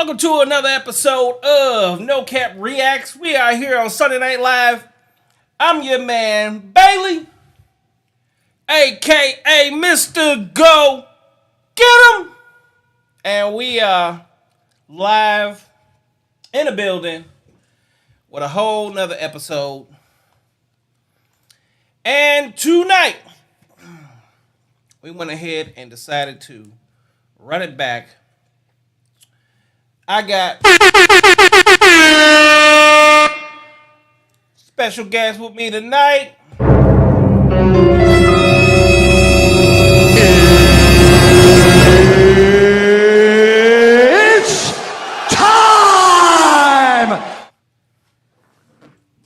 Welcome to another episode of No Cap Reacts. We are here on Sunday Night Live. I'm your man, Bailey, aka Mr. Go Get 'em. And we are live in a building with a whole nother episode. And tonight, we went ahead and decided to run it back. I got special guest with me tonight. It's time!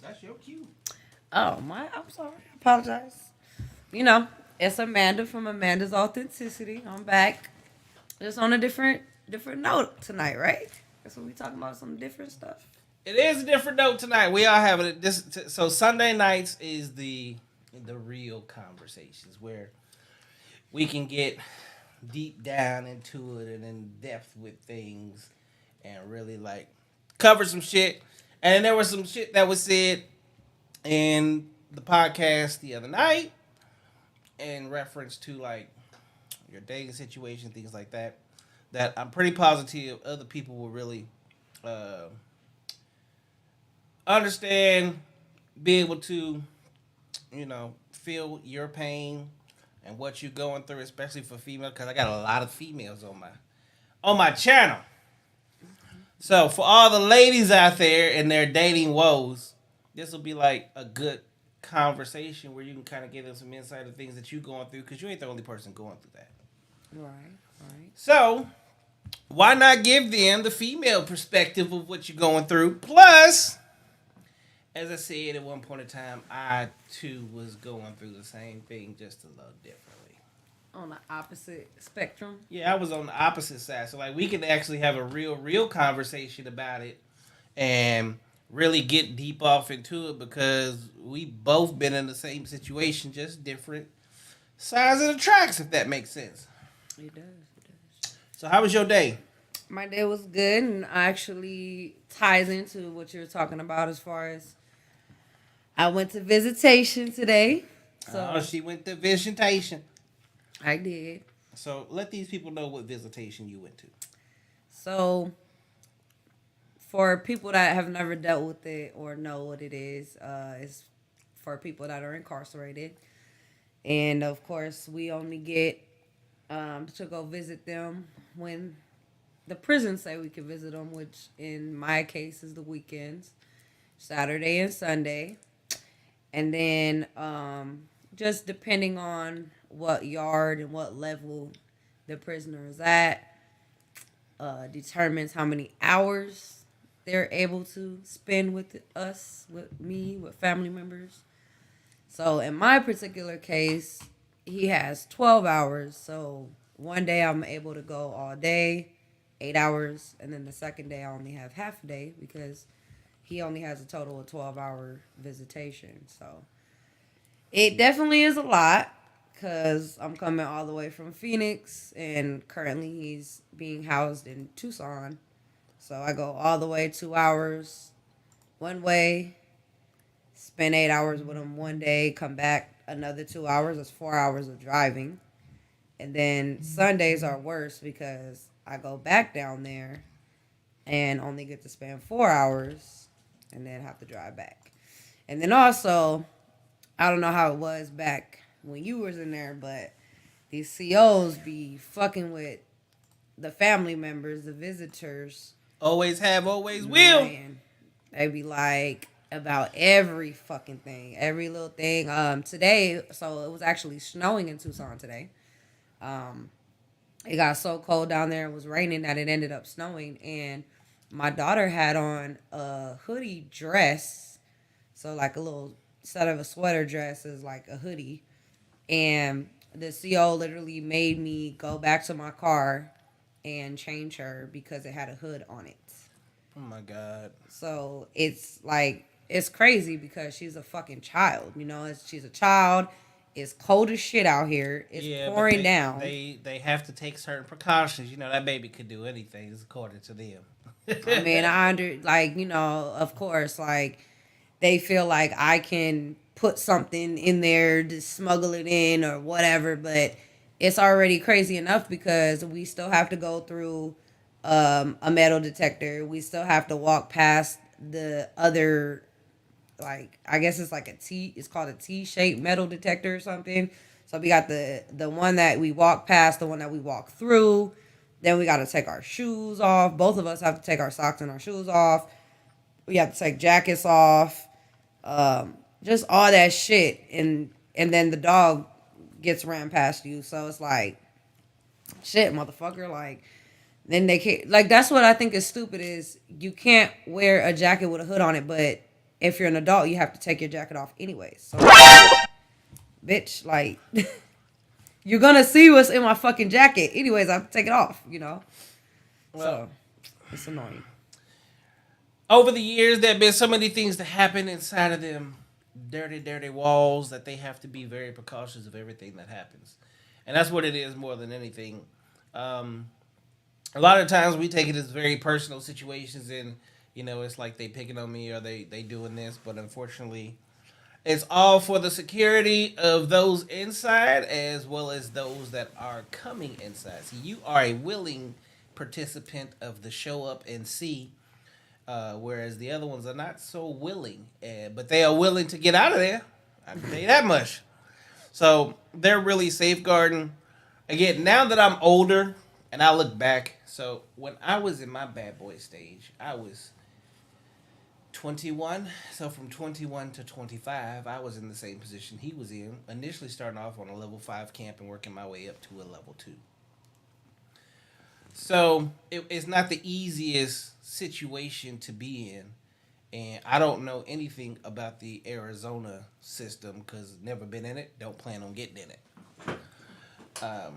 That's your cue. I'm sorry. I apologize. It's Amanda from Amanda's Authenticity. I'm back. Just on a different note tonight, right? That's what we talking about, some different stuff. It is a different note tonight. We are having it this. So Sunday nights is the real conversations where we can get deep down into it and in depth with things and really like cover some shit. And there was some shit that was said in the podcast the other night in reference to like your dating situation, things like that. That I'm pretty positive other people will really understand, be able to, feel your pain and what you're going through, especially for females, because I got a lot of females on my channel. So for all the ladies out there and their dating woes, this will be like a good conversation where you can kind of give them some insight of things that you're going through, because you ain't the only person going through that. Right. So why not give them the female perspective of what you're going through? Plus, as I said at one point in time, I too was going through the same thing, just a little differently. On the opposite spectrum. Yeah, I was on the opposite side. So like we could actually have a real conversation about it and really get deep off into it, because we both been in the same situation, just different sides of the tracks, if that makes sense. It does. So how was your day? My day was good, and actually ties into what you're talking about as far as I went to visitation today. So She went to visitation. I did. So let these people know what visitation you went to. So for people that have never dealt with it or know what it is, it's for people that are incarcerated. And of course, we only get to go visit them when the prisons say we can visit them, which in my case is the weekends, Saturday and Sunday. And then just depending on what yard and what level the prisoner is at, determines how many hours they're able to spend with us, with me, with family members. So in my particular case, he has 12 hours. So one day I'm able to go all day, 8 hours. And then the second day I only have half a day because he only has a total of 12-hour visitation. So it definitely is a lot because I'm coming all the way from Phoenix, and currently he's being housed in Tucson. So I go all the way 2 hours one way, spend 8 hours with him one day, come back another 2 hours. That's 4 hours of driving. And then Sundays are worse because I go back down there and only get to spend 4 hours and then have to drive back. And then also, I don't know how it was back when you was in there, but these COs be fucking with the family members, the visitors. Always have, always will. Man, they be like about every fucking thing, every little thing. Today, so it was actually snowing in Tucson today. It got so cold down there, it was raining that it ended up snowing, and my daughter had on a hoodie dress, so like a little instead of a sweater dress is like a hoodie, and the CO literally made me go back to my car and change her because it had a hood on it. Oh my God. So it's like, it's crazy because she's a fucking child, she's a child, It's cold as shit out here. It's Yeah, but pouring down. they have to take certain precautions. You know that baby could do anything, according to them. I mean, like, of course, like they feel like I can put something in there to smuggle it in or whatever, but it's already crazy enough because we still have to go through a metal detector. We still have to walk past the other, like, I guess it's like a T. It's called a T-shaped metal detector or something. So we got the one that we walk past, the one that we walk through. Then we got to take our shoes off. Both of us have to take our socks and our shoes off. We have to take jackets off. Just all that shit, and then the dog gets ran past you. So it's like, shit, motherfucker. Like, then they can't. Like, that's what I think is stupid is you can't wear a jacket with a hood on it, but if you're an adult, you have to take your jacket off anyways. So, bitch, like, you're gonna see what's in my fucking jacket anyways. I have to take it off, Well, so it's annoying. over the years, there have been so many things that happen inside of them dirty, dirty walls that they have to be very precautious of everything that happens, and that's what it is more than anything. Um, a lot of times we take it as very personal situations, and it's like they picking on me or they doing this, but unfortunately, it's all for the security of those inside as well as those that are coming inside. See, you are a willing participant of the show up and see, whereas the other ones are not so willing, but they are willing to get out of there. I can tell you that much. So they're really safeguarding. Again, now that I'm older and I look back, so when I was in my bad boy stage, I was 21. So from 21 to 25, I was in the same position he was in. Initially starting off on a level 5 camp and working my way up to a level 2. So it's not the easiest situation to be in. And I don't know anything about the Arizona system because never been in it. Don't plan on getting in it. Um,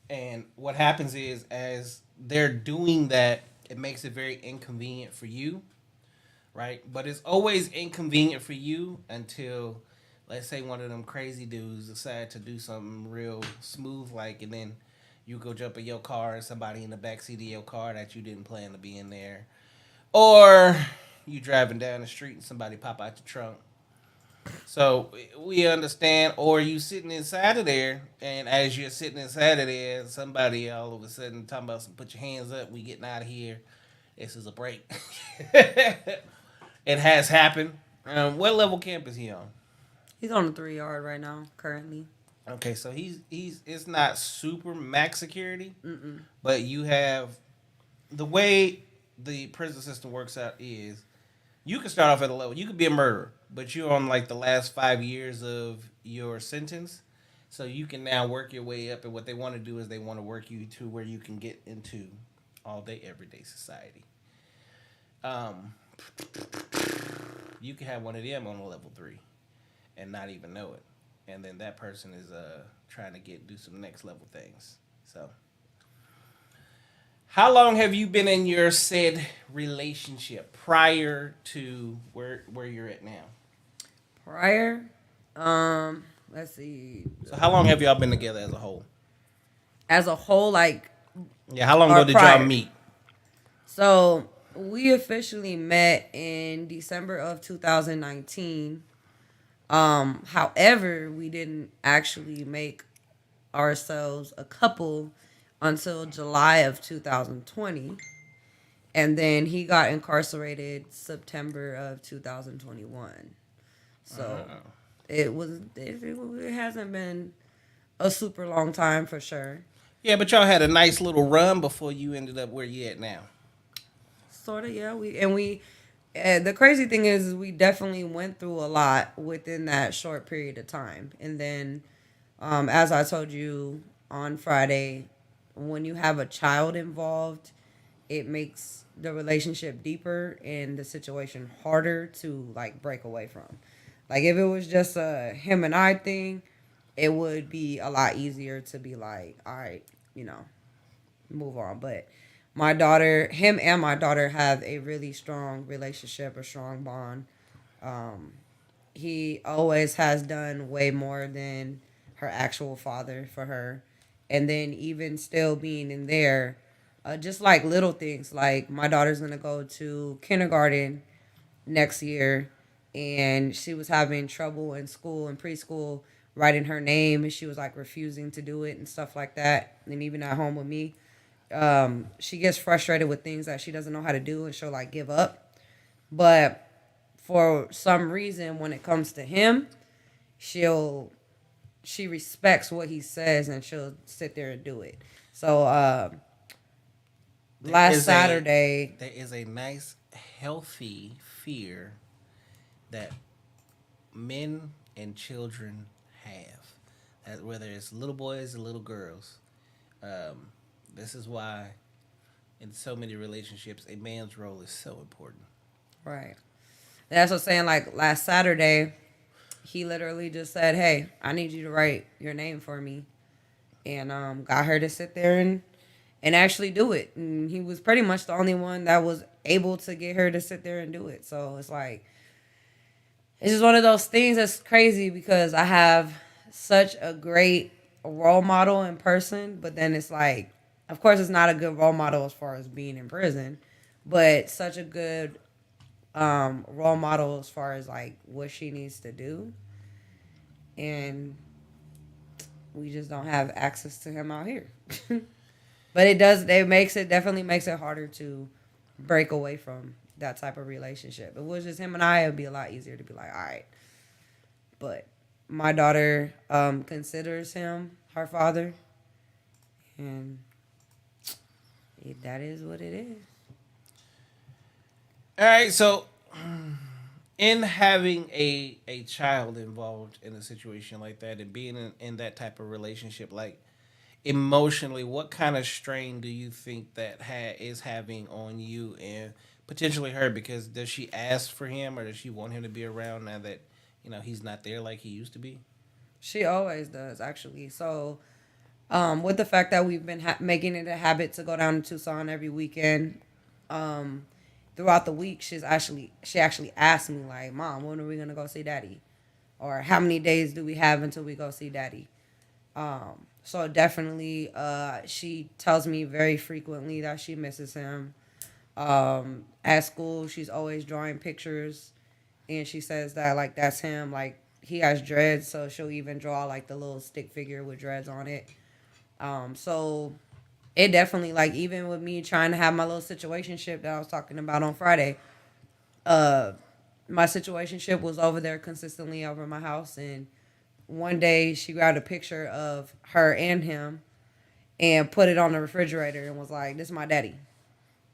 and what happens is, as they're doing that, it makes it very inconvenient for you, right? But it's always inconvenient for you until, let's say, one of them crazy dudes decide to do something real smooth, like, and then you go jump in your car and somebody in the backseat of your car that you didn't plan to be in there, or you driving down the street and somebody pop out the trunk. So we understand, or you sitting inside of there, and as you're sitting inside of there, somebody all of a sudden talking about some, put your hands up, we getting out of here. This is a break. It has happened. What level camp is he on? He's on the 3 yard right now, currently. Okay, so he's it's not super max security, Mm-mm. but you have the way the prison system works out is you can start off at a level. You could be a murderer, but you're on like the last 5 years of your sentence, so you can now work your way up. And what they want to do is they want to work you to where you can get into all day, everyday society. Um, you can have one of them on a level 3 and not even know it, and then that person is trying to do some next level things. So, how long have you been in your said relationship prior to where you're at now? Prior, let's see. So, how long have y'all been together as a whole? As a whole, like, Yeah, how long or ago did prior. y'all meet? So we officially met in December of 2019. However, we didn't actually make ourselves a couple until July of 2020. And then he got incarcerated September of 2021. So it hasn't been a super long time for sure. Yeah, but y'all had a nice little run before you ended up where you at now. Sort of, yeah. The crazy thing is we definitely went through a lot within that short period of time. And then, as I told you on Friday, when you have a child involved, it makes the relationship deeper and the situation harder to like break away from. Like if it was just a him and I thing, it would be a lot easier to be like, all right, move on. But him and my daughter have a really strong relationship, a strong bond. he always has done way more than her actual father for her. And then even still being in there, just like little things, like my daughter's gonna go to kindergarten next year, and she was having trouble in school and preschool writing her name, and she was like refusing to do it and stuff like that. And even at home with me, she gets frustrated with things that she doesn't know how to do, and she'll like give up. But for some reason, when it comes to him, she'll she respects what he says, and she'll sit there and do it. So last Saturday, there is a nice, healthy fear that men and children have, whether it's little boys or little girls. Um, this is why, in so many relationships, a man's role is so important. right? That's what I'm saying. Like last Saturday, he literally just said, "Hey, I need you to write your name for me," and got her to sit there and actually do it. And he was pretty much the only one that was able to get her to sit there and do it. So it's like it's just one of those things that's crazy because I have such a great role model in person, but then it's like, of course, it's not a good role model as far as being in prison, but such a good role model as far as like what she needs to do, and we just don't have access to him out here. But definitely makes it harder to break away from that type of relationship. If it was just him and I, it'd be a lot easier to be like, all right. But my daughter considers him her father, and that is what it is. All right, so in having a child involved in a situation like that and being in that type of relationship, like emotionally, what kind of strain do you think that is having on you and potentially her? Because does she ask for him, or does she want him to be around now that he's not there like he used to be? She always does, actually. So, with the fact that we've been making it a habit to go down to Tucson every weekend, throughout the week, she actually asked me like, "Mom, when are we gonna go see Daddy?" Or how many days do we have until we go see Daddy? So definitely, she tells me very frequently that she misses him. At school, she's always drawing pictures, and she says that like that's him. Like he has dreads, so she'll even draw like the little stick figure with dreads on it. So it definitely, like, even with me trying to have my little situationship that I was talking about on Friday, uh, my situationship was over there consistently over my house, and one day she grabbed a picture of her and him and put it on the refrigerator and was like, "This is my daddy."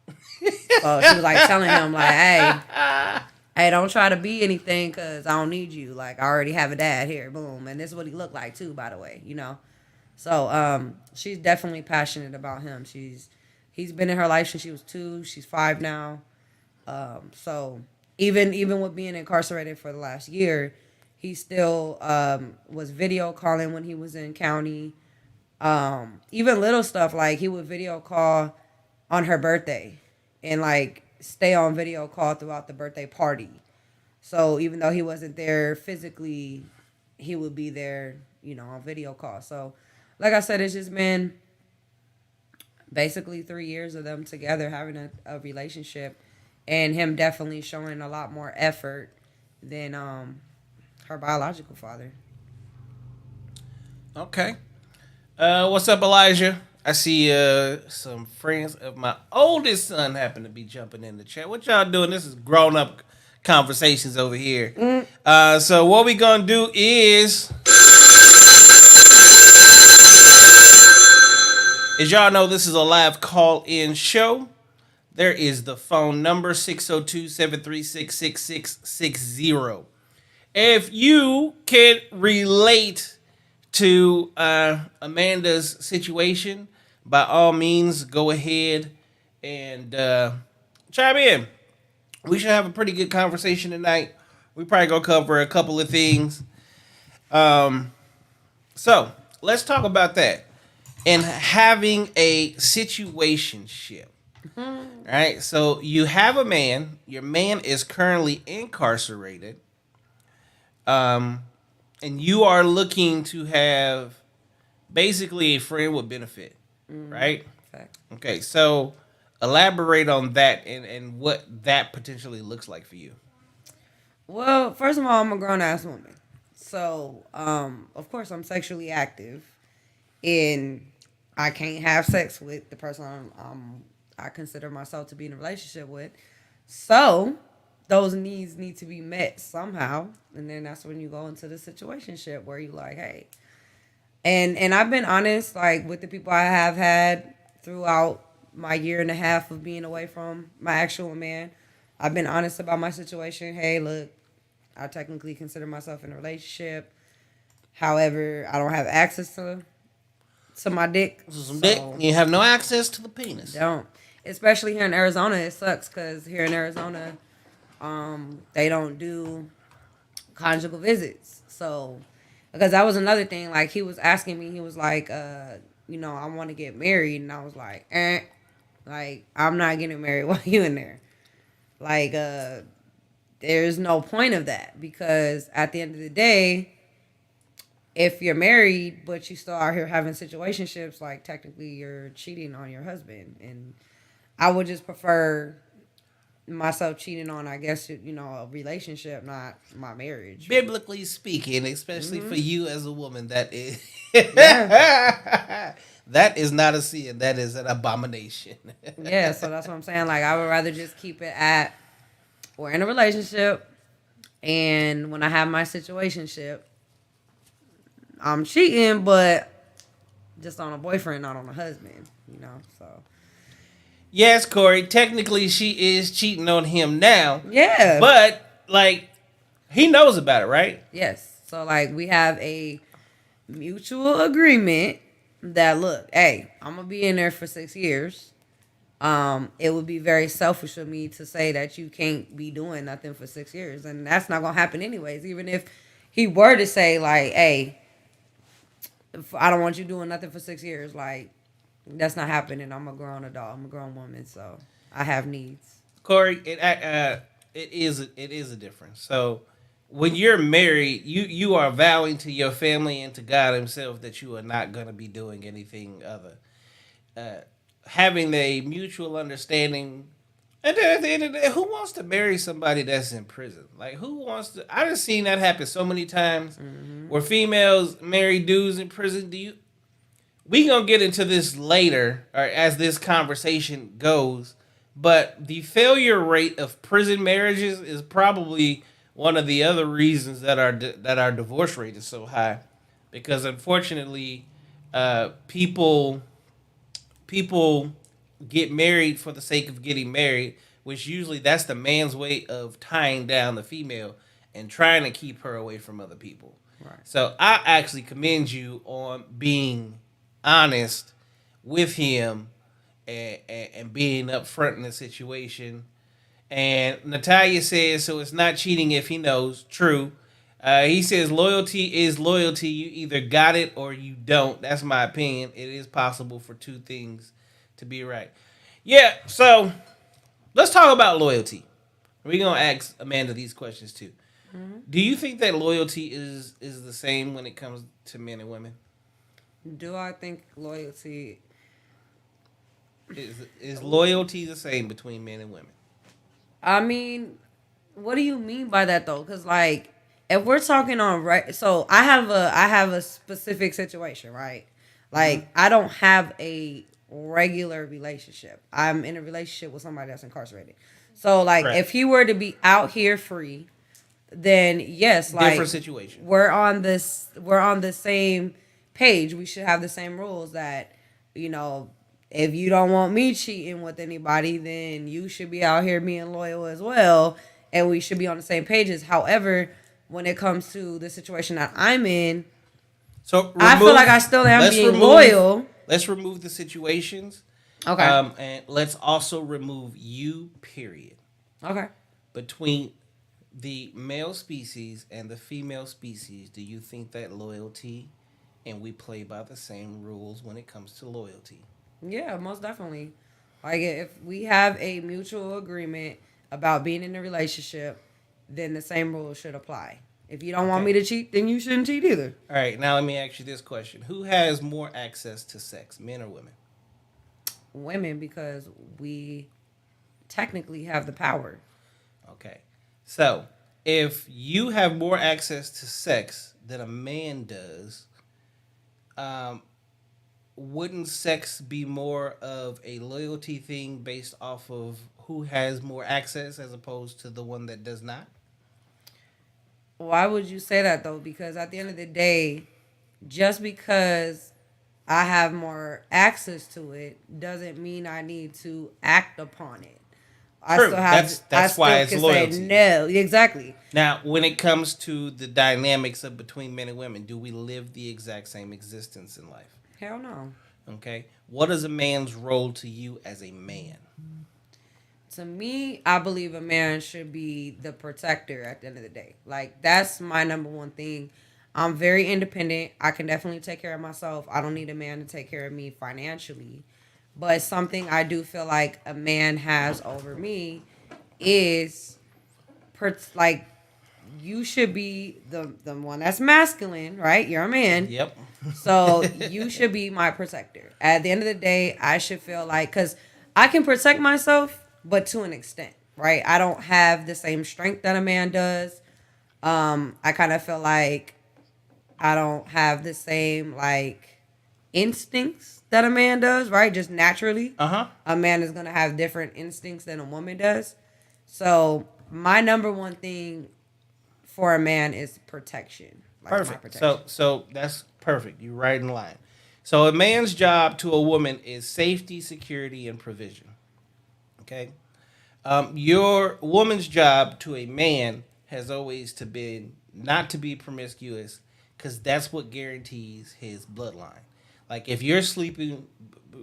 So she was like telling him like, "Hey, don't try to be anything because I don't need you. Like, I already have a dad here. Boom." And this is what he looked like too, by the way, you know. So she's definitely passionate about him. He's been in her life since she was 2. She's 5 now. So even with being incarcerated for the last year, he still was video calling when he was in county. Even little stuff like he would video call on her birthday and like stay on video call throughout the birthday party. So even though he wasn't there physically, he would be there, on video call. So like I said, it's just been basically 3 years of them together having a relationship, and him definitely showing a lot more effort than her biological father. Okay. What's up, Elijah? I see some friends of my oldest son happen to be jumping in the chat. What y'all doing? This is grown up conversations over here. So what we gonna do is, as y'all know, this is a live call-in show. There is the phone number 602-736-6660. If you can relate to Amanda's situation, by all means, go ahead and chime in. We should have a pretty good conversation tonight. We probably gonna cover a couple of things. So let's talk about that and having a situationship. All right. So you have a man. Your man is currently incarcerated. and you are looking to have basically a friend with benefit, right? Fact. Okay, so elaborate on that and what that potentially looks like for you. Well, first of all, I'm a grown ass woman. So, of course, I'm sexually active, and I can't have sex with the person I consider myself to be in a relationship with. So, those needs need to be met somehow, and then that's when you go into the situationship where you like, hey, and I've been honest, like with the people I have had throughout my year and a half of being away from my actual man. I've been honest about my situation. Hey, look, I technically consider myself in a relationship. However, I don't have access to my dick. This is some dick. So You have no access to the penis. don't. Especially here in Arizona, it sucks because here in Arizona, they don't do conjugal visits. So because that was another thing. Like he was asking me, he was like, I want to get married, and I was like, like I'm not getting married while you in there. Like, there's no point of that because at the end of the day, if you're married but you still out here having situationships, like technically you're cheating on your husband, and I would just prefer myself cheating on, I guess, a relationship, not my marriage. Biblically speaking, especially for you as a woman, that is Yeah. that is not a sin. That is an abomination. Yeah, so that's what I'm saying. Like, I would rather just keep it at we're in a relationship, and when I have my situationship, I'm cheating, but just on a boyfriend, not on a husband, so. Yes, Corey. Technically, she is cheating on him now. Yeah. But like, he knows about it, right? Yes. So, like, we have a mutual agreement that, look, hey, I'm going to be in there for 6 years. It would be very selfish of me to say that you can't be doing nothing for 6 years. And that's not going to happen anyways. Even if he were to say, like, hey, I don't want you doing nothing for 6 years, like, that's not happening. I'm a grown adult. I'm a grown woman, so I have needs. Corey, it is a difference. So when you're married, you are vowing to your family and to God Himself that you are not going to be doing anything other. Having a mutual understanding. And then at the end of the day, who wants to marry somebody that's in prison? Like, who wants to? I just seen that happen so many times, where females marry dudes in prison. We gonna get into this later, or as this conversation goes. But the failure rate of prison marriages is probably one of the other reasons that our divorce rate is so high, because unfortunately, people get married for the sake of getting married, which usually that's the man's way of tying down the female and trying to keep her away from other people. Right. So I actually commend you on being honest with him and being upfront in the situation. And Natalia says, so it's not cheating if he knows. True. He says loyalty is loyalty. You either got it or you don't. That's my opinion. It is possible for two things to be right. Yeah, so let's talk about loyalty. We're going to ask Amanda these questions too. Mm-hmm. Do you think that loyalty is the same when it comes to men and women? Do I think loyalty is loyalty the same between men and women? I mean, what do you mean by that though? Because like, if we're talking on right, so I have a specific situation, right? Like, mm-hmm. I don't have a regular relationship. I'm in a relationship with somebody that's incarcerated. So like, right. If he were to be out here free, then yes, like, different situation. We're on the same page. We should have the same rules that, if you don't want me cheating with anybody, then you should be out here being loyal as well, and we should be on the same pages. However, when it comes to the situation that I'm in, I feel like I still am being loyal. Let's remove the situations. Okay. And let's also remove you, period. Okay. Between the male species and the female species, do you think that loyalty and we play by the same rules when it comes to loyalty? Yeah, most definitely. Like, if we have a mutual agreement about being in a relationship, then the same rules should apply. If you don't want me to cheat, then you shouldn't cheat either. All right, now let me ask you this question: who has more access to sex, men or women? Women, because we technically have the power. Okay, so if you have more access to sex than a man does, um, wouldn't sex be more of a loyalty thing based off of who has more access as opposed to the one that does not? Why would you say that though? Because at the end of the day, just because I have more access to it doesn't mean I need to act upon it. I True. still have. I That's why still it's can say loyalty. no. Exactly. Now, when it comes to the dynamics of between men and women, do we live the exact same existence in life? Hell no. Okay. What is a man's role to you as a man? To me, I believe a man should be the protector at the end of the day. Like, that's my number one thing. I'm very independent. I can definitely take care of myself. I don't need a man to take care of me financially. But something I do feel like a man has over me is like you should be the one that's masculine, right? You're a man. Yep. So you should be my protector. At the end of the day, I should feel like, because I can protect myself, but to an extent, right? I don't have the same strength that a man does. I kind of feel like I don't have the same like instincts that a man does, right? Just naturally. Uh-huh. A man is going to have different instincts than a woman does. So my number one thing for a man is protection. Like my Perfect. protection. So that's perfect. You're right in line. So a man's job to a woman is safety, security, and provision. Okay. Your woman's job to a man has always to be not to be promiscuous, because that's what guarantees his bloodline. Like if you're sleeping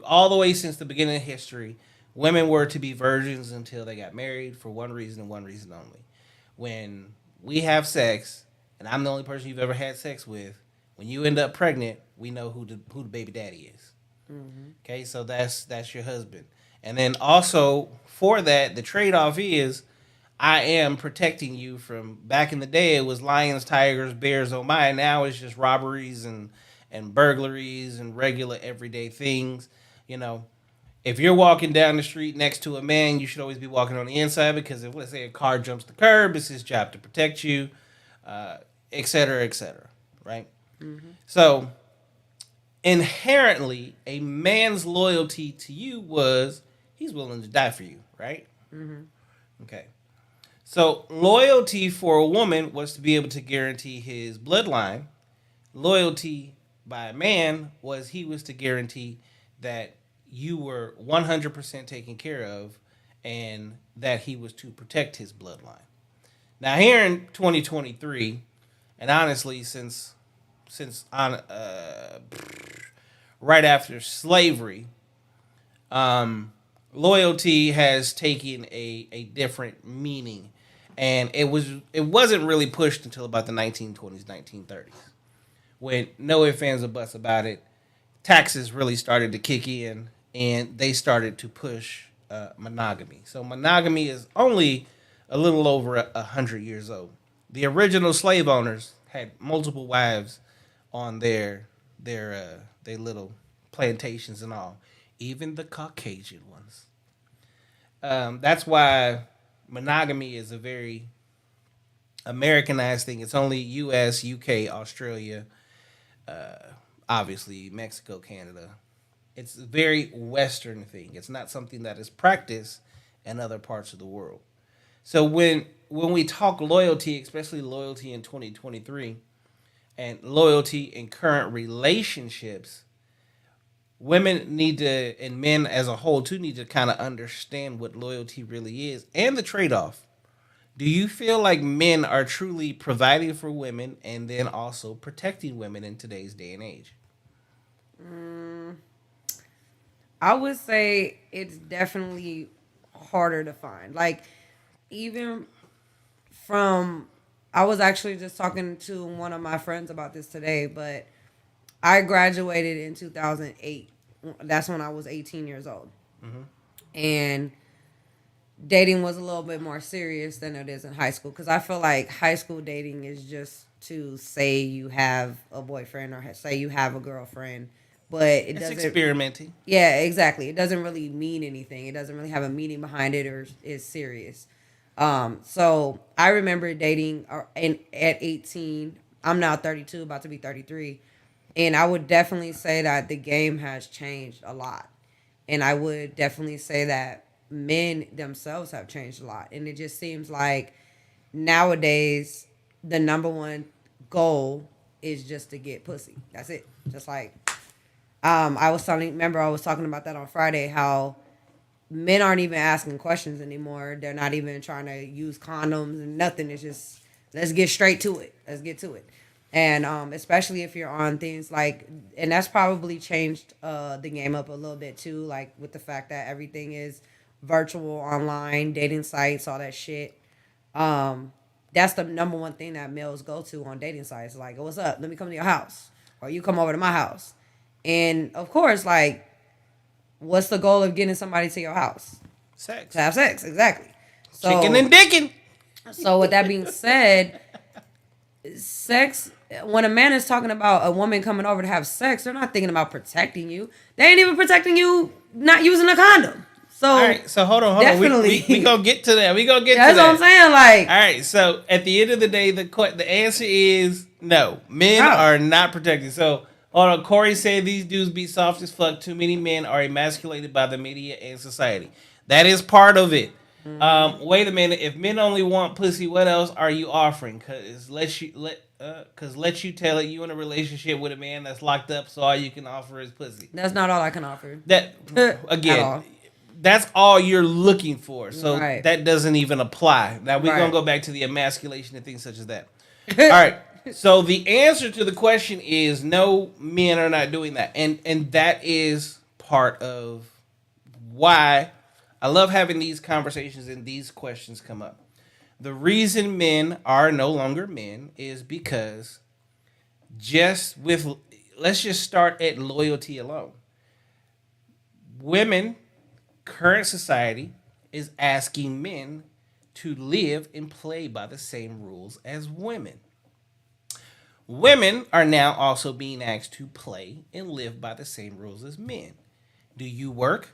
all the way since the beginning of history, women were to be virgins until they got married for one reason and one reason only. When we have sex, and I'm the only person you've ever had sex with, when you end up pregnant, we know who the baby daddy is. Mm-hmm. Okay, so that's your husband. And then also for that, the trade off is I am protecting you from, back in the day it was lions, tigers, bears, oh my. Now it's just robberies and burglaries and regular everyday things. You know, if you're walking down the street next to a man, you should always be walking on the inside, because if, let's say, a car jumps the curb, it's his job to protect you, et cetera, et cetera. Right? Mm-hmm. So inherently, a man's loyalty to you was he's willing to die for you, right? Mm-hmm. Okay. So loyalty for a woman was to be able to guarantee his bloodline. Loyalty by a man was he was to guarantee that you were 100% taken care of, and that he was to protect his bloodline. Now here in 2023, and honestly, since on right after slavery, loyalty has taken a different meaning, and it wasn't really pushed until about the 1920s, 1930s, when no ifs, ands, or buts about it, taxes really started to kick in, and they started to push monogamy. So monogamy is only a little over 100 years old. The original slave owners had multiple wives on their little plantations and all, even the Caucasian ones. That's why monogamy is a very Americanized thing. It's only U.S., U.K., Australia, obviously Mexico, Canada. It's a very Western thing. It's not something that is practiced in other parts of the world. So when we talk loyalty, especially loyalty in 2023 and loyalty in current relationships, women need to, and men as a whole too, need to kind of understand what loyalty really is and the trade-off. Do you feel like men are truly providing for women and then also protecting women in today's day and age? I would say it's definitely harder to find. Like, even from, I was actually just talking to one of my friends about this today, but I graduated in 2008. That's when I was 18 years old. Mm-hmm. And dating was a little bit more serious than it is in high school. Because I feel like high school dating is just to say you have a boyfriend or say you have a girlfriend, but it It's doesn't. experimenting. Yeah, exactly. It doesn't really mean anything. It doesn't really have a meaning behind it or is serious. So I remember dating at 18. I'm now 32, about to be 33. And I would definitely say that the game has changed a lot. And I would definitely say that men themselves have changed a lot. And it just seems like nowadays the number one goal is just to get pussy. That's it. Just like I was talking about that on Friday, how men aren't even asking questions anymore. They're not even trying to use condoms and nothing. It's just, let's get straight to it. Let's get to it. And especially if you're on things like, and that's probably changed the game up a little bit too, like with the fact that everything is virtual, online, dating sites, all that shit. That's the number one thing that males go to on dating sites. Like, what's up? Let me come to your house. Or you come over to my house. And of course, like, what's the goal of getting somebody to your house? Sex. To have sex, exactly. So, Chicken and dicking. So with that being said, sex, when a man is talking about a woman coming over to have sex, they're not thinking about protecting you. They ain't even protecting you not using a condom. So all right, so hold on. Definitely. We gonna get to that. We gonna get to that's that. what I'm saying. Like, all right, so at the end of the day, the answer is no. Men are not protected. So hold on. Corey said these dudes be soft as fuck. Too many men are emasculated by the media and society. That is part of it. Wait a minute. If men only want pussy, what else are you offering? Cause let you tell it you in a relationship with a man that's locked up, so all you can offer is pussy. That's not all I can offer. That again, that's all you're looking for. So that doesn't even apply. Now we're gonna go back to the emasculation and things such as that. All right. So the answer to the question is no, men are not doing that, and that is part of why I love having these conversations and these questions come up. The reason men are no longer men is because let's just start at loyalty alone. Women, current society is asking men to live and play by the same rules as women. Women are now also being asked to play and live by the same rules as men. Do you work?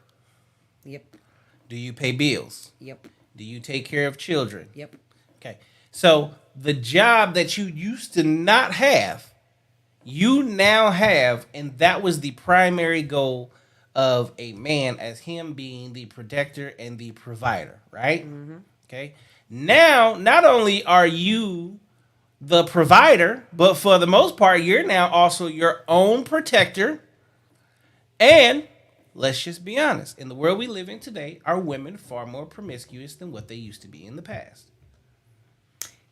Yep. Do you pay bills? Yep. Do you take care of children? Yep. Okay. So the job that you used to not have, you now have, and that was the primary goal of a man, as him being the protector and the provider, right? Mm-hmm. Okay. Now, not only are you the provider, but for the most part, you're now also your own protector. And let's just be honest, in the world we live in today, are women far more promiscuous than what they used to be in the past?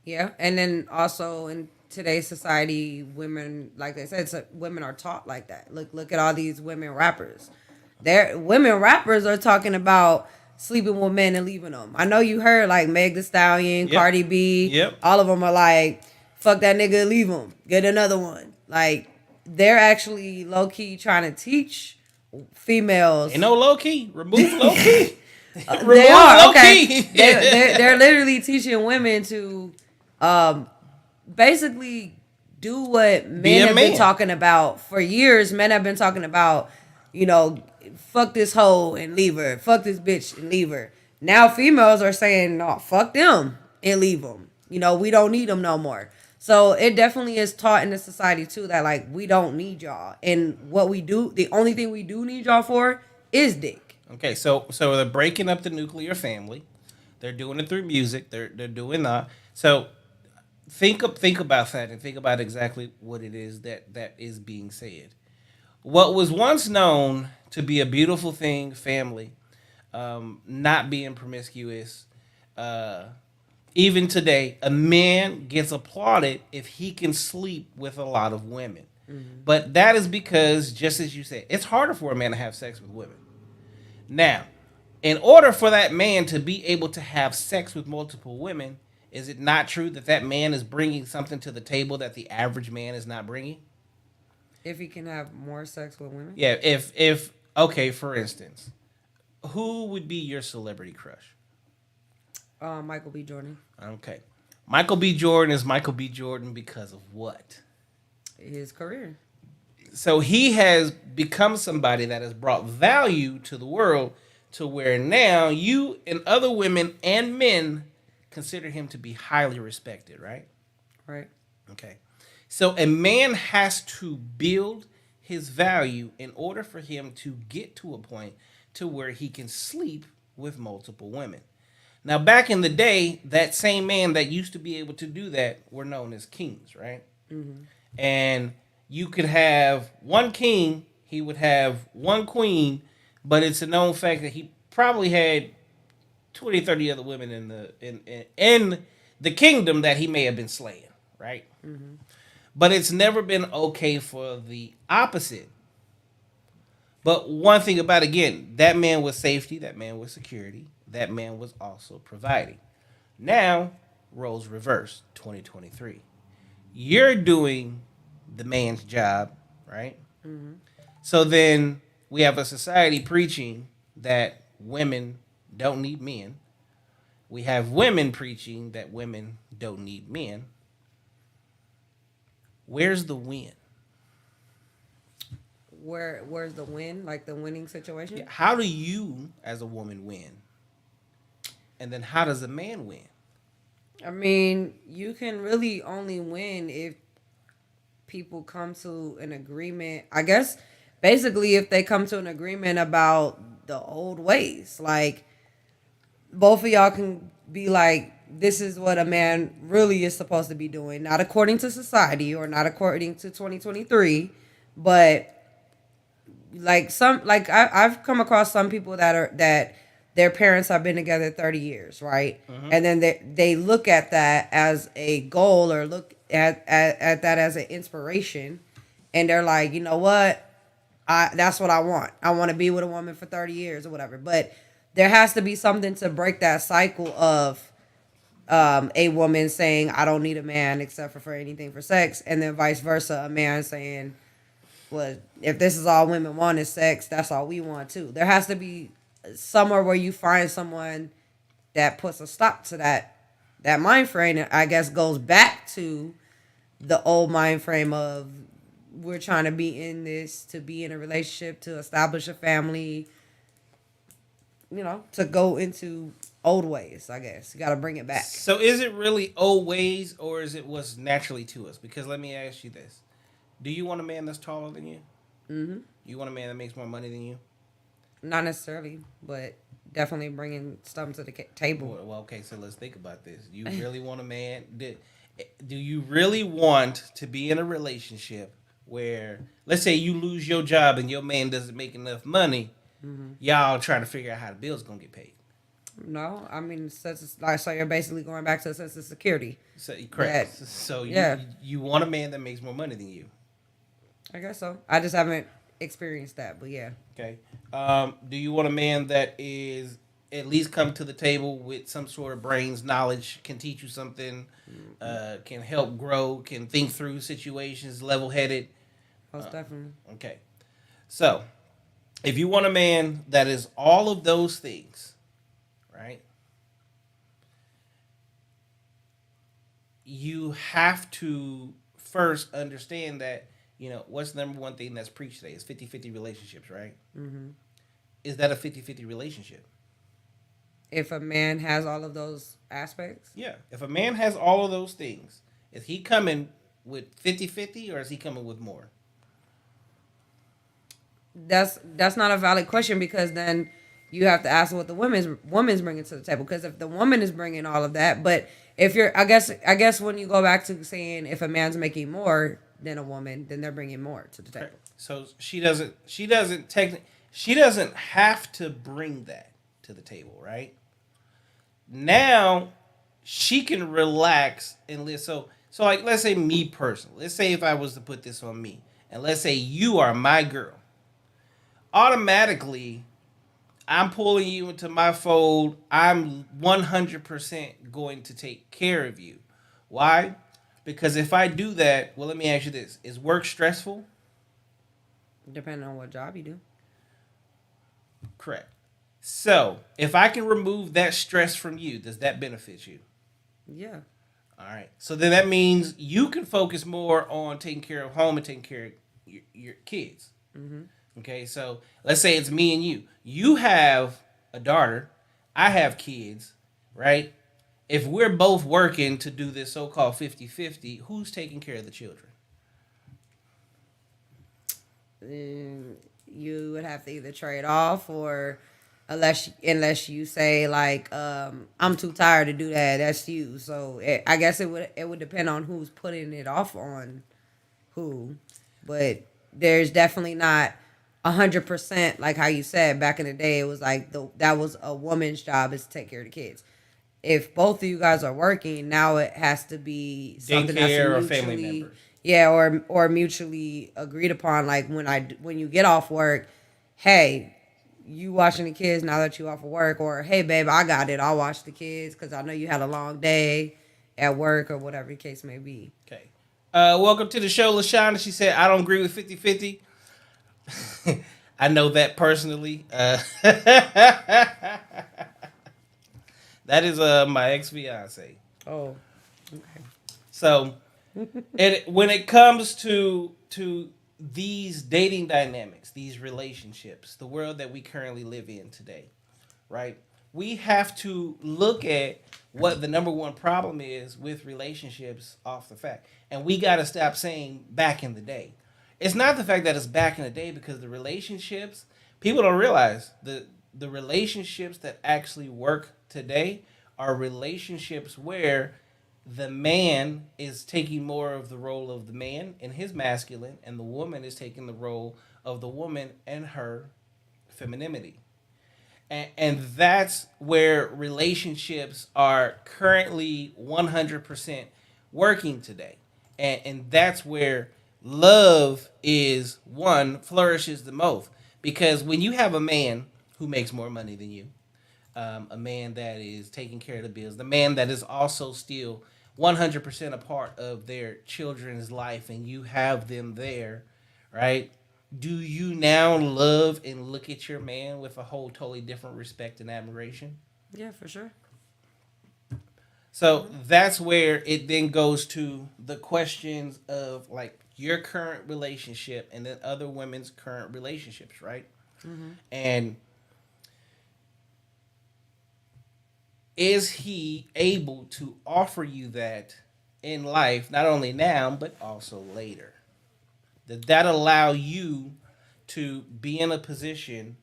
Yeah, and then also in today's society, women, like I said, women are taught like that. Look at all these women rappers. Women rappers are talking about sleeping with men and leaving them. I know you heard like Meg Thee Stallion, Cardi B, all of them are like, fuck that nigga, leave him, get another one. Like, they're actually low key trying to teach females. Ain't no low key. Remove low key. They are okay. They're literally teaching women to basically do what men have been talking about for years. Men have been talking about, fuck this hoe and leave her, fuck this bitch and leave her. Now females are saying, no, fuck them and leave them. We don't need them no more. So it definitely is taught in the society too that like we don't need y'all, and what we do, the only thing we do need y'all for is dick. Okay, so they're breaking up the nuclear family. They're doing it through music. They're doing that. So think about that and think about exactly what it is that is being said. What was once known to be a beautiful thing, family, not being promiscuous. Even today, a man gets applauded if he can sleep with a lot of women. Mm-hmm. But that is because, just as you said, it's harder for a man to have sex with women. Now, in order for that man to be able to have sex with multiple women, is it not true that man is bringing something to the table that the average man is not bringing? If he can have more sex with women? Yeah, if okay, for instance, who would be your celebrity crush? Michael B. Jordan. Okay. Michael B. Jordan is Michael B. Jordan because of what? His career. So he has become somebody that has brought value to the world to where now you and other women and men consider him to be highly respected, right? Right. Okay. So a man has to build his value in order for him to get to a point to where he can sleep with multiple women. Now, back in the day, that same man that used to be able to do that were known as kings, right? Mm-hmm. And you could have one king, he would have one queen, but it's a known fact that he probably had 20, 30 other women in the kingdom that he may have been slaying, right? Mm-hmm. But it's never been okay for the opposite. But one thing about, again, that man was safety, that man was security, that man was also providing. Now, roles reverse, 2023. You're doing the man's job, right? Mm-hmm. So then we have a society preaching that women don't need men. We have women preaching that women don't need men. Where's the win? Where's the win? Like the winning situation? Yeah, how do you, as a woman, win? And then how does a man win? I mean, you can really only win if people come to an agreement. I guess basically if they come to an agreement about the old ways. Like both of y'all can be like, this is what a man really is supposed to be doing, not according to society or not according to 2023, but I've come across some people that their parents have been together 30 years, right? Mm-hmm. And then they look at that as a goal or look at that as an inspiration, and they're like, you know what, that's what I want. I want to be with a woman for 30 years or whatever. But there has to be something to break that cycle of a woman saying, I don't need a man except for anything for sex, and then vice versa, a man saying, well, if this is all women want is sex, that's all we want too. There has to be somewhere where you find someone that puts a stop to that mind frame. I guess goes back to the old mind frame of we're trying to be in this, to be in a relationship, to establish a family, to go into old ways. I guess you got to bring it back. So is it really old ways, or is it what's naturally to us? Because let me ask you this. Do you want a man that's taller than you? Mm-hmm. You want a man that makes more money than you? Not necessarily, but definitely bringing something to the table. Well, okay, so let's think about this. You really want a man? Do you really want to be in a relationship where, let's say you lose your job and your man doesn't make enough money, Mm-hmm. y'all trying to figure out how the bill's going to get paid? No, I mean, so you're basically going back to a sense of security. So, correct. So you want a man that makes more money than you. I guess so. I just haven't experienced that, but yeah. Okay. Do you want a man that is at least come to the table with some sort of brains, knowledge, can teach you something, can help grow, can think through situations, level-headed? Most definitely. Okay. So, if you want a man that is all of those things, right? You have to first understand that, what's the number one thing that's preached today is 50-50 relationships, right? Mm-hmm. Is that a 50-50 relationship? If a man has all of those aspects? Yeah. If a man has all of those things, is he coming with 50-50 or is he coming with more? That's not a valid question, because then you have to ask what the woman's bringing to the table. Because if the woman is bringing all of that, but if you're, I guess when you go back to saying if a man's making more than a woman, then they're bringing more to the table. So she doesn't have to bring that to the table, right? Now she can relax and live. So like, let's say me personally. Let's say if I was to put this on me, and let's say you are my girl. Automatically, I'm pulling you into my fold. I'm 100% going to take care of you. Why? Because if I do that, well, let me ask you this. Is work stressful? Depending on what job you do. Correct. So, if I can remove that stress from you, does that benefit you? Yeah. All right. So then that means you can focus more on taking care of home and taking care of your kids. Mm-hmm. Okay. So let's say it's me and you. You have a daughter. I have kids, right? If we're both working to do this so called 50-50, who's taking care of the children? You would have to either trade off or unless you say like I'm too tired to do that, that's you. So I guess it would depend on who's putting it off on who, but there's definitely not 100% like how you said back in the day. It was like that was a woman's job is to take care of the kids. If both of you guys are working, now it has to be something that's Daycare or family mutually, members. yeah, or mutually agreed upon. Like when you get off work, hey, you watching the kids now that you off of work, or hey, babe, I got it. I'll watch the kids because I know you had a long day at work or whatever the case may be. Okay. Welcome to the show, LaShawna. She said, I don't agree with 50-50. I know that personally. That is my ex-fiance. Oh, okay. So, when it comes to these dating dynamics, these relationships, the world that we currently live in today, right? We have to look at what the number one problem is with relationships off the fact. And we got to stop saying back in the day. It's not the fact that it's back in the day, because the relationships, people don't realize the relationships that actually work today are relationships where the man is taking more of the role of the man in his masculine, and the woman is taking the role of the woman and her femininity. And that's where relationships are currently 100% working today. And that's where love is one flourishes the most. Because when you have a man who makes more money than you, a man that is taking care of the bills, the man that is also still 100% a part of their children's life, and you have them there, right? Do you now love and look at your man with a whole totally different respect and admiration? Yeah, for sure. So that's where it then goes to the questions of like your current relationship and then other women's current relationships, right? Mm-hmm. And is he able to offer you that in life, not only now, but also later? That allow you to be in a position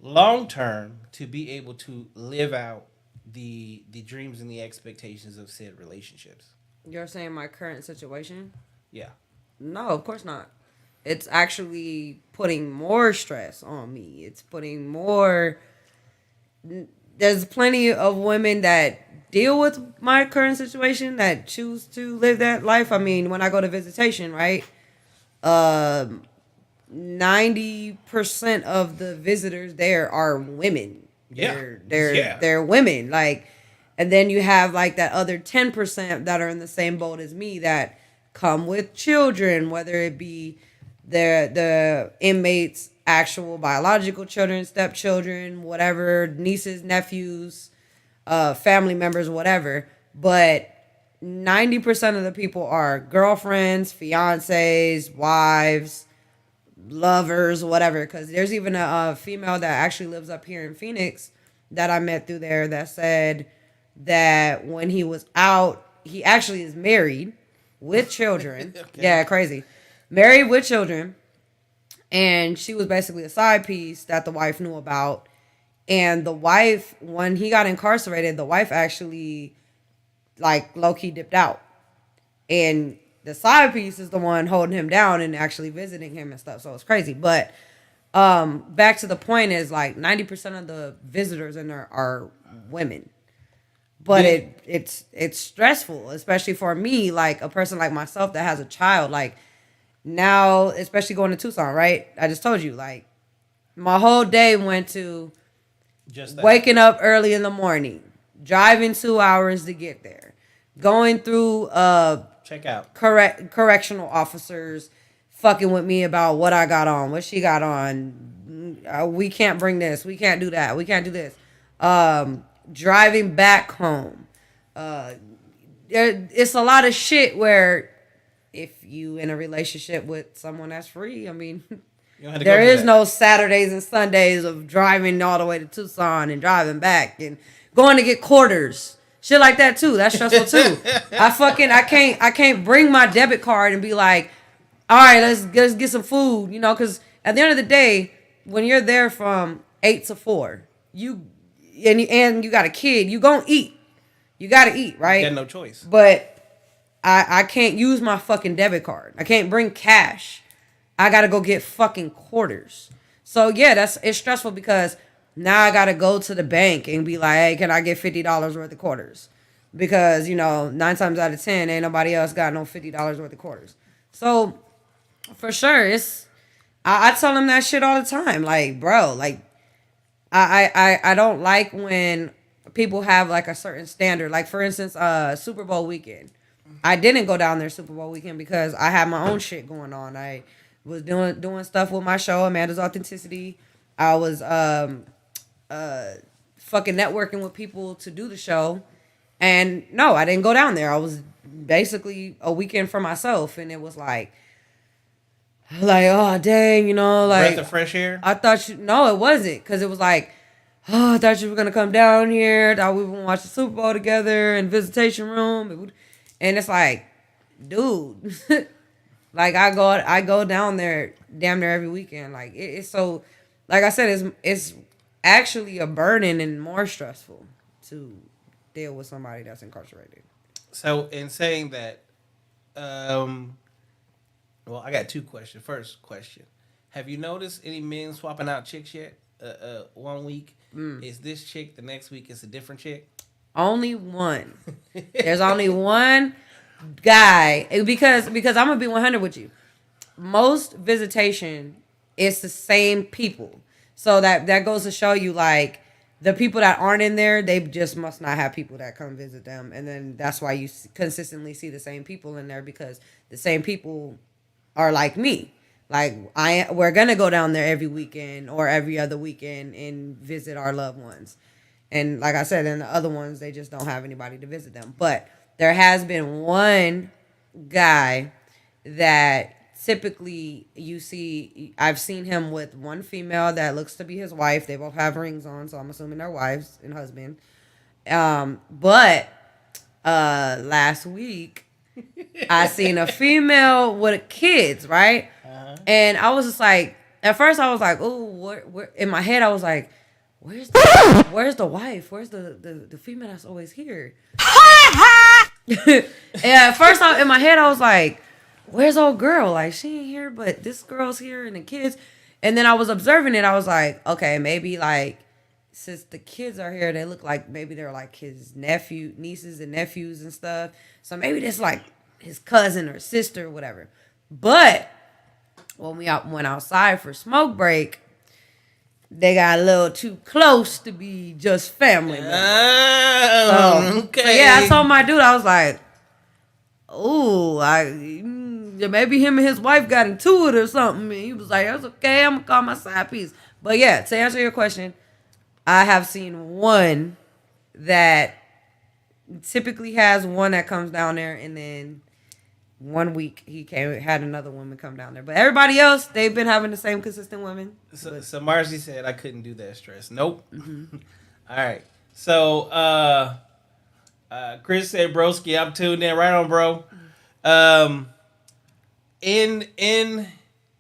long term to be able to live out the dreams and the expectations of said relationships. You're saying my current situation? Yeah. No, of course not. It's actually putting more stress on me. It's putting more. There's plenty of women that deal with my current situation that choose to live that life. I mean, when I go to visitation, right? 90% of the visitors there are women. Yeah. They're women. Like, and then you have like that other 10% that are in the same boat as me that come with children, whether it be the inmates' actual biological children, stepchildren, whatever, nieces, nephews, family members, whatever. But 90% of the people are girlfriends, fiancés, wives, lovers, whatever. Because there's even a female that actually lives up here in Phoenix that I met through there that said that when he was out, he actually is married with children. Okay. Yeah, crazy. Married with children. And she was basically a side piece that the wife knew about. And the wife, when he got incarcerated, the wife actually like low-key dipped out. And the side piece is the one holding him down and actually visiting him and stuff. So it's crazy. But back to the point is like 90% of the visitors in there are women. But yeah, it's stressful, especially for me, like a person like myself that has a child. Like now, especially going to Tucson, right? I just told you, like my whole day went to just waking up early in the morning, driving 2 hours to get there, going through check out correctional officers fucking with me about what I got on, what she got on, we can't bring this. We can't do that. We can't do this. Driving back home. It's a lot of shit where if you in a relationship with someone that's free, I mean, there is no Saturdays and Sundays of driving all the way to Tucson and driving back and going to get quarters. Shit like that too. That's stressful too. I can't bring my debit card and be like, all right, let's get some food, because at the end of the day, when you're there from 8 to 4, you got a kid, you gonna eat. You gotta eat, right? You got no choice. But I can't use my fucking debit card. I can't bring cash. I gotta go get fucking quarters. So yeah, it's stressful because now I gotta go to the bank and be like, hey, can I get $50 worth of quarters? Because 9 times out of 10, ain't nobody else got no $50 worth of quarters. So for sure, I tell them that shit all the time. Like, bro, like I don't like when people have like a certain standard. Like for instance, Super Bowl weekend. I didn't go down there Super Bowl weekend because I had my own shit going on. I was doing stuff with my show, Amanda's Authenticity. I was fucking networking with people to do the show. And no, I didn't go down there. I was basically a weekend for myself, and it was like, oh dang, like breath of fresh air. I thought no, it wasn't, because it was like, oh, I thought you were gonna come down here. Thought we were gonna watch the Super Bowl together in visitation room, and it's like, dude, like I go down there damn near every weekend. Like it's so, like I said, it's actually a burden and more stressful to deal with somebody that's incarcerated. So in saying that, well, I got two questions. First question: have you noticed any men swapping out chicks yet? 1 week is this chick, the next week is a different chick. Only one. There's only one guy, because I'm gonna be 100 with you. Most visitation is the same people, so that goes to show you, like, the people that aren't in there, they just must not have people that come visit them, and then that's why you consistently see the same people in there, because the same people are like me. Like, we're gonna go down there every weekend or every other weekend and visit our loved ones. And like I said, and the other ones, they just don't have anybody to visit them. But there has been one guy that typically I've seen him with one female that looks to be his wife. They both have rings on, so I'm assuming they're wives and husband. But last week, I seen a female with kids, right? Uh-huh. And I was just like, at first I was like, oh, where? In my head I was like, where's the wife? Where's the female that's always here? And at first in my head I was like, where's old girl? Like, she ain't here, but this girl's here and the kids. And then I was observing it. I was like, okay, maybe like, since the kids are here, they look like maybe they're like his nieces and nephews and stuff. So maybe that's like his cousin or sister or whatever. But when we went outside for smoke break, they got a little too close to be just family members. Okay. So yeah, I told my dude, I was like, maybe him and his wife got into it or something. And he was like, that's okay, I'm gonna call my side piece. But yeah, to answer your question, I have seen one that typically has one that comes down there, and then 1 week he had another woman come down there. But everybody else, they've been having the same consistent women. So Marcy said I couldn't do that stress. Nope. Mm-hmm. All right. So Chris said, broski, I'm tuned in. Right on, bro.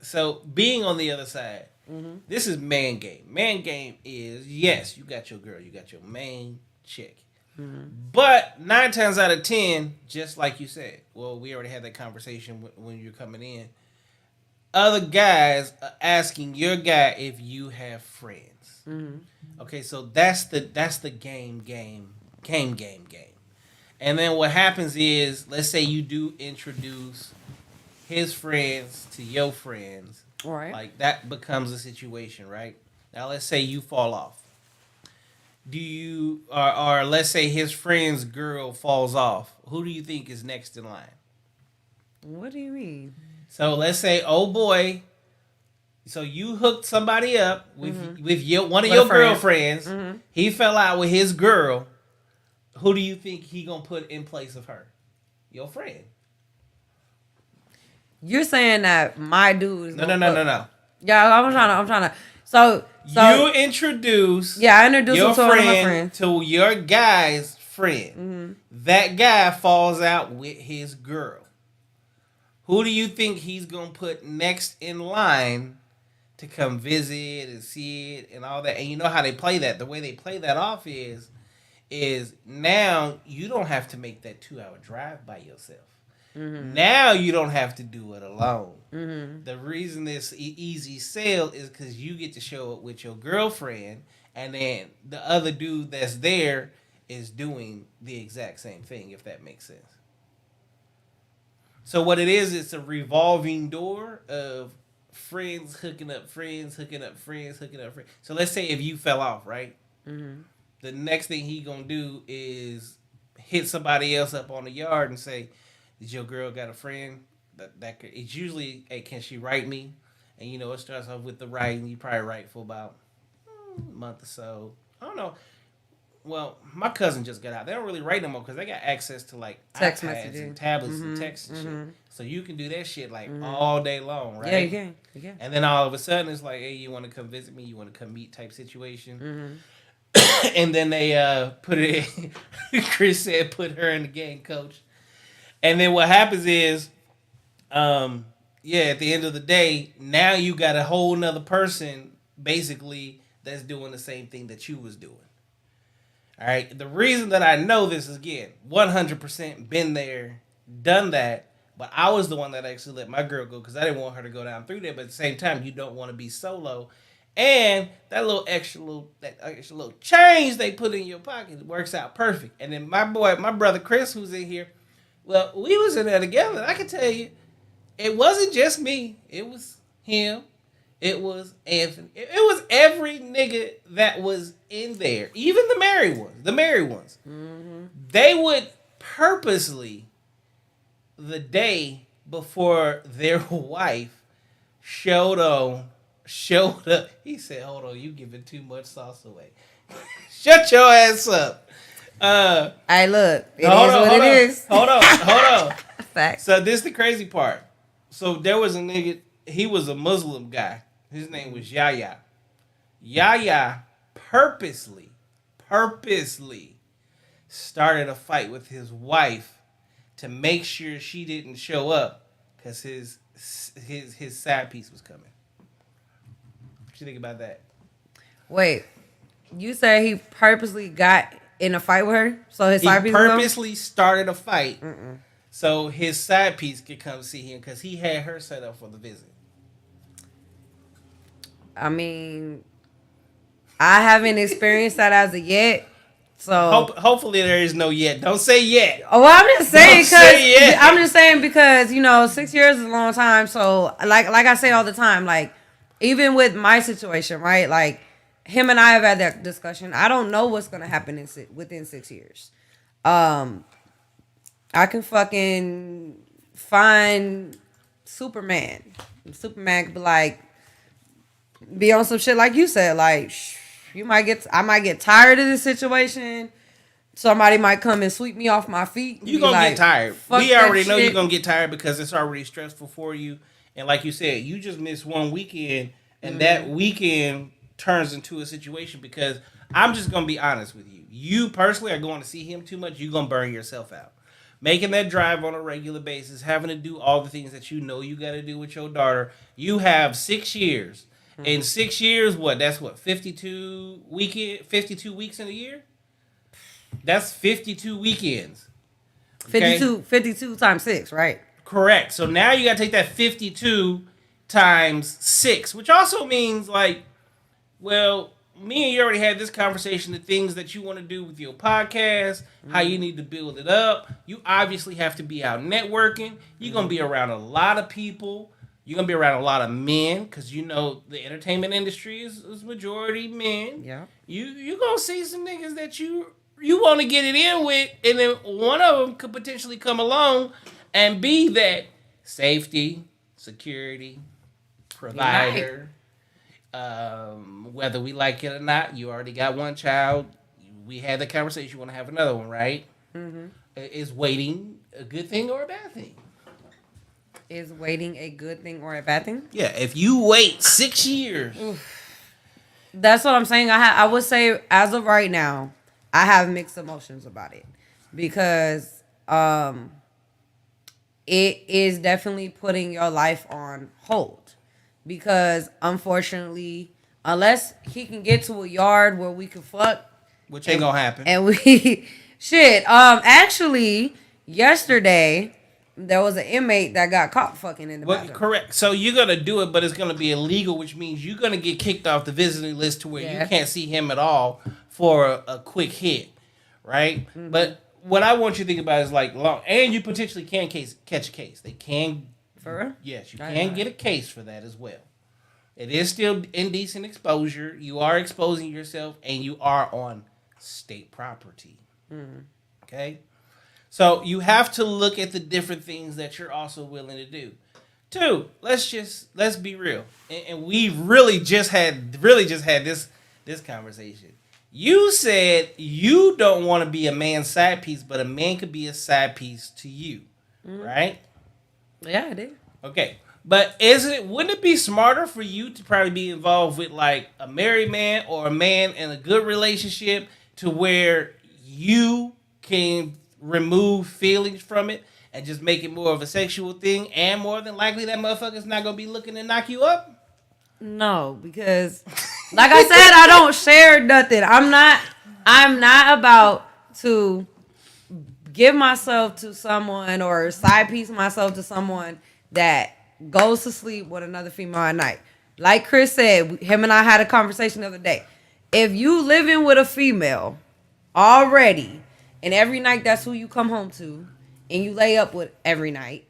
So being on the other side, mm-hmm. This is man game. Man game is, yes, you got your girl, you got your main chick. Mm-hmm. But 9 times out of 10, just like you said, well, we already had that conversation when you're coming in. Other guys are asking your guy if you have friends. Mm-hmm. Okay, so that's the game. And then what happens is, let's say you do introduce his friends to your friends. All right. Like, that becomes a situation, right? Now, let's say you fall off. Do you, or let's say his friend's girl falls off. Who do you think is next in line? What do you mean? So let's say, oh boy, So you hooked somebody up with one of With a your friend. girlfriends. He fell out with his girl. Who do you think he gonna put in place of her? Your friend. You're saying that my dude is No. Yeah, I'm trying to. So you introduce. Yeah, I introduced your him to one of my friend friends. to your guy's friend. That guy falls out with his girl. Who do you think he's gonna put next in line to come visit and see it and all that? And you know how they play that. The way they play that off is now you don't have to make that 2-hour drive by yourself. Now you don't have to do it alone. The reason this easy sale is because you get to show up with your girlfriend, and then the other dude that's there is doing the exact same thing, if that makes sense. So what it is, it's a revolving door of friends hooking up friends, hooking up friends, hooking up friends. So let's say if you fell off, right? The next thing he gonna do is hit somebody else up on the yard and say, "Did your girl got a friend?" It's usually, "Hey, can she write me?" And you know, it starts off with the writing. You probably write for about a month or so. I don't know. Well, my cousin just got out. They don't really write no more because they got access to like Text iPads messaging and tablets and text and shit. So you can do that shit like all day long, right? Yeah, you can. You can. And then all of a sudden it's like, "Hey, you want to come visit me? You want to come meet?" type situation. And then they put it in. Chris said, "Put her in the game, coach." And then what happens is, at the end of the day, now you got a whole nother person basically that's doing the same thing that you was doing. All right. The reason that I know this is, again, 100% been there, done that, but I was the one that actually let my girl go because I didn't want her to go down through there. But at the same time, you don't want to be solo. And that extra little change they put in your pocket works out perfect. And then my brother Chris, who's in here, well, we was in there together. And I can tell you, it wasn't just me. It was him. It was Anthony. It was every nigga that was in there. Even the married ones. They would purposely, the day before their wife showed up. He said, "Hold on, you giving too much sauce away. Shut your ass up." Hey, look. It is what it is. Hold on. Fact. So this is the crazy part. So there was a nigga. He was a Muslim guy. His name was Yahya. Yahya purposely started a fight with his wife to make sure she didn't show up because his side piece was coming. What you think about that? Wait, you said he purposely got in a fight with her, so his side piece purposely started a fight so his side piece could come see him because he had her set up for the visit. I mean, I haven't experienced that as of yet. So hopefully there is no yet. Don't say yet. Oh, well, I'm just saying because 6 years is a long time. So like I say all the time, like even with my situation, right? Like him and I have had that discussion. I don't know what's gonna happen within 6 years. I can fucking find Superman. Superman could be like, be on some shit like you said, like I might get tired of this situation. Somebody might come and sweep me off my feet. You gonna get tired. We already know you're gonna get tired because it's already stressful for you. And like you said, you just missed one weekend, and that weekend turns into a situation because I'm just gonna be honest with you. You personally are going to see him too much. You're gonna burn yourself out. Making that drive on a regular basis, having to do all the things that you know you got to do with your daughter. You have 6 years. In 6 years, that's 52 weeks in a year? That's 52 weekends. Okay? 52 times 6, right? Correct. So now you got to take that 52 times 6, which also means like, well, me and you already had this conversation, the things that you want to do with your podcast, how you need to build it up. You obviously have to be out networking. You're going to be around a lot of people. You're going to be around a lot of men because the entertainment industry is majority men. Yeah. You're going to see some niggas that you want to get it in with, and then one of them could potentially come along and be that safety, security, provider. Whether we like it or not, you already got one child. We had the conversation. You want to have another one, right? Mm-hmm. Is waiting a good thing or a bad thing? Is waiting a good thing or a bad thing? Yeah, if you wait 6 years. That's what I'm saying. I would say as of right now, I have mixed emotions about it because it is definitely putting your life on hold because unfortunately, unless he can get to a yard where we can fuck, Which ain't gonna happen. and we shit. Actually, yesterday there was an inmate that got caught fucking in the bathroom. Correct. So you're gonna do it, but it's gonna be illegal, which means you're gonna get kicked off the visiting list to where you can't see him at all for a quick hit, right? Mm-hmm. But what I want you to think about is like long, and you potentially can catch a case. They can. For real? Yes, you can get a case for that as well. It is still indecent exposure. You are exposing yourself, and you are on state property. Mm. Okay? So you have to look at the different things that you're also willing to do. Two, let's be real. And we really just had this conversation. You said you don't want to be a man's side piece, but a man could be a side piece to you. Mm. Right? Yeah, I did. Okay. But wouldn't it be smarter for you to probably be involved with like a married man or a man in a good relationship to where you can remove feelings from it and just make it more of a sexual thing, and more than likely that motherfucker's not gonna be looking to knock you up? No, because like I said, I don't share nothing. I'm not about to give myself to someone or side piece myself to someone that goes to sleep with another female at night. Like Chris said, him and I had a conversation the other day. If you living with a female already, and every night that's who you come home to, and you lay up with every night,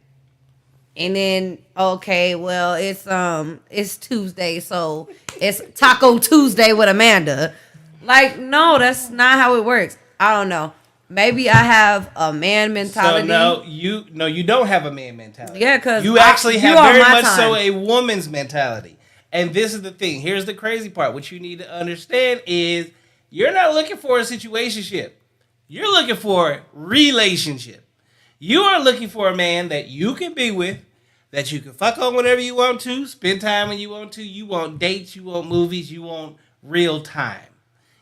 and then okay, well it's Tuesday, so it's Taco Tuesday with Amanda. Like, no, that's not how it works. I don't know. Maybe I have a man mentality. So you don't have a man mentality. Yeah, because you actually have very much so a woman's mentality. And this is the thing. Here's the crazy part. What you need to understand is you're not looking for a situationship. You're looking for a relationship. You are looking for a man that you can be with, that you can fuck on whenever you want to, spend time when you want to. You want dates, you want movies, you want real time.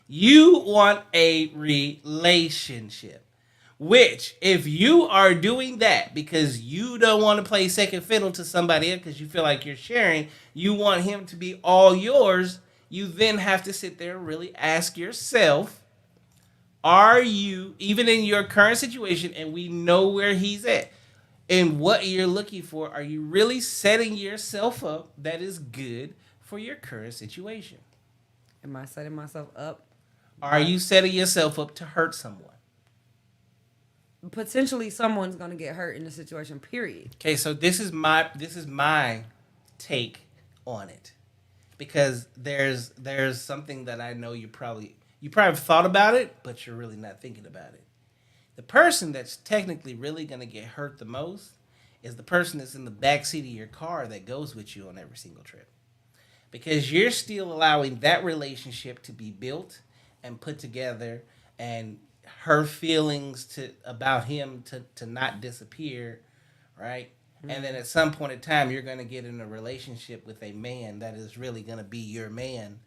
You want a relationship. Which, if you are doing that because you don't want to play second fiddle to somebody else because you feel like you're sharing, you want him to be all yours, you then have to sit there and really ask yourself, are you, even in your current situation, and we know where he's at, and what you're looking for, are you really setting yourself up that is good for your current situation? Am I setting myself up? Are you setting yourself up to hurt someone? Potentially someone's going to get hurt in the situation, period. Okay, so this is my take on it. Because there's something that I know you probably thought about it, but you're really not thinking about it. The person that's technically really going to get hurt the most is the person that's in the backseat of your car that goes with you on every single trip. Because you're still allowing that relationship to be built and put together, and her feelings about him to not disappear, right? Mm-hmm. And then at some point in time, you're going to get in a relationship with a man that is really going to be your man.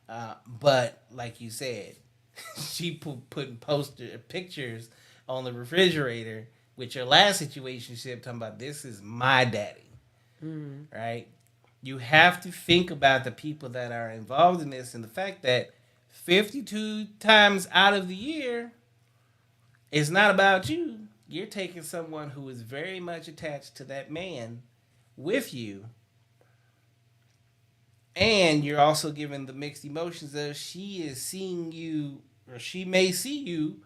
But like you said, she putting pictures on the refrigerator with your last situationship talking about this is my daddy, right? You have to think about the people that are involved in this and the fact that 52 times out of the year, it's not about you. You're taking someone who is very much attached to that man with you. And you're also given the mixed emotions of she is seeing you, or she may see you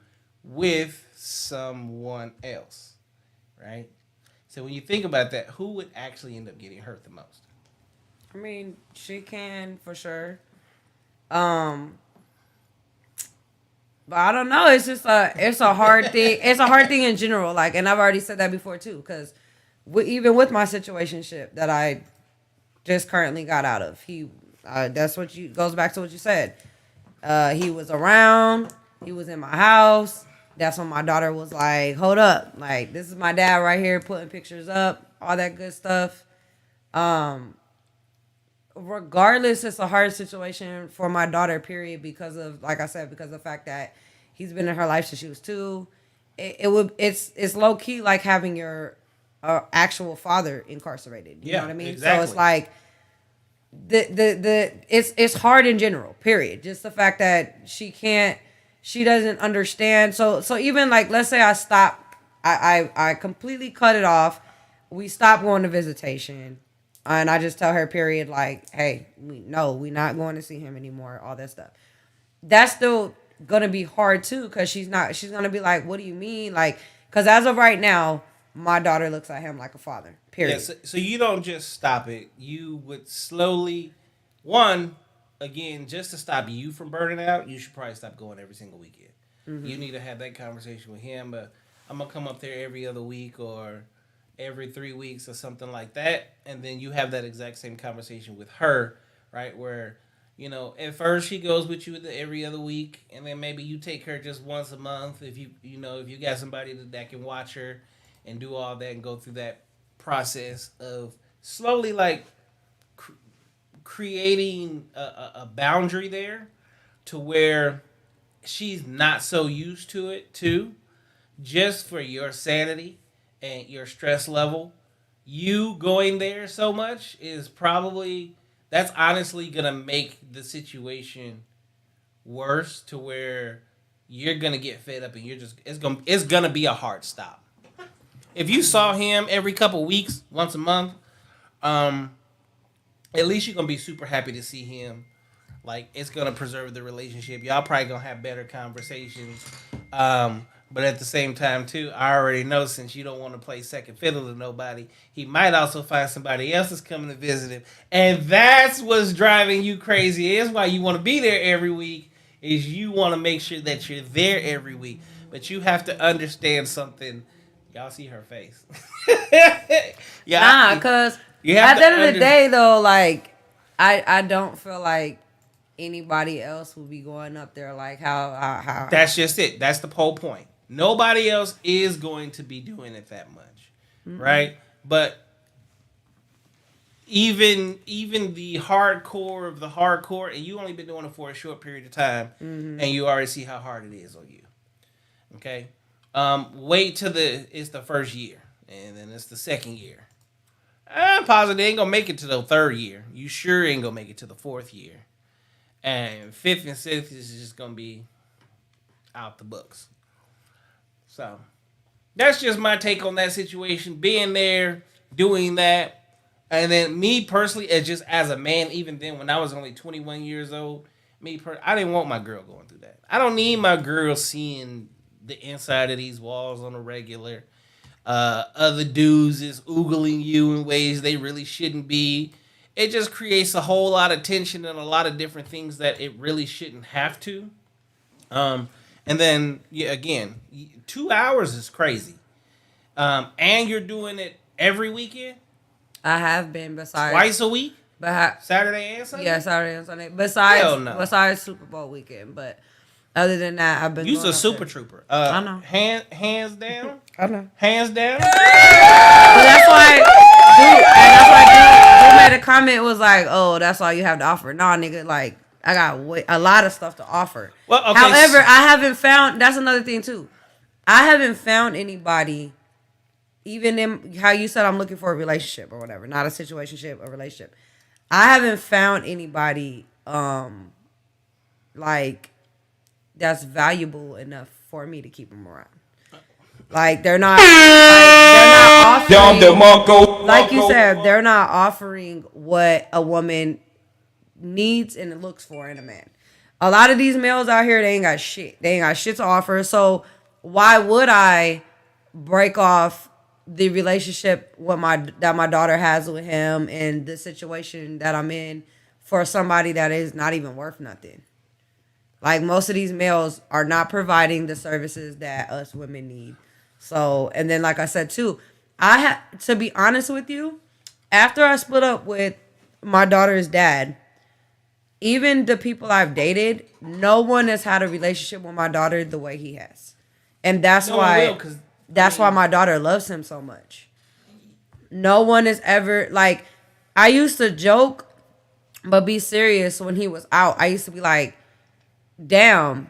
with someone else, right? So when you think about that, who would actually end up getting hurt the most? I mean, she can for sure. But I don't know. It's just it's a hard thing. It's a hard thing in general. Like, and I've already said that before too. Because even with my situationship that I just currently got out of, he That's what goes back to what you said. He was around. He was in my house. That's when my daughter was like, "Hold up! Like this is my dad right here, putting pictures up, all that good stuff." Regardless, it's a hard situation for my daughter. Period, because of, like I said, because of the fact that he's been in her life since she was 2. It's low key like having your actual father incarcerated. You know what I mean? Exactly. So it's like it's hard in general. Period. Just the fact that she doesn't understand. So even like, let's say I stop, I completely cut it off. We stop going to visitation, and I just tell her, period, like, hey, we're not going to see him anymore. All that stuff. That's still gonna be hard too, because she's gonna be like, what do you mean? Like, because as of right now, my daughter looks at him like a father. Period. Yeah, so you don't just stop it. You would slowly, again, just to stop you from burning out, you should probably stop going every single weekend. Mm-hmm. You need to have that conversation with him. I'm gonna come up there every other week or every 3 weeks or something like that, and then you have that exact same conversation with her, right? Where, at first she goes with you every other week, and then maybe you take her just once a month if you got somebody that can watch her and do all that and go through that process of slowly like creating a boundary there to where she's not so used to it too, just for your sanity and your stress level. You going there so much that's honestly gonna make the situation worse, to where you're gonna get fed up and it's gonna be a hard stop. If you saw him every couple weeks, once a month, at least you're gonna be super happy to see him. Like, it's gonna preserve the relationship. Y'all probably gonna have better conversations. But at the same time, too, I already know, since you don't want to play second fiddle to nobody, he might also find somebody else that's coming to visit him. And that's what's driving you crazy. It's why you want to be there every week, is you want to make sure that you're there every week. But you have to understand something. Y'all see her face. Yeah, because at the end of the day, though, like, I don't feel like anybody else will be going up there like how. That's just it. That's the whole point. Nobody else is going to be doing it that much, right? But even the hardcore of the hardcore, and you only been doing it for a short period of time, and you already see how hard it is on you. Okay, wait till it's the first year, and then it's the second year. I'm positive they ain't gonna make it to the third year. You sure ain't gonna make it to the fourth year, and fifth and sixth is just gonna be out the books. So that's just my take on that situation. Being there, doing that, and then me personally, as a man, even then when I was only 21 years old, I didn't want my girl going through that. I don't need my girl seeing the inside of these walls on a regular. Other dudes is oogling you in ways they really shouldn't be. It just creates a whole lot of tension and a lot of different things that it really shouldn't have to. And then, again, 2 hours is crazy. And you're doing it every weekend? I have been, besides twice a week? Saturday and Sunday? Yeah, Saturday and Sunday. Besides Super Bowl weekend. But other than that, I've been You're a super trooper. I know. Hands down? I know. Hands down? But that's why dude made a comment, was like, oh, that's all you have to offer. Nah, nigga, like, I got a lot of stuff to offer. Well, okay. However, I haven't found, that's another thing too. I haven't found anybody, even in how you said I'm looking for a relationship or whatever, not a situationship, a relationship. I haven't found anybody like that's valuable enough for me to keep them around. Like they're not offering, like you said, they're not offering what a woman needs and looks for in a man. A lot of these males out here, they ain't got shit. They ain't got shit to offer. So why would I break off the relationship that my daughter has with him and the situation that I'm in for somebody that is not even worth nothing? Like, most of these males are not providing the services that us women need. So, and then like I said too, to be honest with you, after I split up with my daughter's dad, even the people I've dated, no one has had a relationship with my daughter the way he has. And No one will, because I that's why mean, my daughter loves him so much. No one has ever like I used to joke but be serious when he was out. I used to be like, "Damn,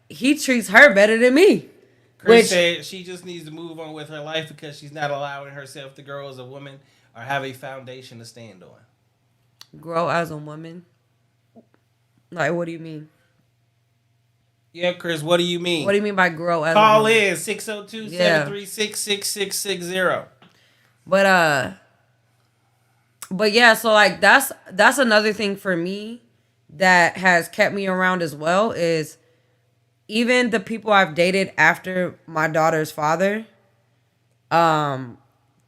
he treats her better than me." Chris Which said she just needs to move on with her life because she's not allowing herself to grow as a woman or have a foundation to stand on. grow as a woman. Like, what do you mean? Yeah, Chris, what do you What mean? do you mean by grow as a Call woman? in 602 Yeah. 736 6660. But but yeah, so like that's another thing for me that has kept me around as well is even the people I've dated after my daughter's father, um,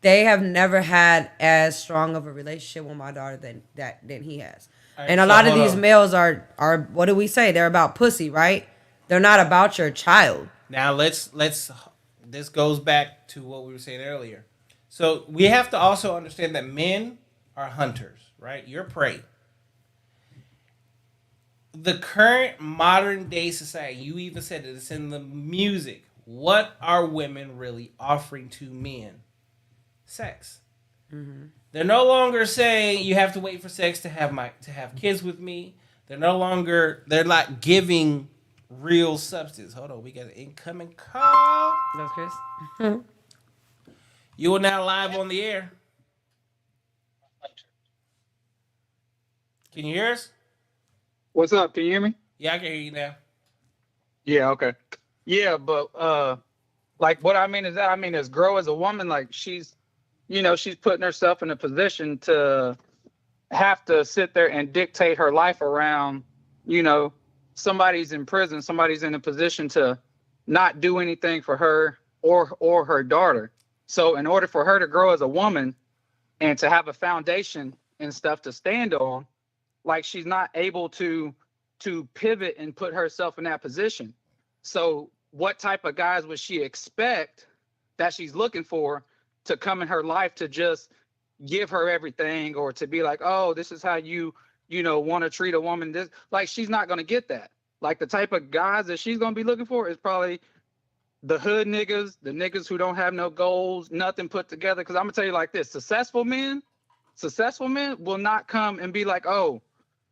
they have never had as strong of a relationship with my daughter than he has. All And right, a so lot of hold these on. males are what do we say? They're about pussy, right? They're not about your child. Now let's this goes back to what we were saying earlier. So we have to also understand that men are hunters, right? You're prey. The current modern day society, you even said it, it's in the music. What are women really offering to men? Sex. They're no longer saying you have to wait for sex to have kids with me. They're not giving real substance. Hold on, we got an incoming call. That's Chris. You are now live on the air. Can you hear us? What's up? Can you hear me? Yeah, I can hear you now. Yeah, okay. Yeah, but like what I mean is that I mean as grow as a woman, like she's putting herself in a position to have to sit there and dictate her life around, you know, somebody's in prison, somebody's in a position to not do anything for her or her daughter. So in order for her to grow as a woman and to have a foundation and stuff to stand on, like she's not able to pivot and put herself in that position. So what type of guys would she expect that she's looking for to come in her life to just give her everything or to be like, oh, this is how you want to treat a woman? This like she's not going to get that. Like the type of guys that she's going to be looking for is probably the hood niggas, the niggas who don't have no goals, nothing put together. Because I'm gonna tell you like this: successful men will not come and be like, oh,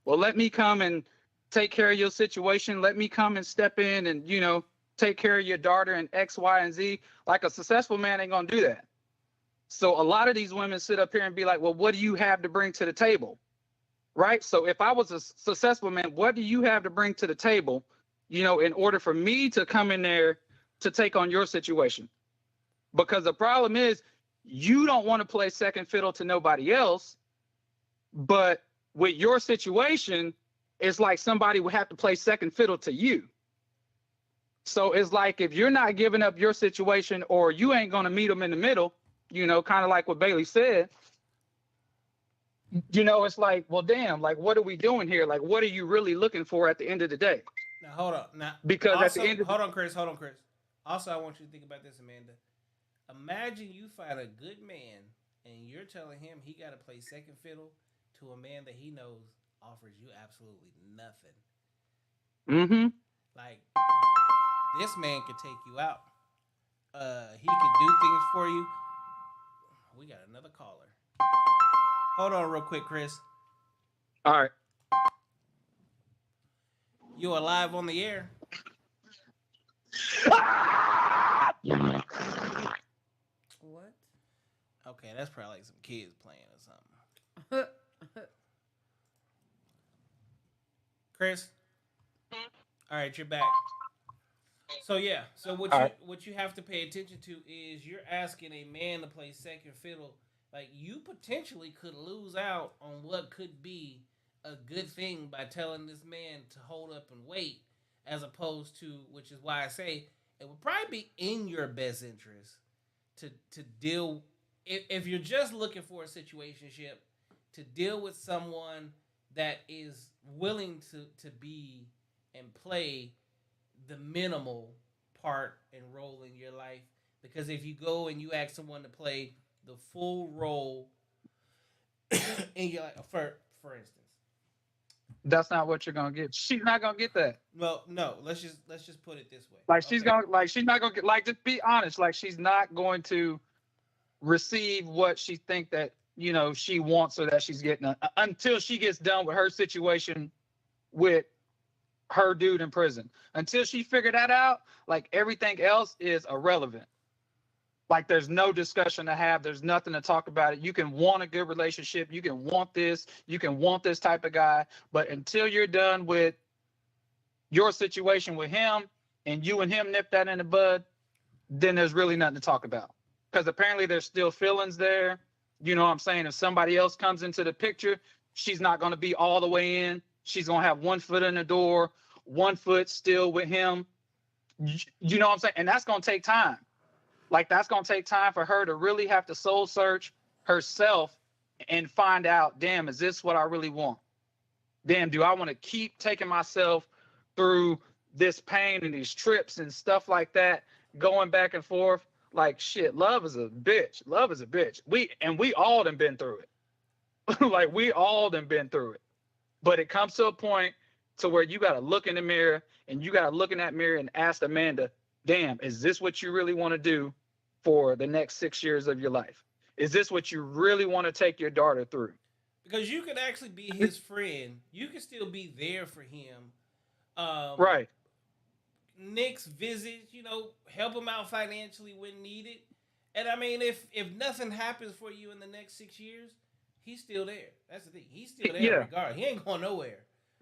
well, let me come and take care of your situation. Let me come and step in and, take care of your daughter and X, Y, and Z. Like a successful man ain't gonna do that. So a lot of these women sit up here and be like, well, what do you have to bring to the table? Right. So if I was a successful man, what do you have to bring to the table, in order for me to come in there to take on your situation? Because the problem is you don't want to play second fiddle to nobody else. But with your situation, it's like somebody would have to play second fiddle to you. So it's like if you're not giving up your situation or you ain't going to meet them in the middle, kind of like what Bailey said, it's like, well, damn, like, what are we doing here? Like, what are you really looking for at the end of the day? Now hold on. Now Because at the also end of hold on, Chris. Hold on, Chris. Also, I want you to think about this, Amanda. Imagine you find a good man and you're telling him he got to play second fiddle to a man that he knows offers you absolutely nothing. mm-hmm. Like this man could take you out. He could do things for you. We got another caller. Hold on, real quick, Chris. All right. You are live on the air. What? Okay, that's probably like some kids playing or something. Chris. All right, you're back. So yeah, so All right. what you have to pay attention to is you're asking a man to play second fiddle. Like you potentially could lose out on what could be a good thing by telling this man to hold up and wait, as opposed to, which is why I say it would probably be in your best interest to deal if you're just looking for a situationship to deal with someone that is willing to be and play the minimal part and role in your life. Because if you go and you ask someone to play the full role in your life, for instance, That's not what you're gonna get. She's not gonna get that. Well, no. Let's just put it this way. Like Okay. she's not gonna get, like, just be honest. Like, she's not going to receive what she think that, she wants, or that she's getting, until she gets done with her situation with her dude in prison. Until she figured that out, like, everything else is irrelevant. Like, there's no discussion to have. There's nothing to talk about it. You can want a good relationship. You can want this. You can want this type of guy. But until you're done with your situation with him, and you and him nip that in the bud, then there's really nothing to talk about. Because apparently there's still feelings there. You know what I'm saying? If somebody else comes into the picture, she's not going to be all the way in. She's going to have one foot in the door, one foot still with him. You know what I'm saying? And that's going to take time. Like, that's going to take time for her to really have to soul search herself and find out, damn, is this what I really want? Damn, do I want to keep taking myself through this pain and these trips and stuff like that, going back and forth? Like, shit, love is a bitch. Love is a bitch. We all done been through it. Like, we all done been through it. But it comes to a point to where you got to look in the mirror, and you got to look in that mirror and ask Amanda, damn, is this what you really want to do for the next 6 years of your life? Is this what you really want to take your daughter through? Because you can actually be his friend. You can still be there for him. Um, Right. Nick's visits, help him out financially when needed. And I mean, if nothing happens for you in the next 6 years, he's still there. That's the thing. He's still there Yeah. regardless. He ain't going nowhere,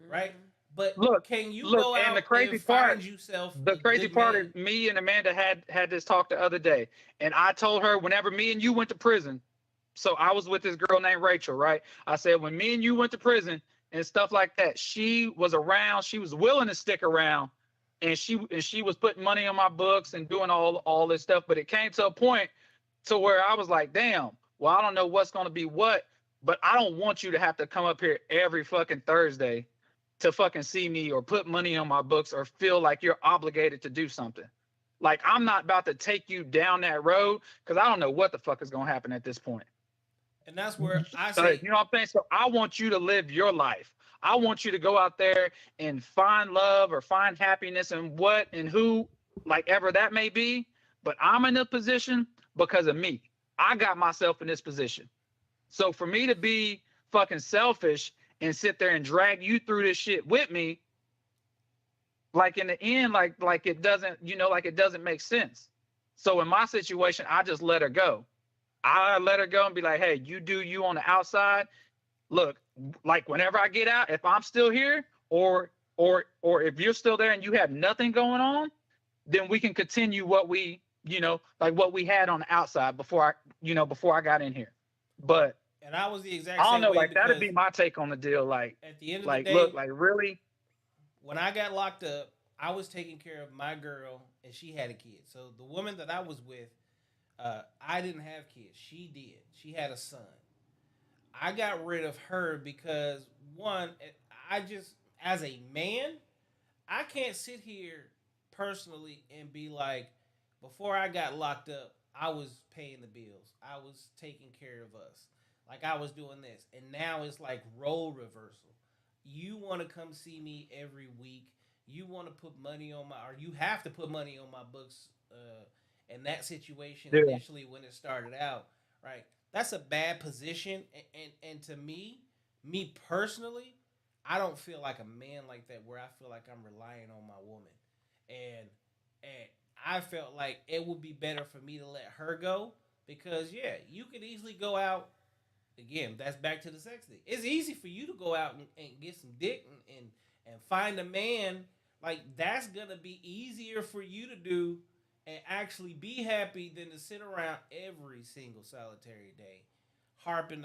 right? But Look, can you look, go and out and find yourself the a crazy good part man? is, me and Amanda had this talk the other day, and I told her, whenever me and you went to prison, so I was with this girl named Rachel, right? I said, when me and you went to prison and stuff like that, she was around, she was willing to stick around, and she was putting money on my books and doing all this stuff. But it came to a point to where I was like, damn, well, I don't know what's going to be what, but I don't want you to have to come up here every fucking Thursday to fucking see me, or put money on my books, or feel like you're obligated to do something. Like, I'm not about to take you down that road, because I don't know what the fuck is going to happen at this point. And that's where I You say, know what I'm saying? So I want you to live your life. I want you to go out there and find love, or find happiness, and what and who, like, ever that may be. But I'm in a position because of me. I got myself in this position. So for me to be fucking selfish and sit there and drag you through this shit with me, like, in the end, like it doesn't, like, it doesn't make sense. So in my situation, I just let her go. I let her go and be like, hey, you do you on the outside. Look, like, whenever I get out, if I'm still here, or if you're still there and you have nothing going on, then we can continue what we, like, what we had on the outside before I got in here. But and I was the exact I don't same know, way like, that'd because be my take on the deal. at the end of the Like, look, day, like, really, when I got locked up, I was taking care of my girl, and she had a kid. So the woman that I was with, I didn't have kids. She did. She had a son. I got rid of her because, one, I just, as a man, I can't sit here personally and be like, before I got locked up, I was paying the bills. I was taking care of us. Like, I was doing this. And now it's like role reversal. You want to come see me every week. You want to put money on my, or you have to put money on my books. In that situation, yeah, initially when it started out, right? That's a bad position. And to me personally, I don't feel like a man like that, where I feel like I'm relying on my woman. And and I felt like it would be better for me to let her go, because yeah, you could easily go out again. That's back to the sex thing. It's easy for you to go out and get some dick and find a man. Like, that's gonna be easier for you to do and actually be happy than to sit around every single solitary day harping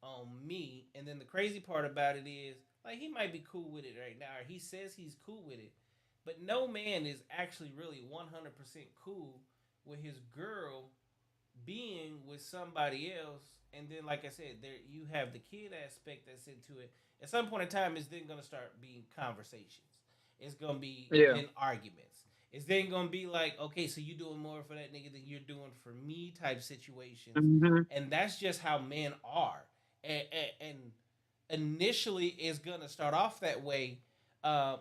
on me. And then the crazy part about it is, like, he might be cool with it right now, or he says he's cool with it, but no man is actually really 100% cool with his girl being with somebody else. And then, like I said, there you have the kid aspect that's into it. At some point in time, it's then going to start being conversations. It's going to be yeah, then arguments. It's then going to be like, okay, so you doing more for that nigga than you're doing for me type situations. hmm, And that's just how men are. And initially is gonna start off that way, uh,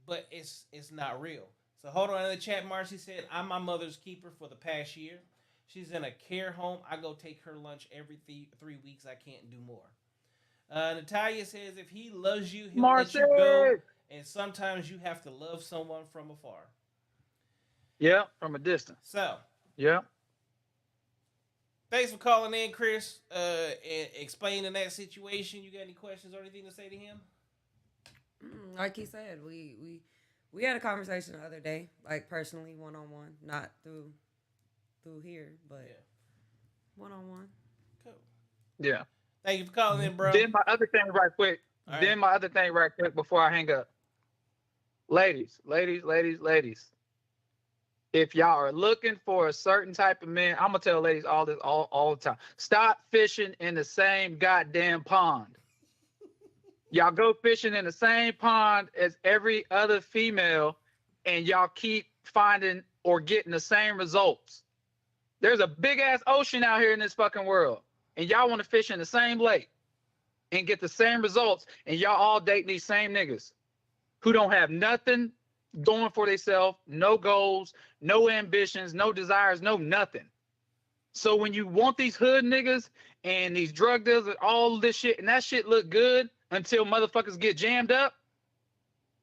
but it's not real. So hold on in the chat. Marcy said, "I'm my mother's keeper for the past year. She's in a care home. I go take her lunch every 3 weeks. I can't do more." Natalia says, "If he loves you, he'll let Marcy. you go, and sometimes you have to love someone from afar." Yeah, from a distance. So Yeah. thanks for calling in, Chris, and explaining that situation. You got any questions or anything to say to him? Like he said, we had a conversation the other day, like personally, one on one, not through here, but Yeah. one on one. Cool. Yeah. Thank you for calling in, bro. Then my other thing right quick. All right. Then my other thing right quick before I hang up. Ladies, ladies, ladies, ladies. If y'all are looking for a certain type of man, I'm gonna tell ladies all this all the time. Stop fishing in the same goddamn pond. Y'all go fishing in the same pond as every other female, and y'all keep finding or getting the same results. There's a big ass ocean out here in this fucking world, and y'all want to fish in the same lake and get the same results, and y'all all dating these same niggas who don't have nothing going for themselves, no goals, no ambitions, no desires, no nothing. So when you want these hood niggas and these drug dealers, all this shit, and that shit look good until motherfuckers get jammed up,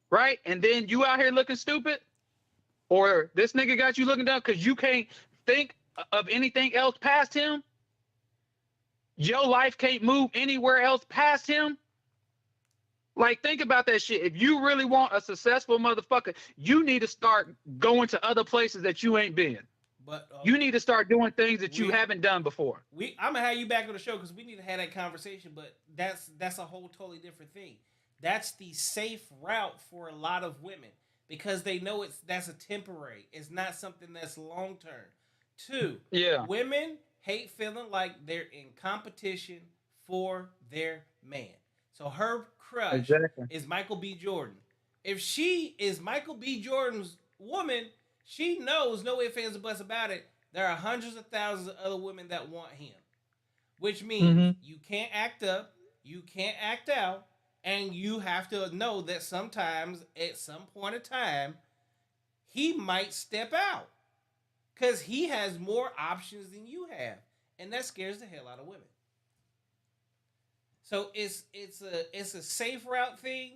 right? And then you out here looking stupid, or this nigga got you looking dumb because you can't think of anything else past him. Your life can't move anywhere else past him. Like, think about that shit. If you really want a successful motherfucker, you need to start going to other places that you ain't been. But You need to start doing things that you haven't done before. I'm gonna have you back on the show because we need to have that conversation. But that's a whole totally different thing. That's the safe route for a lot of women because they know that's a temporary. It's not something that's long term. Two, Yeah. women hate feeling like they're in competition for their man. So her crush is Michael B. Jordan. If she is Michael B. Jordan's woman, she knows, no ifs, ands, or buts about it. There are hundreds of thousands of other women that want him, which means you can't act up, you can't act out, and you have to know that sometimes, at some point in time, he might step out because he has more options than you have, and that scares the hell out of women. So it's a safe route thing,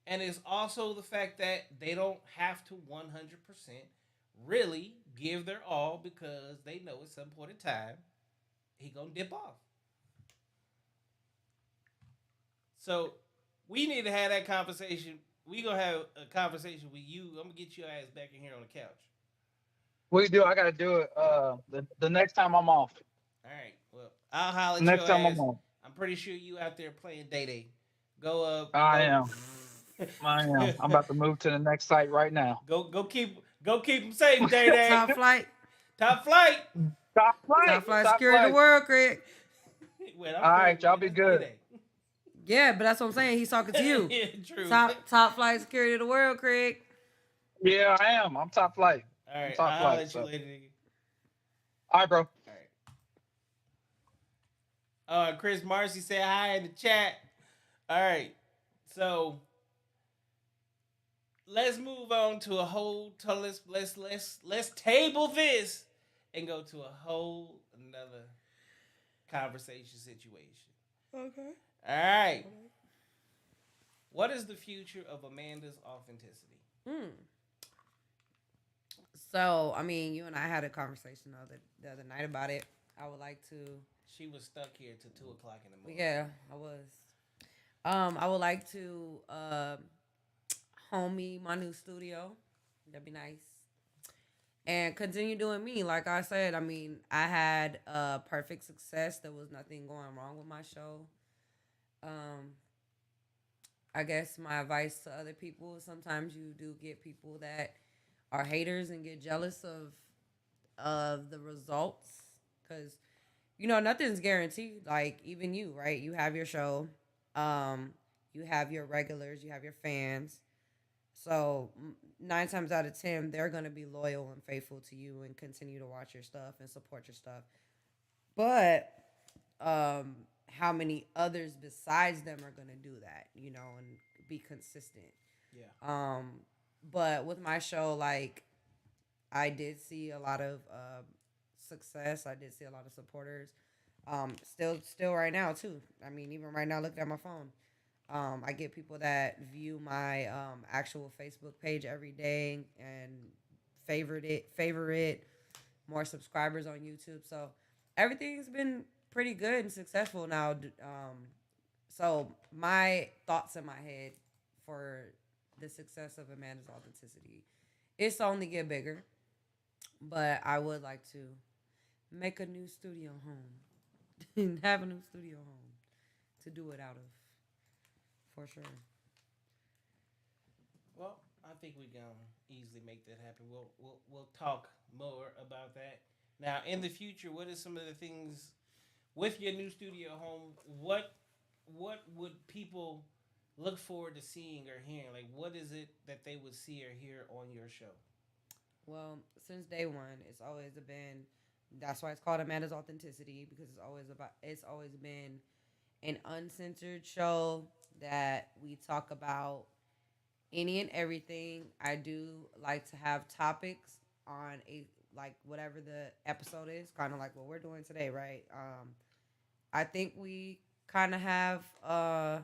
and it's also the fact that they don't have to 100% really give their all because they know at some point in time he gonna dip off. So we need to have that conversation. We gonna have a conversation with you. I'm gonna get your ass back in here on the couch. We do. I gotta do it. The next time I'm off. All right. Well, I'll holler at Next your time ass. I'm off. I'm pretty sure you out there playing Day Day. Go up. I am. I am. I'm about to move to the next site right now. Go keep them safe, Day Day. Top flight. Top flight. Top flight. Top flight security of the world, Craig. Wait, all right, y'all be good. Yeah, but that's what I'm saying. He's talking to you. Yeah, true. Top flight security of the world, Craig. Yeah, I am. I'm top flight. All right, top I'll flight, let so. you later, nigga. All right, bro. All right. Chris Marcy said hi in the chat. All right, so let's move on to a whole. Let's table this and go to a whole another conversation situation. Okay. All right. What is the future of Amanda's authenticity? So, I mean, you and I had a conversation the other night about it. I would like to. She was stuck here till 2:00 in the morning. Yeah, I was. I would like to home me my new studio. That'd be nice. And continue doing me. Like I said, I mean, I had perfect success. There was nothing going wrong with my show. I guess my advice to other people is sometimes you do get people that are haters and get jealous of the results because nothing's guaranteed. Like even you, right? You have your show, you have your regulars, you have your fans. So 9 times out of 10, they're gonna be loyal and faithful to you and continue to watch your stuff and support your stuff. But how many others besides them are gonna do that, and be consistent. Yeah. But with my show, like I did see a lot of success. I did see a lot of supporters. Still right now too. I mean, even right now, looking at my phone, I get people that view my actual Facebook page every day and favorite, more subscribers on YouTube. So everything's been pretty good and successful now. So my thoughts in my head for the success of Amanda's Authenticity, it's only get bigger, but I would like to make a new studio home and have a new studio home to do it out of, for sure. Well, I think we can easily make that happen. We'll talk more about that. Now, in the future, what are some of the things with your new studio home? What would people look forward to seeing or hearing? Like, what is it that they would see or hear on your show? Well, since day one, it's always been. That's why it's called Amanda's Authenticity, because it's always been an uncensored show that we talk about any and everything. I do like to have topics on a like whatever the episode is, kind of like what we're doing today, right? I think we kind of have a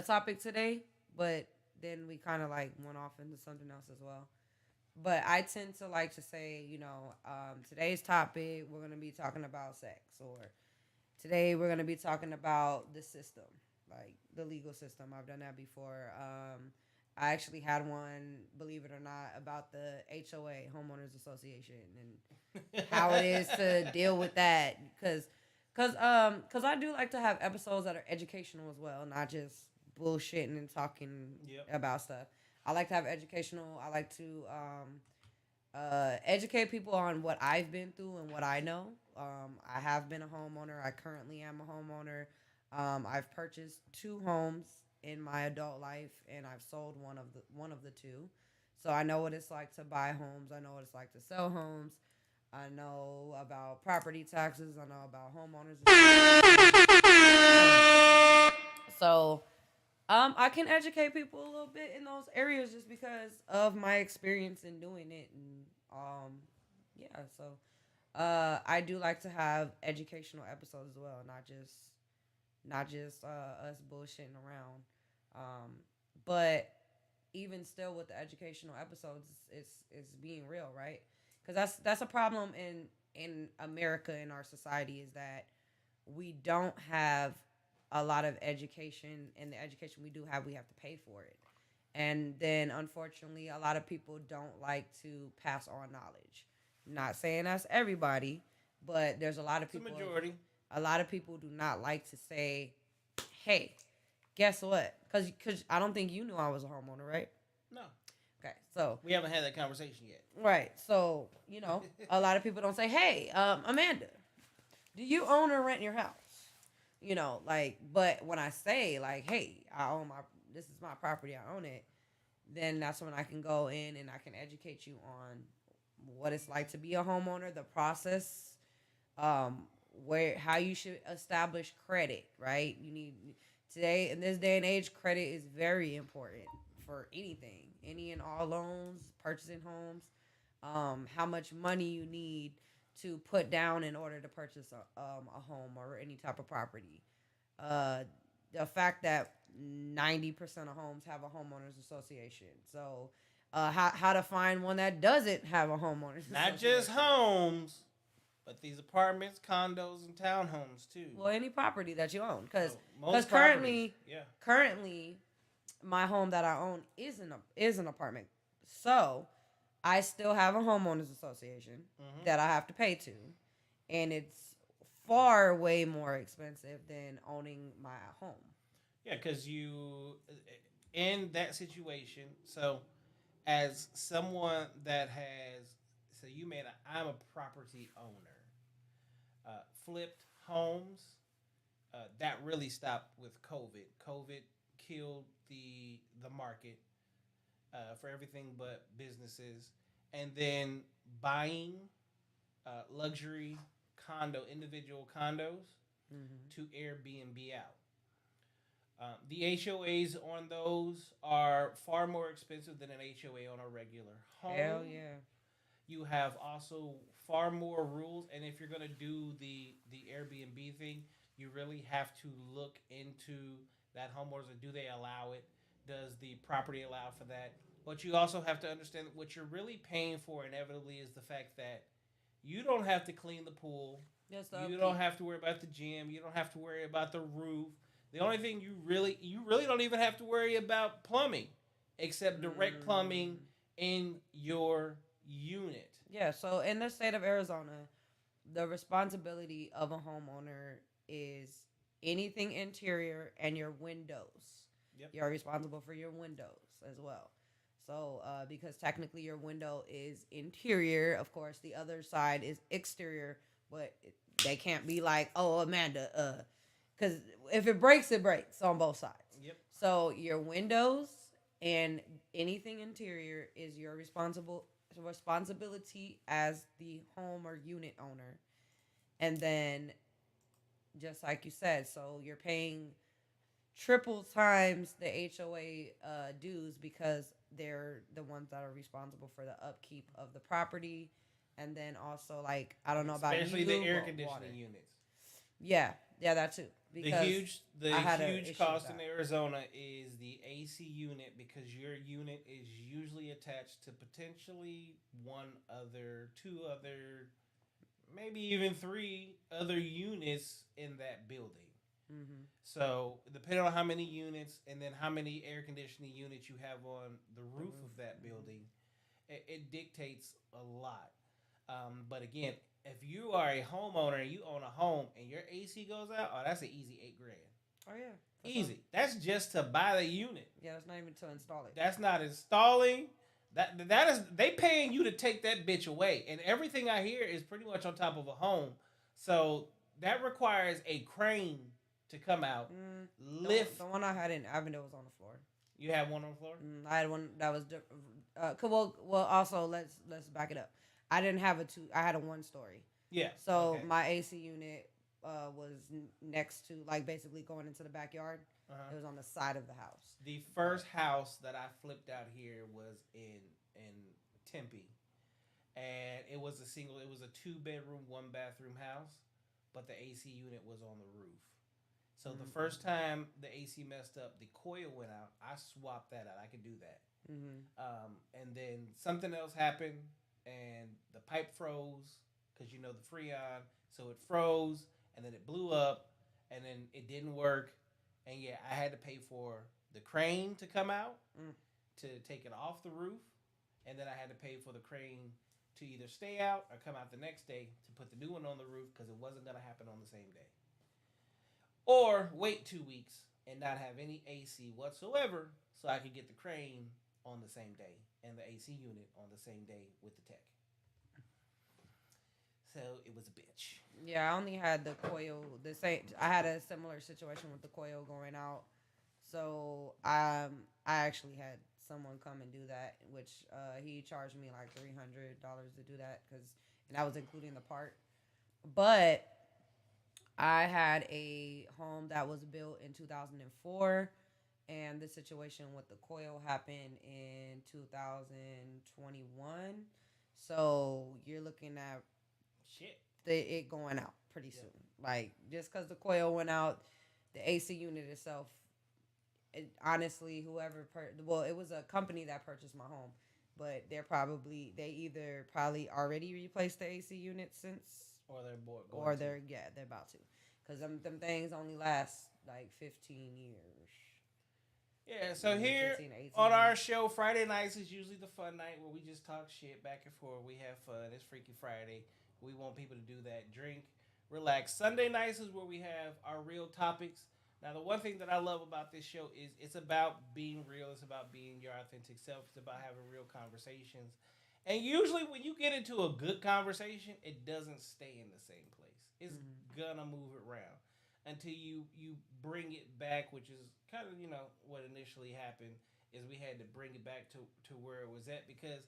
topic today, but then we kind of like went off into something else as well. But I tend to like to say, today's topic, we're going to be talking about sex, or today we're going to be talking about the system, like the legal system. I've done that before. I actually had one, believe it or not, about the HOA, Homeowners Association, and how it is to deal with that. Cause I do like to have episodes that are educational as well, not just bullshitting and talking Yep. about stuff. I like to have educational. I like to educate people on what I've been through and what I know. I have been a homeowner. I currently am a homeowner. I've purchased two homes in my adult life, and I've sold one of the two. So I know what it's like to buy homes. I know what it's like to sell homes. I know about property taxes. I know about homeowners. So I can educate people a little bit in those areas just because of my experience in doing it, and yeah. So I do like to have educational episodes as well, not just us bullshitting around. Um, but even still, with the educational episodes, it's being real, right? Because that's a problem in America, in our society, is that we don't have a lot of education, and the education we do have, we have to pay for it. And then unfortunately, a lot of people don't like to pass on knowledge. Not saying that's everybody, but there's a lot of It's a people. majority. A lot of people do not like to say, "Hey, guess what?" Because I don't think you knew I was a homeowner, right? No, Okay, so we haven't had that conversation yet. right, so a lot of people don't say, "Hey, Amanda, do you own or rent your house?" But when I say like, "Hey, this is my property, I own it," then that's when I can go in and I can educate you on what it's like to be a homeowner, the process, where how you should establish credit, right? You need today in this day and age, credit is very important for anything, any and all loans, purchasing homes. How much money you need to put down in order to purchase a home or any type of property. Uh, the fact that 90% of homes have a homeowners association. So, how to find one that doesn't have a homeowners Not association? just homes, but these apartments, condos, and townhomes too. Well, any property that you own, because So most currently, properties, yeah. currently, my home that I own is an apartment. So, I still have a homeowners association that I have to pay to, and it's far way more expensive than owning my home. Yeah, because you, in that situation, so as someone that has, so you made a, I'm a property owner, flipped homes, that really stopped with COVID. COVID killed the market for everything but businesses, and then buying luxury individual condos. to Airbnb out. The HOAs on those are far more expensive than an HOA on a regular Hell home. yeah. You have also far more rules, and if you're gonna do the Airbnb thing, you really have to look into that homeowners. Do they allow it? Does the property allow for that? But you also have to understand that what you're really paying for inevitably is the fact that you don't have to clean the pool. Just the You don't upkeep. have to worry about the gym. You don't have to worry about the roof. The only thing you really don't even have to worry about plumbing, except direct plumbing in your unit. Yeah, so in the state of Arizona, the responsibility of a homeowner is anything interior and your windows. Yep. You're responsible for your windows as well. So, because technically your window is interior, of course, the other side is exterior, but they can't be like, oh, Amanda, because if it breaks on both sides. Yep. So, your windows and anything interior is your responsibility as the home or unit owner. And then, just like you said, so you're paying triple times the HOA dues because they're the ones that are responsible for the upkeep of the property. And then also, like, I don't know about Especially you, the air but conditioning water. units. Yeah, that too. The Because huge the I had a huge issue cost with in that. Arizona is the AC unit, because your unit is usually attached to potentially one other, two other, maybe even three other units in that building. Mm-hmm. So depending on how many units and then how many air conditioning units you have on the The roof roof. of that building, it dictates a lot. But again, if you are a homeowner and you own a home and your AC goes out, oh, that's an easy 8 grand. Oh yeah, for sure. Easy. That's just to buy the unit. Yeah, that's not even to install it. That's not installing. That is they paying you to take that bitch away. And everything I hear is pretty much on top of a home. So that requires a crane to come out, lift. The one I had in Avondale was on the floor. You have one on the floor? I had one that was well. Also, let's back it up. I didn't have a two. I had a one story. Yeah. So Okay. my AC unit was next to, like, basically going into the backyard. Uh-huh. It was on the side of the house. The first house that I flipped out here was in Tempe, and it was a single. It was a 2 bedroom, 1 bathroom house, but the AC unit was on the roof. So the first time the AC messed up, the coil went out. I swapped that out. I could do that. And then something else happened, and the pipe froze because the Freon. So it froze, and then it blew up, and then it didn't work. And yeah, I had to pay for the crane to come out to take it off the roof, and then I had to pay for the crane to either stay out or come out the next day to put the new one on the roof because it wasn't going to happen on the same day. Or wait 2 weeks and not have any AC whatsoever so I could get the crane on the same day and the AC unit on the same day with the tech. So it was a bitch. Yeah, I only had the coil. The same. I had a similar situation with the coil going out. So I actually had someone come and do that, which he charged me like $300 to do that and that was including the part. But I had a home that was built in 2004, and the situation with the coil happened in 2021. So you're looking at Shit. it going out pretty soon. Like, just because the coil went out, the AC unit itself, honestly, it was a company that purchased my home, but they either probably already replaced the AC unit since, Or they're bored. or they're about to, because them things only last like 15 years. Yeah, so here 15, 18 on our years. show, Friday nights is usually the fun night where we just talk shit back and forth. We have fun. It's Freaky Friday. We want people to do that. Drink, relax. Sunday nights is where we have our real topics. Now, the one thing that I love about this show is it's about being real. It's about being your authentic self. It's about having real conversations. And usually when you get into a good conversation, it doesn't stay in the same place. It's gonna move it around until you bring it back, which is kind of, what initially happened is we had to bring it back to where it was at because,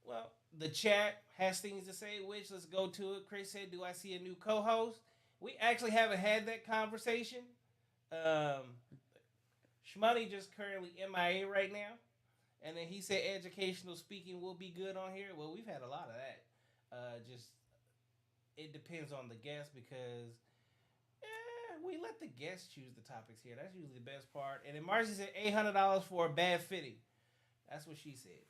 well, the chat has things to say, which let's go to it. Chris said, do I see a new co-host? we actually haven't had that conversation. Um, Shmoney just currently MIA right now, and then he said educational speaking will be good on here. Well, we've had a lot of that. Just it depends on the guest because we let the guests choose the topics here. That's usually the best part. And then Marcy said $800 for a bad fitting. That's what she said.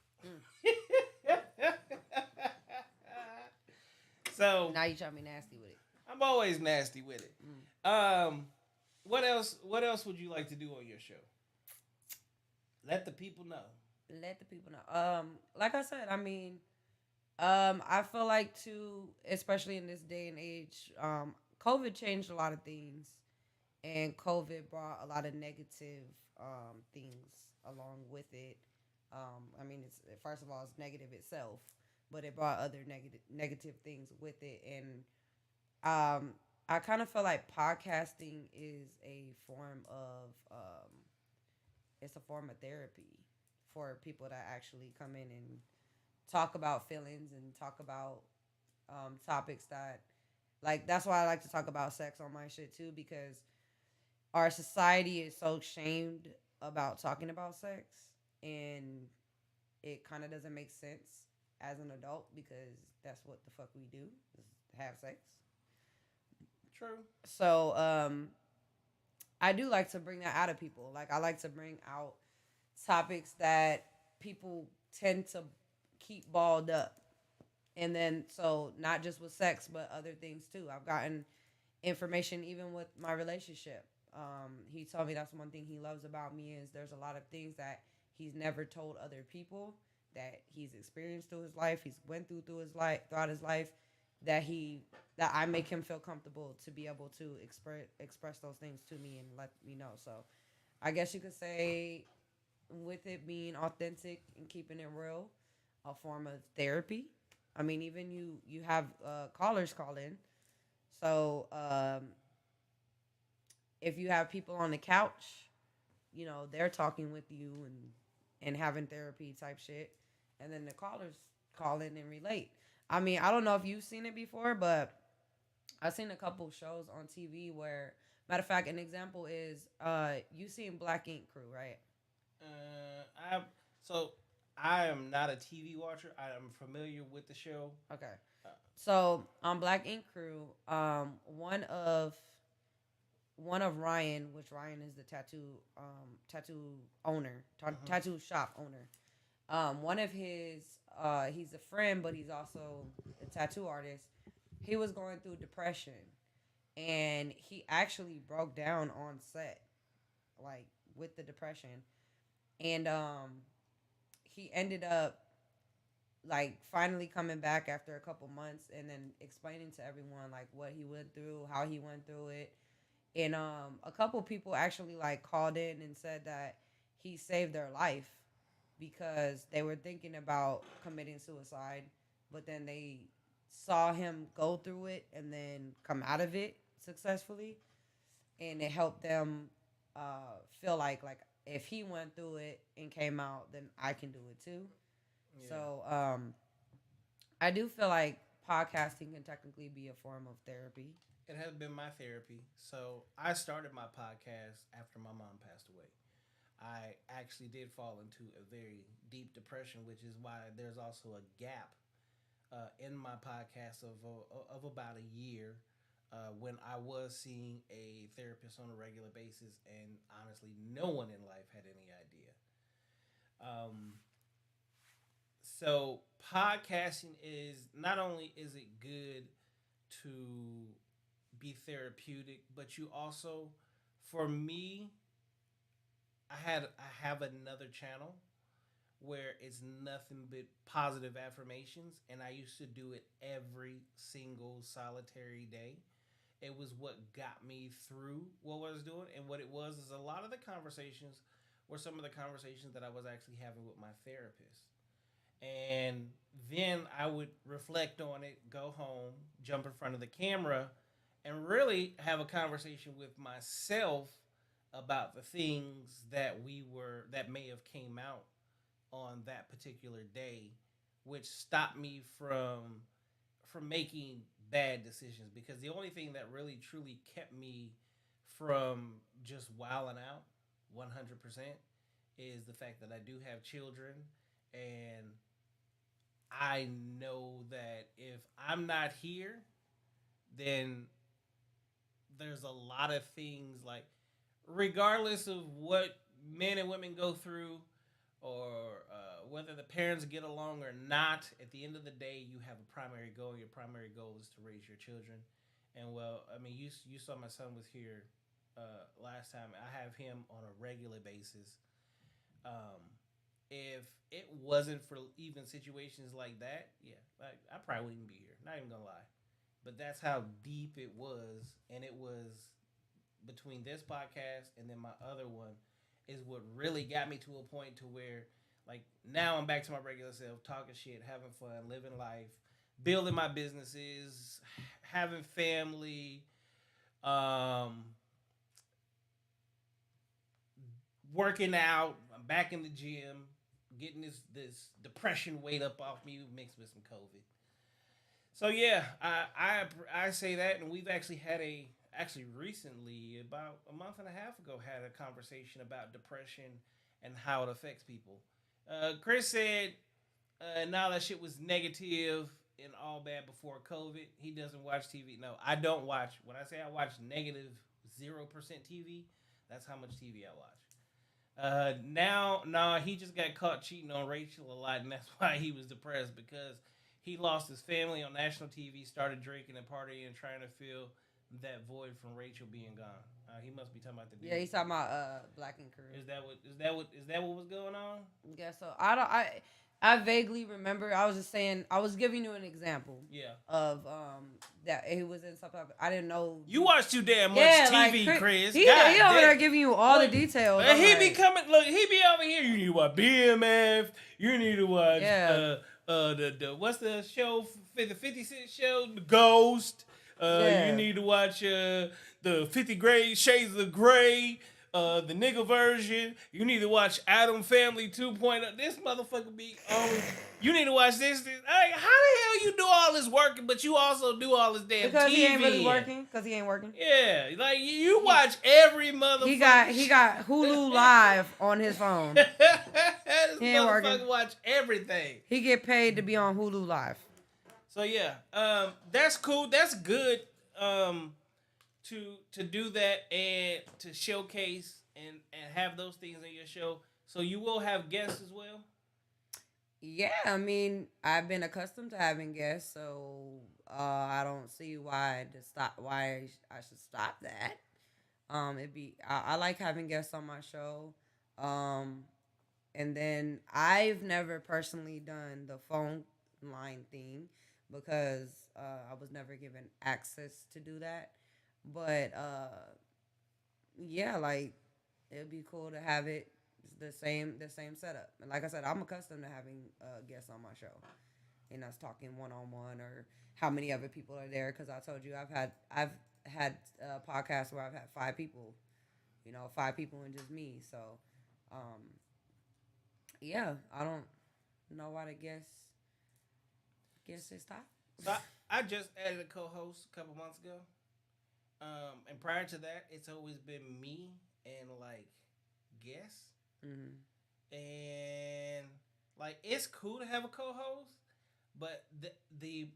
So Now you trying to be nasty with it. I'm always nasty with it. What else? What else would you like to do on your show? Let the people know. Let the people know. Like I said, I mean, I feel like too, especially in this day and age, COVID changed a lot of things, and COVID brought a lot of negative things along with it. I mean, it's first of all, it's negative itself, but it brought other negative things with it, and I kind of feel like podcasting is a form of it's a form of therapy for people that actually come in and talk about feelings and talk about topics that like that's why I like to talk about sex on my shit too, because our society is so shamed about talking about sex, and it kind of doesn't make sense as an adult because that's what the fuck we do is have sex. True. So I do like to bring that out of people. Like I like to bring out topics that people tend to keep balled up. And then so not just with sex but other things too. I've gotten information even with my relationship. He told me that's one thing he loves about me is there's a lot of things that he's never told other people that he's experienced through his life, he's went through his life throughout his life, that I make him feel comfortable to be able to express those things to me and let me know. So I guess you could say with it being authentic and keeping it real, a form of therapy. I mean, even you have callers call in. So if you have people on the couch, they're talking with you and having therapy type shit, and then the callers call in and relate. I mean, I don't know if you've seen it before, but I've seen a couple shows on TV where, matter of fact, an example is you seen Black Ink Crew, right? I so I am not a TV watcher. I am familiar with the show. Okay. So on Black Ink Crew, one of Ryan, which Ryan is the tattoo owner, tattoo shop owner. One of his he's a friend, but he's also a tattoo artist. He was going through depression, and he actually broke down on set, like with the depression, and he ended up like finally coming back after a couple months, and then explaining to everyone like what he went through, how he went through it, and a couple people actually like called in and said that he saved their life because they were thinking about committing suicide, but then they saw him go through it and then come out of it successfully, and it helped them feel like if he went through it and came out, then I can do it too. Yeah. So I do feel like podcasting can technically be a form of therapy. It has been my therapy. So I started my podcast after my mom passed away. I actually did fall into a very deep depression, which is why there's also a gap in my podcast of about a year when I was seeing a therapist on a regular basis, and honestly, no one in life had any idea. Um, so podcasting is not only is it good to be therapeutic, but you also, for me, I have another channel where it's nothing but positive affirmations, and I used to do it every single solitary day. It was what got me through what I was doing, and what it was is a lot of the conversations were some of the conversations that I was actually having with my therapist. And then I would reflect on it, go home, jump in front of the camera, and really have a conversation with myself about the things that may have came out on that particular day, which stopped me from making bad decisions, because the only thing that really truly kept me from just wilding out 100% is the fact that I do have children, and I know that if I'm not here, then there's a lot of things, like, regardless of what men and women go through, or whether the parents get along or not, at the end of the day, you have a primary goal. Your primary goal is to raise your children. And, well, I mean, you saw my son was here last time. I have him on a regular basis. If it wasn't for even situations like that, yeah, like, I probably wouldn't be here. Not even gonna lie. But that's how deep it was, and it was between this podcast and then my other one is what really got me to a point to where, like, now I'm back to my regular self, talking shit, having fun, living life, building my businesses, having family, working out. I'm back in the gym, getting this depression weight up off me mixed with some COVID. So yeah, I say that, and we've actually had recently, about a month and a half ago, had a conversation about depression and how it affects people. Chris said now that shit was negative and all bad before COVID. He doesn't watch TV. No, I don't watch. When I say I watch negative 0% TV, that's how much TV I watch. Now, he just got caught cheating on Rachel a lot, and that's why he was depressed, because he lost his family on national TV, started drinking and partying and trying to fill that void from Rachel being gone. He must be talking about the dude. Yeah, he's talking about Black and Career. Is that what was going on? Yeah, so I vaguely remember. I was just saying, I was giving you an example. Yeah. Of that he was in something. I didn't know. You watch too damn much TV, like, Chris. He over there giving you all the details. He be coming. Look, he be over here. You need to watch BMF. You need to watch the what's the show? The 50 Cent show, The Ghost. You need to watch the 50 Shades of Grey. The nigga version. You need to watch Adam Family 2.0. This motherfucker be on. You need to watch this. Like, how the hell you do all this working, but you also do all this damn because TV? He ain't really working. Because he ain't working. Yeah, like, you watch every motherfucker. He got Hulu Live on his phone. This he ain't motherfucker working. watch everything. He get paid to be on Hulu Live. So yeah, that's cool. That's good. To do that and to showcase and have those things in your show. So you will have guests as well? Yeah, I mean, I've been accustomed to having guests, so I don't see why I should stop that. I like having guests on my show. And then I've never personally done the phone line thing because I was never given access to do that. But yeah, like, it'd be cool to have it the same setup. And like I said, I'm accustomed to having guests on my show, and us talking one-on-one, or how many other people are there. Because I told you I've had podcasts where I've had 5 people, 5 people and just me. So yeah, I don't know why the guests stop. So I just added a co-host a couple months ago. And prior to that, it's always been me and, like, guests. Mm-hmm. And, like, it's cool to have a co-host, but the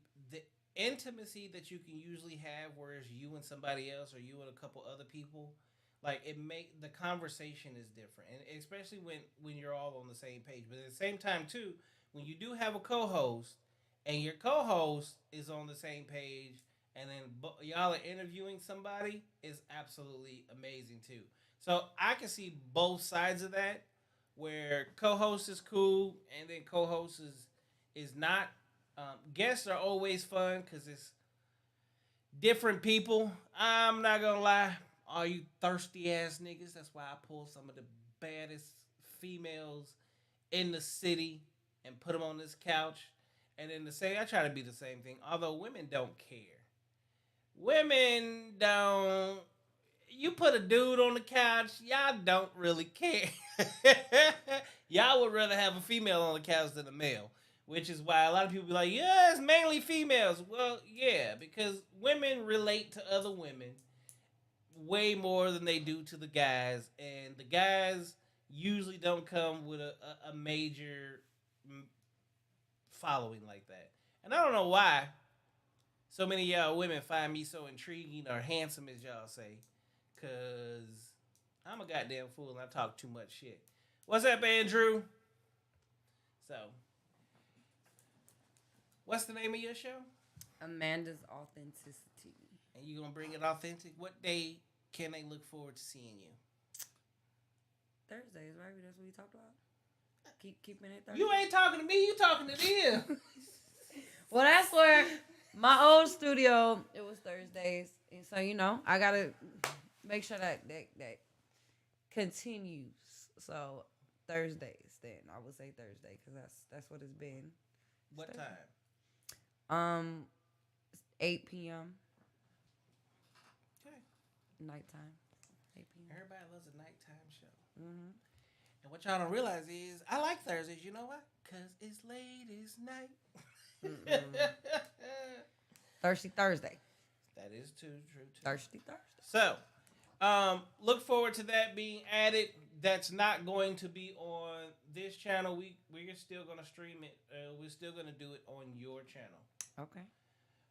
intimacy that you can usually have, whereas you and somebody else, or you and a couple other people, like, the conversation is different, and especially when you're all on the same page. But at the same time, too, when you do have a co-host, and your co-host is on the same page, and then y'all are interviewing somebody, is absolutely amazing too. So I can see both sides of that, where co-host is cool and then co-host is not. Guests are always fun because it's different people. I'm not gonna lie, all you thirsty ass niggas, that's why I pull some of the baddest females in the city and put them on this couch. And then I try to be the same thing, although women don't care. Women don't. You put a dude on the couch, y'all don't really care. Y'all would rather have a female on the couch than a male. which is why a lot of people be like, yeah, it's mainly females. Well, yeah, because women relate to other women way more than they do to the guys, and the guys usually don't come with a major following like that. And I don't know why so many of y'all women find me so intriguing or handsome as y'all say, cause I'm a goddamn fool and I talk too much shit. What's up, Andrew? So, what's the name of your show? Amanda's Authenticity. And you gonna bring it authentic? What day can they look forward to seeing you? Thursdays, right? That's what we talked about. Keeping it Thursday. You ain't talking to me. You talking to them. Well, that's where my old studio. It was Thursdays, and so I gotta make sure that continues. So Thursdays, then I would say Thursday because that's what it's been. What Thursday. time? 8 p.m. Okay. Nighttime. 8 p.m. Everybody loves a nighttime show. Mm-hmm. And what y'all don't realize is I like Thursdays. You know why? Cause it's late as night. Thirsty Thursday. That is true. Thirsty Thursday. So, look forward to that being added. That's not going to be on this channel. We're still going to stream it. We're still going to do it on your channel. Okay.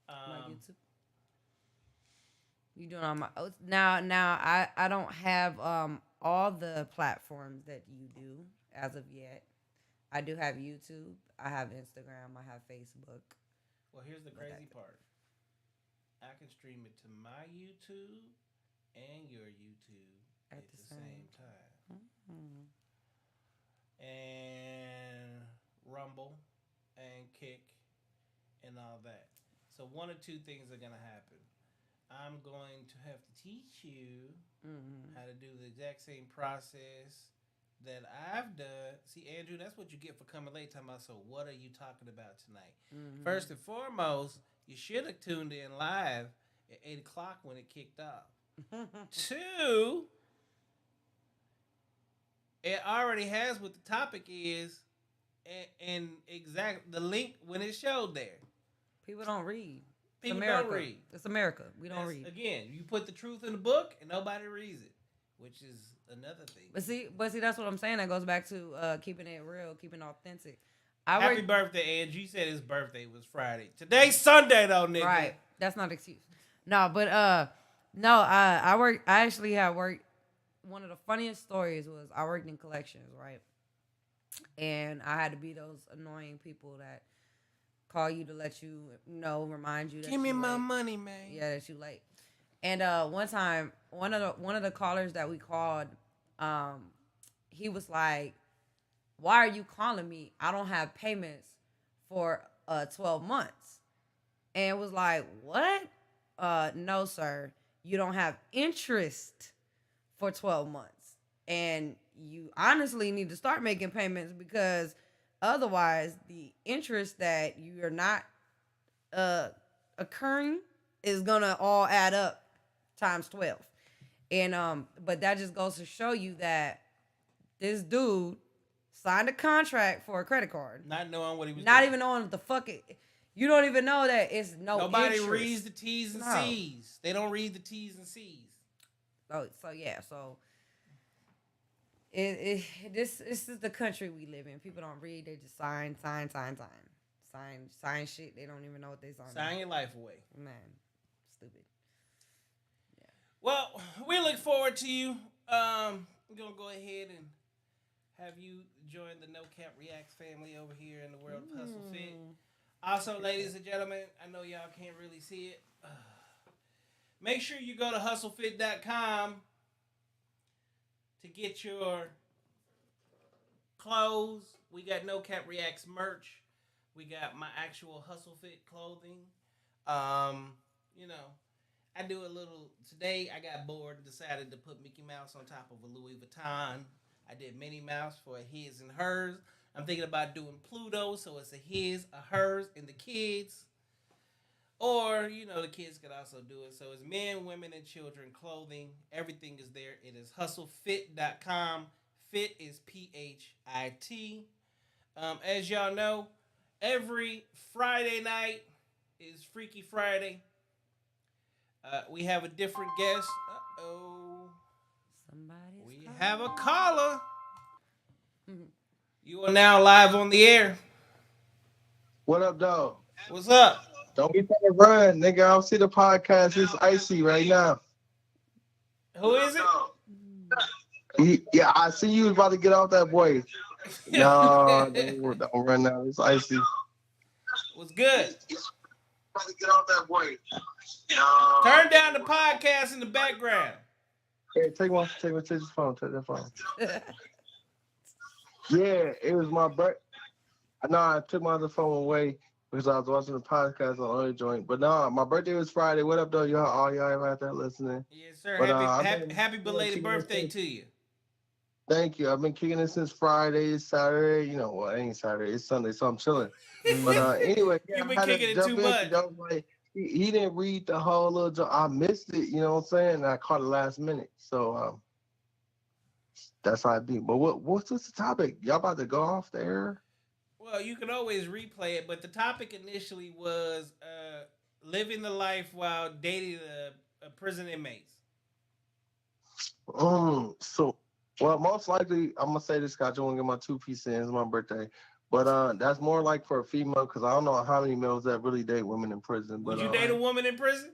My YouTube. You doing on my now? I don't have all the platforms that you do as of yet. I do have YouTube. I have Instagram. I have Facebook. Well, here's the crazy part. I can stream it to my YouTube and your YouTube at the same time. Mm-hmm. And Rumble and Kick and all that. So one or two things are going to happen. I'm going to have to teach you how to do the exact same process that I've done. See, Andrew, that's what you get for coming late. Talking about, so what are you talking about tonight? Mm-hmm. First and foremost, you should have tuned in live at 8 o'clock when it kicked off. Two, it already has what the topic is and exact the link when it showed there. People don't read. People America. don't read. It's America. We don't read. Again, you put the truth in the book and nobody reads it, which is another thing. But see, that's what I'm saying. That goes back to keeping it real, keeping it authentic. Happy birthday, Andrew. You said his birthday was Friday. Today's Sunday, though, nigga. Right. That's not an excuse. No, but I work. I actually have worked. One of the funniest stories was I worked in collections, right? And I had to be those annoying people that call you to let you know, remind you that give me you my late. money, man. Yeah, that you late. And one time, one of the callers that we called, he was like, "Why are you calling me? I don't have payments for 12 months." And it was like, "What? No, sir. You don't have interest for 12 months. And you honestly need to start making payments because otherwise the interest that you're not occurring is going to all add up times 12. And but that just goes to show you that this dude signed a contract for a credit card. Not knowing what he was Not doing. even knowing what the fuck it. You don't even know that it's Nobody interest. reads the T's and C's. They don't read the T's and C's. So yeah, so this is the country we live in. People don't read; they just sign shit. They don't even know what they sign. Sign your life away, man. Stupid. Yeah. Well, we look forward to you. We're gonna go ahead and have you join the No Cap Reacts family over here in the world of Hustle Fit. Also, ladies and gentlemen, I know y'all can't really see it. Make sure you go to hustlefit.com to get your clothes. We got No Cap Reacts merch. We got my actual Hustle Fit clothing. You know, I do a little. Today I got bored and decided to put Mickey Mouse on top of a Louis Vuitton. I did Minnie Mouse for a his and hers. I'm thinking about doing Pluto, so it's a his, a hers, and the kids. Or, you know, the kids could also do it. So it's men, women, and children clothing. Everything is there. It is hustlefit.com. Fit is PHIT. As y'all know, Every Friday night is Freaky Friday. We have a different guest. Uh-oh. Somebody's We calling. have a caller. You are now live on the air. What up, dog? What's up? Don't be trying to run, nigga. I don't see the podcast. It's icy right now. Who is it? Yeah, I see you was about to get off that boy. No, don't run now. It's icy. What's good? About to get off that boy. Turn down the podcast in the background. Hey, take his phone. Take that phone. Yeah, it was my birthday. No, I took my other phone away because I was watching the podcast on other joint. But no, my birthday was Friday. What up, though? Y'all out there listening? Yes, sir. But, Happy belated birthday to you. Thank you. I've been kicking it since Friday, Saturday. You know what? It ain't Saturday. It's Sunday, so I'm chilling. But anyway, You've been kicking it too much. I was like, he didn't read the whole little joke. I missed it. You know what I'm saying? And I caught it last minute. So that's how I be. But what's the topic? Y'all about to go off the air? Well, you can always replay it, but the topic initially was living the life while dating a prison inmates. So, well, most likely, I'm going to say this because I just want to get my 2 piece in. It's my birthday. But that's more like for a female because I don't know how many males that really date women in prison. Would you date a woman in prison?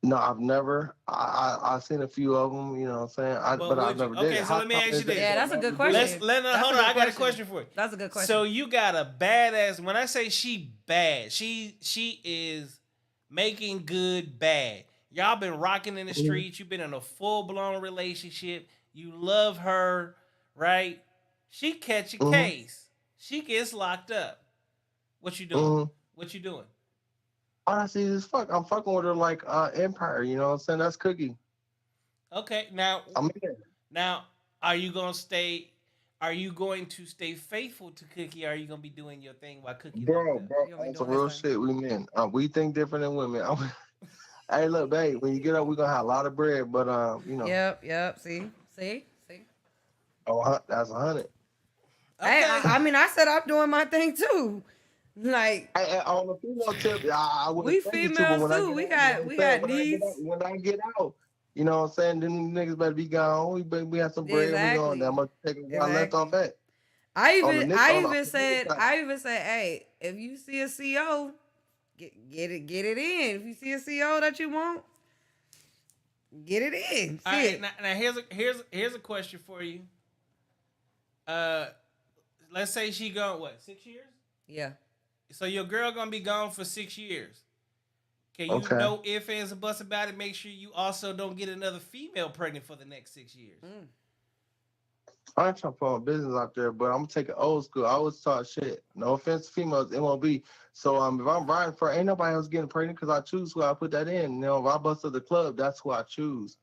No, I've never. I've seen a few of them, you know what I'm saying? But I've never dated. Okay, so let me ask you this. Yeah, that's a good question. Hold on, I got a question for you. That's a good question. So you got a badass. When I say she bad, she is making good bad. Y'all been rocking in the streets. You've been in a full-blown relationship. You love her, right? She catch a case. She gets locked up. What you doing? What you doing? All I see is fuck. I'm fucking with her like Empire, you know what I'm saying? That's Cookie. Okay, now I'm in. Now, are you going to stay faithful to Cookie, or are you going to be doing your thing while Cookie Bro, that's some real shit. We men. We think different than women. Hey, look, babe, when you get up, we're going to have a lot of bread, but, you know. Yep. See? Oh, that's 100. Okay. I mean, I said I'm doing my thing too. Like, on the female tip, I we females too. We got needs. When I get out, you know what I'm saying? Then niggas better be gone. We have some bread. Exactly. I'm gonna take where I left off at. I even said, hey, if you see a CO, get it in. If you see a CO that you want, get it in. All right, now here's a question for you. Let's say she gone 6 years? Yeah. So your girl gonna be gone for 6 years. Can you know if ands or buts about it? Make sure you also don't get another female pregnant for the next 6 years. I ain't trying to put my business out there, but I'm gonna take it old school. I always talk shit. No offense to females, MLB. So if I'm riding for, ain't nobody else getting pregnant because I choose who I put that in. You know, if I bust to the club, that's who I choose.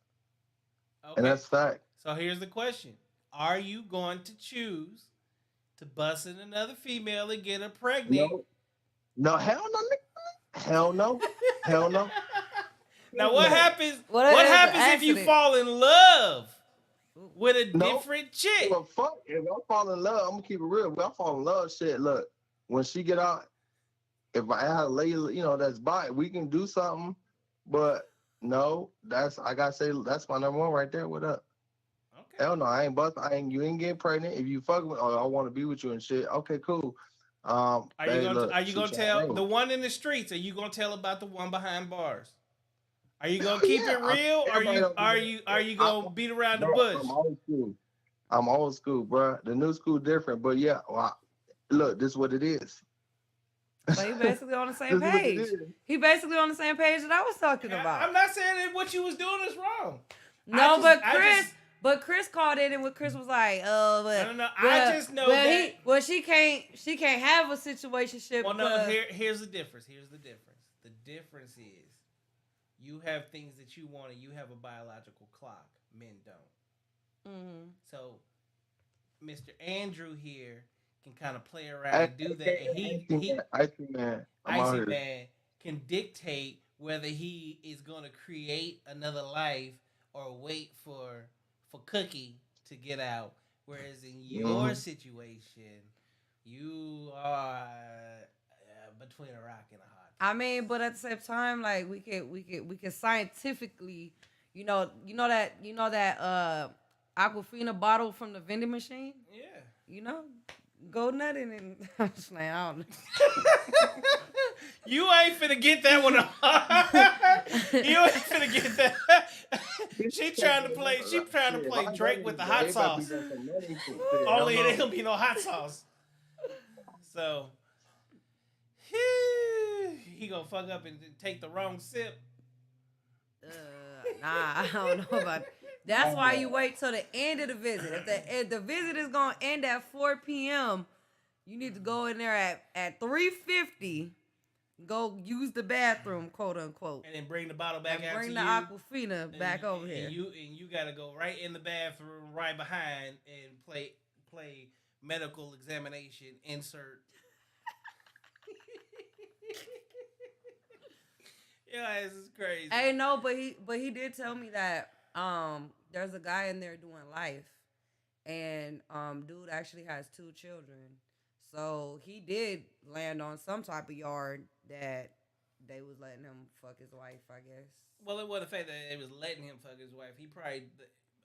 Okay. And that's fact. So here's the question: are you going to choose to bust in another female and get her pregnant? No, hell no, nigga. Hell no. Hell no. Now what happens? What happens if you fall in love with a different chick? Well, fuck. If I fall in love, I'm gonna keep it real. If I fall in love, shit. Look, when she get out, if I have a lady, you know, that's by, we can do something. But no, I gotta say that's my number one right there. What up? Okay. Hell no, I ain't bust. You ain't getting pregnant. If you fuck with, I want to be with you and shit. Okay, cool. Are you gonna tell the one in the streets? Are you gonna tell about the one behind bars? Are you gonna keep it real? Or are you gonna beat around the bush? I'm old school, bro. The new school different, but yeah. Well, look, this is what it is. So he basically on the same page. He basically on the same page that I was talking about. I'm not saying that what you was doing is wrong. No, but Chris called in and what Chris was like, I just know that she can't have a situationship. Well, no, here's the difference. The difference is you have things that you want and you have a biological clock. Men don't. Mm-hmm. So Mr. Andrew here can kind of play around and do that, and Icy Man can dictate whether he is going to create another life or wait for Cookie to get out. Whereas in your situation, You are between a rock and a hard I mean, but at the same time, like we could scientifically, you know that Aquafina bottle from the vending machine. place. Yeah. You know, go nutting and I'm just like, I don't know. You ain't finna get that one. You ain't finna get that. She trying to play Drake with the hot sauce. Only there don't be no hot sauce. So he gonna fuck up and take the wrong sip. Nah, I don't know about that. That's why you wait till the end of the visit. If the visit is gonna end at 4 p.m., you need to go in there at 3:50. Go use the bathroom, quote unquote, And then bring the bottle back and out bring to the you. Aquafina back over here. And you gotta go right in the bathroom, right behind, and play medical examination. Insert. Yeah, this is crazy. Hey, no, but he did tell me that there's a guy in there doing life, and dude actually has 2 children, so he did land on some type of yard that they was letting him fuck his wife, I guess. Well, it wasn't the fact that they was letting him fuck his wife. He probably,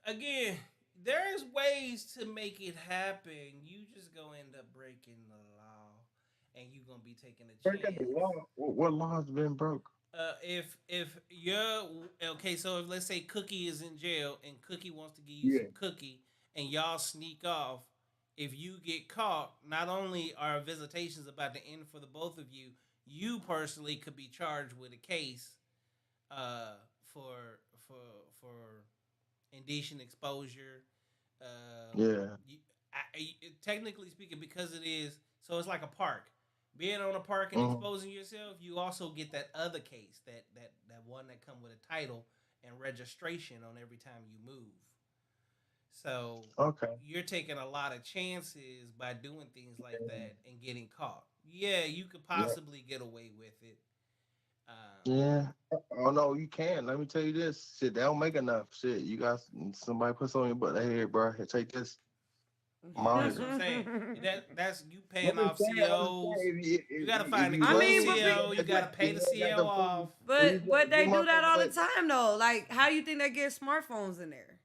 again, there's ways to make it happen. You just gonna end up breaking the law, and you gonna be taking a chance. Breaking the law. What law's been broke? If you're okay, so if let's say Cookie is in jail and Cookie wants to give you some cookie, and y'all sneak off, if you get caught, not only are visitations about to end for the both of you, you personally could be charged with a case, for indecent exposure. Technically speaking, because it is so, it's like a park. Being on a park and exposing yourself, you also get that other case, that one that come with a title and registration on every time you move. So you're taking a lot of chances by doing things like that and getting caught. Yeah, you could possibly get away with it. Oh no, you can. Let me tell you this. Shit, they don't make enough. Shit, you got somebody puts on your butt. Hey, bro, here, take this. That's what I'm saying. That's you paying off COs. You gotta find a good CO. You gotta pay the CO off. But they do that all the time though. Like, how do you think they get smartphones in there?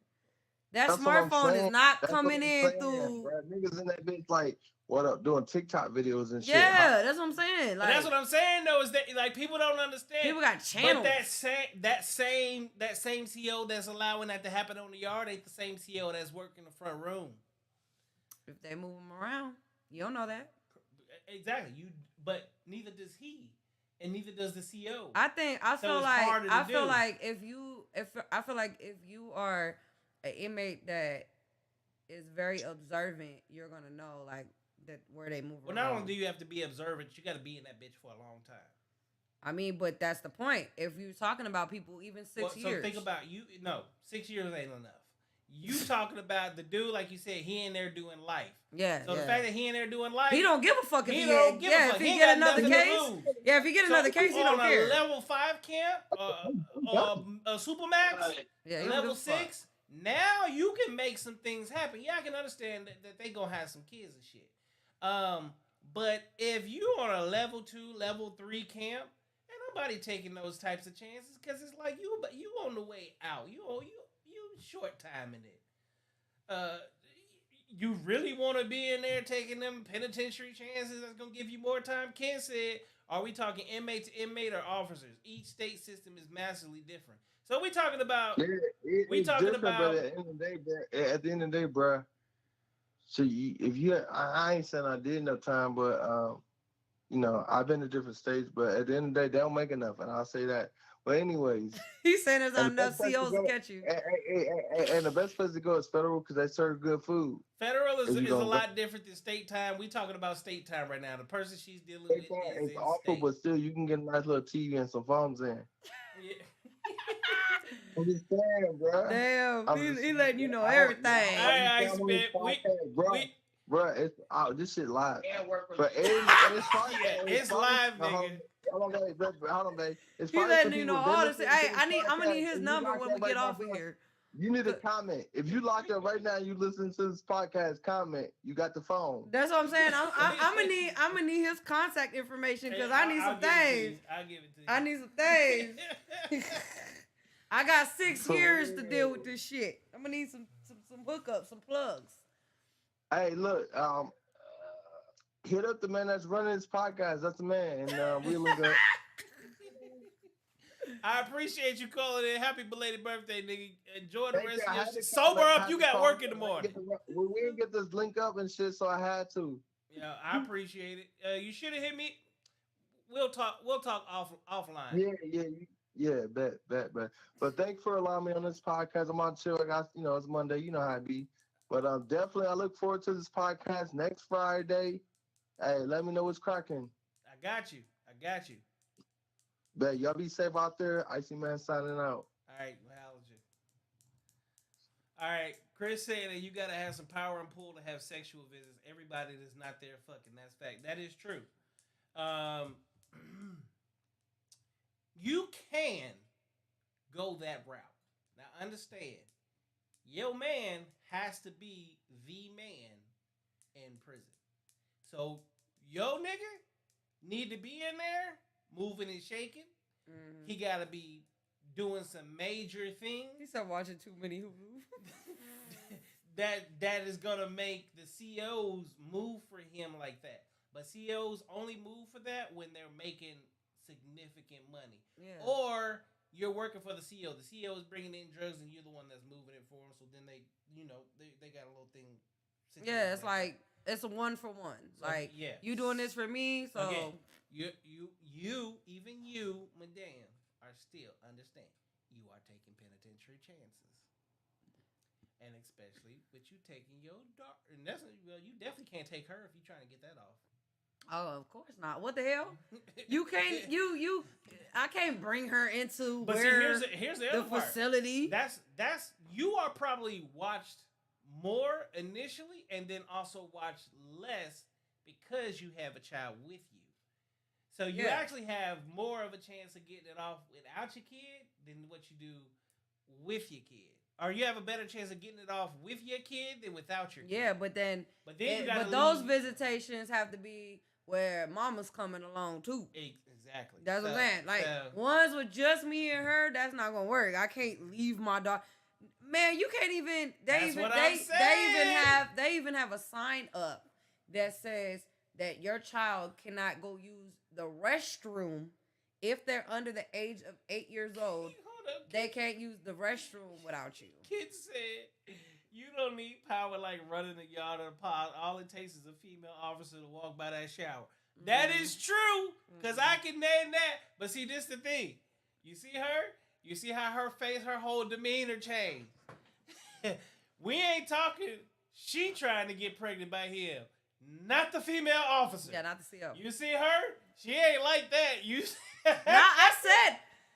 That smartphone is not coming in through. Bro. Niggas in that bitch like, what up, doing TikTok videos and shit. Yeah, that's what I'm saying. Like, that's what I'm saying though, is that like people don't understand. People got channels. But that same CO that's allowing that to happen on the yard ain't the same CO that's working the front room. If they move them around, you don't know that. Exactly. But neither does he, and neither does the CO. I feel like if you are an inmate that is very observant, you're gonna know like that where they move around. Well, not only do you have to be observant, you got to be in that bitch for a long time. I mean, but that's the point. If you're talking about people even 6 years. So think about you. No, 6 years ain't enough. You talking about the dude, like you said, he in there doing life. Yeah. So the fact that he in there doing life, he don't give a fuck if he if he get another case. Yeah, if he get another case, he don't care. On a level 5 camp, a Supermax, level 6. Now you can make some things happen. Yeah, I can understand that they gonna have some kids and shit. But if you on a level 2, level 3 camp, ain't nobody taking those types of chances, because it's like you on the way out. You short timing it. You really want to be in there taking them penitentiary chances that's gonna give you more time? Ken said, are we talking inmate to inmate or officers? Each state system is massively different. So we talking about But at the end of the day, bro. So I ain't saying I did enough time, but I've been to different states, but at the end of the day, they don't make enough, and I'll say that. But anyways, he's saying there's not enough COs to catch you. And the best place to go is federal, because they serve good food. Federal is a lot different than state time. We talking about state time right now. The person she's dealing with is in awful, state. but still, you can get a nice little TV and some phones in. Yeah. I'm just saying, bro. Damn, he letting you know everything. I expect bro, this shit live. But it's live, nigga. Hold on, babe. He letting you know all this. Hey, I'm gonna need his number when we get off of here. You need to comment. If you locked up right now, and you listen to this podcast. Comment. You got the phone. That's what I'm saying. I'm gonna need his contact information because I need some things. I'll give it to you. I need some things. I got 6 years to deal with this shit. I'm gonna need some hookups, some plugs. Hey, look. Hit up the man that's running this podcast. That's the man, and we look up. I appreciate you calling in. Happy belated birthday, nigga. Enjoy the Thank rest you. I of had your to shit. call. Sober I up. had You to got call. work in the morning. We didn't get this link up and shit, so I had to. Yeah, I appreciate it. You should have hit me. We'll talk offline. Yeah. Bet. But thanks for allowing me on this podcast. I'm on chill. I got, it's Monday. You know how it be. But definitely, I look forward to this podcast next Friday. Hey, let me know what's cracking. I got you. Bet y'all be safe out there. Icy Man signing out. All right, biology. All right, Chris saying that you gotta have some power and pull to have sexual visits. Everybody that's not there fucking. That's fact. That is true. You can go that route. Now understand, your man has to be the man in prison. So your nigga need to be in there, moving and shaking. Mm-hmm. He gotta be doing some major things. He started watching too many Hulu. that is gonna make the COs move for him like that. But COs only move for that when they're making significant money. Yeah. Or you're working for the CO. The CO is bringing in drugs and you're the one that's moving it for them. So then they got a little thing. Yeah, it's like it's a 1-for-1. So, like, yeah, you doing this for me, so again, even you, madame, are still understand. You are taking penitentiary chances. And especially with you taking your daughter. And you definitely can't take her if you're trying to get that off. Oh, of course not. What the hell? You can't. I can't bring her into but where see, here's the other part. Facility. That's you are probably watched more initially, and then also watched less because you have a child with you. So you actually have more of a chance of getting it off without your kid than what you do with your kid. Or you have a better chance of getting it off with your kid than without your kid. Yeah, but those visitations have to be where mama's coming along too. Exactly. That's what I'm saying. Like ones with just me and her, that's not gonna work. I can't leave my daughter. Man, you can't even. They even have a sign up that says that your child cannot go use the restroom if they're under the age of 8 years old. They can't use the restroom without you. Kids said you don't need power like running the yard or the pod. All it takes is a female officer to walk by that shower. Mm-hmm. That is true, because I can name that. But see, this the thing. You see her? You see how her face, her whole demeanor changed. We ain't talking. She trying to get pregnant by him, not the female officer. Yeah, not the CO. You see her? She ain't like that.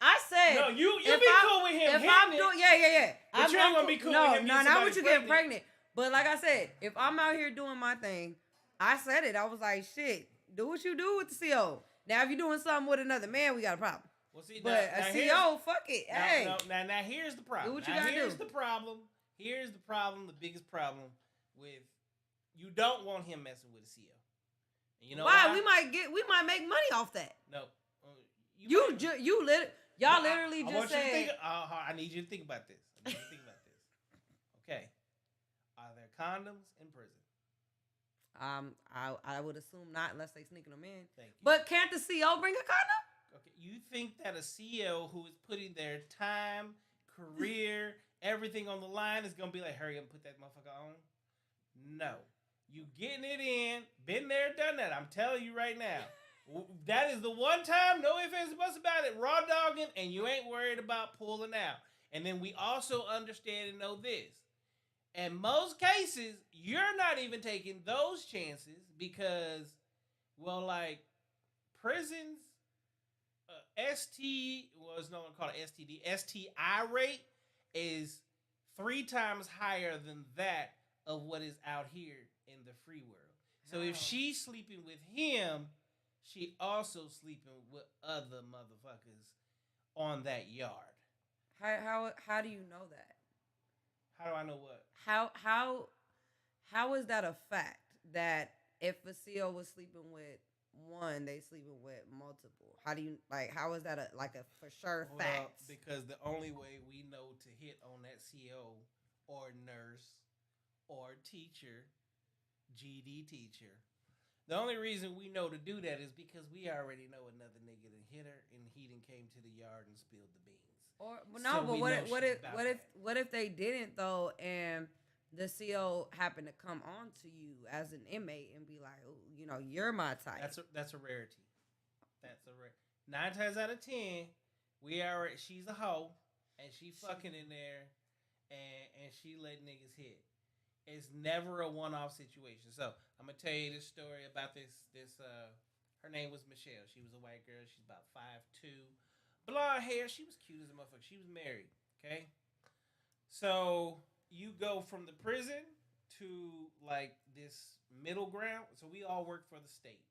I said. No, you be cool with him. If I'm doing, yeah. But you ain't gonna be cool with him. No, not with you getting pregnant. But like I said, if I'm out here doing my thing, I said it. I was like, shit, do what you do with the CO. Now, if you're doing something with another man, we got a problem. Well, see, but now a CO, fuck it. Now, here's the problem. Do what you gotta do. Here's the problem. Here's the problem. The biggest problem with you don't want him messing with a CO. And you know why? We might make money off that. No, y'all literally just said. I need you to think about this. Okay, are there condoms in prison? I would assume not unless they sneaking them in. Thank you. But can't the CO bring a condom? Okay, you think that a CO who is putting their time, career, everything on the line is gonna be like, hurry up and put that motherfucker on? No. You getting it in, been there, done that. I'm telling you right now. That is the one time, no ifs, ands, buts about it, raw dogging, and you ain't worried about pulling out. And then we also understand and know this. In most cases, you're not even taking those chances because, well, like, prisons, it's no one called it STD, STI rate is 3 times higher than that of what is out here in the free world. So if she's sleeping with him, she also sleeping with other motherfuckers on that yard. How do you know that? How do I know what? How is that a fact that if a CO was sleeping with one, they sleeping with multiple? How do you like? How is that a for sure fact? Because the only way we know to hit on that CO or nurse or teacher, GD teacher, the only reason we know to do that is because we already know another nigga that hit her and he done came to the yard and spilled the beans. Or no, So but we know she's about that. what if they didn't though, and the CO happened to come on to you as an inmate and be like, oh, you're my type. That's a rarity. That's a rare. 9 times out of 10, she's a hoe and she fucking in there and she let niggas hit. It's never a one-off situation. So I'm gonna tell you this story about this. Her name was Michelle. She was a white girl. She's about 5'2", blonde hair. She was cute as a motherfucker. She was married. Okay, so you go from the prison to like this middle ground. So we all work for the state.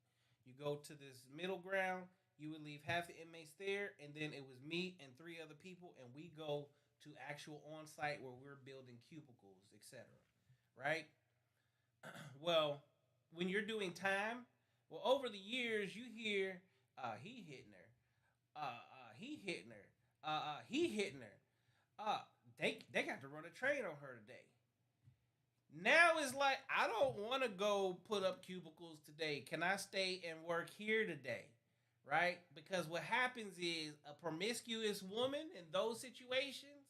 You go to this middle ground. You would leave half the inmates there, and then it was me and 3 other people, and we go to actual on-site where we're building cubicles, etc. Right? Well, when you're doing time, over the years you hear, he hitting her, he hitting her, he hitting her. They got to run a train on her today. Now it's like, I don't want to go put up cubicles today. Can I stay and work here today? Right? Because what happens is a promiscuous woman in those situations,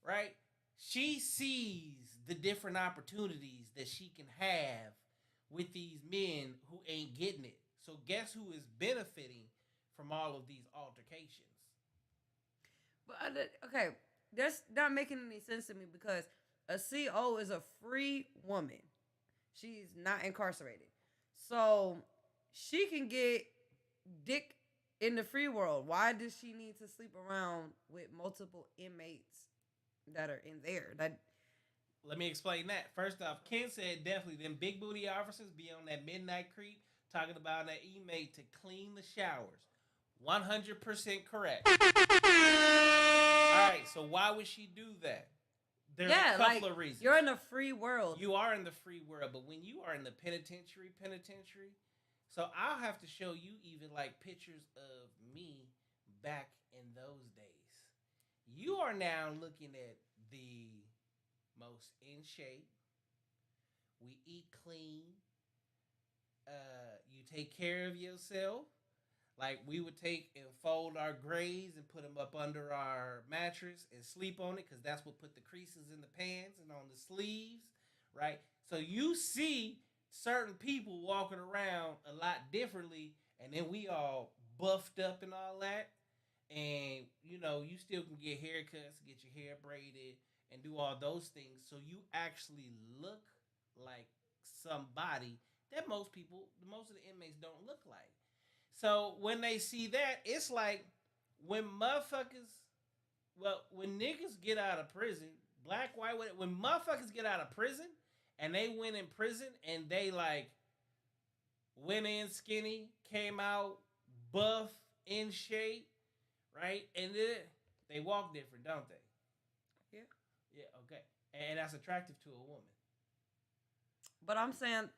right? She sees the different opportunities that she can have with these men who ain't getting it. So guess who is benefiting from all of these altercations? But okay, that's not making any sense to me because a CO is a free woman. She's not incarcerated. So she can get dick in the free world. Why does she need to sleep around with multiple inmates that are in there? Let me explain that. First off, Ken said definitely them big booty officers be on that midnight creep talking about that inmate to clean the showers. 100% correct. All right, so why would she do that? There's a couple of reasons. You're in the free world. You are in the free world, but when you are in the penitentiary, so I'll have to show you even like pictures of me back in those days. You are now looking at the most in shape. We eat clean. You take care of yourself. Like we would take and fold our grays and put them up under our mattress and sleep on it because that's what put the creases in the pants and on the sleeves, right? So you see certain people walking around a lot differently, and then we all buffed up and all that. And, you still can get haircuts, get your hair braided, and do all those things. So you actually look like somebody that most of the inmates don't look like. So when they see that, it's like when niggas get out of prison, black, white, when motherfuckers get out of prison and they went in prison and they like went in skinny, came out buff, in shape, right? And then they walk different, don't they? Yeah. Yeah, okay. And that's attractive to a woman. But I'm saying,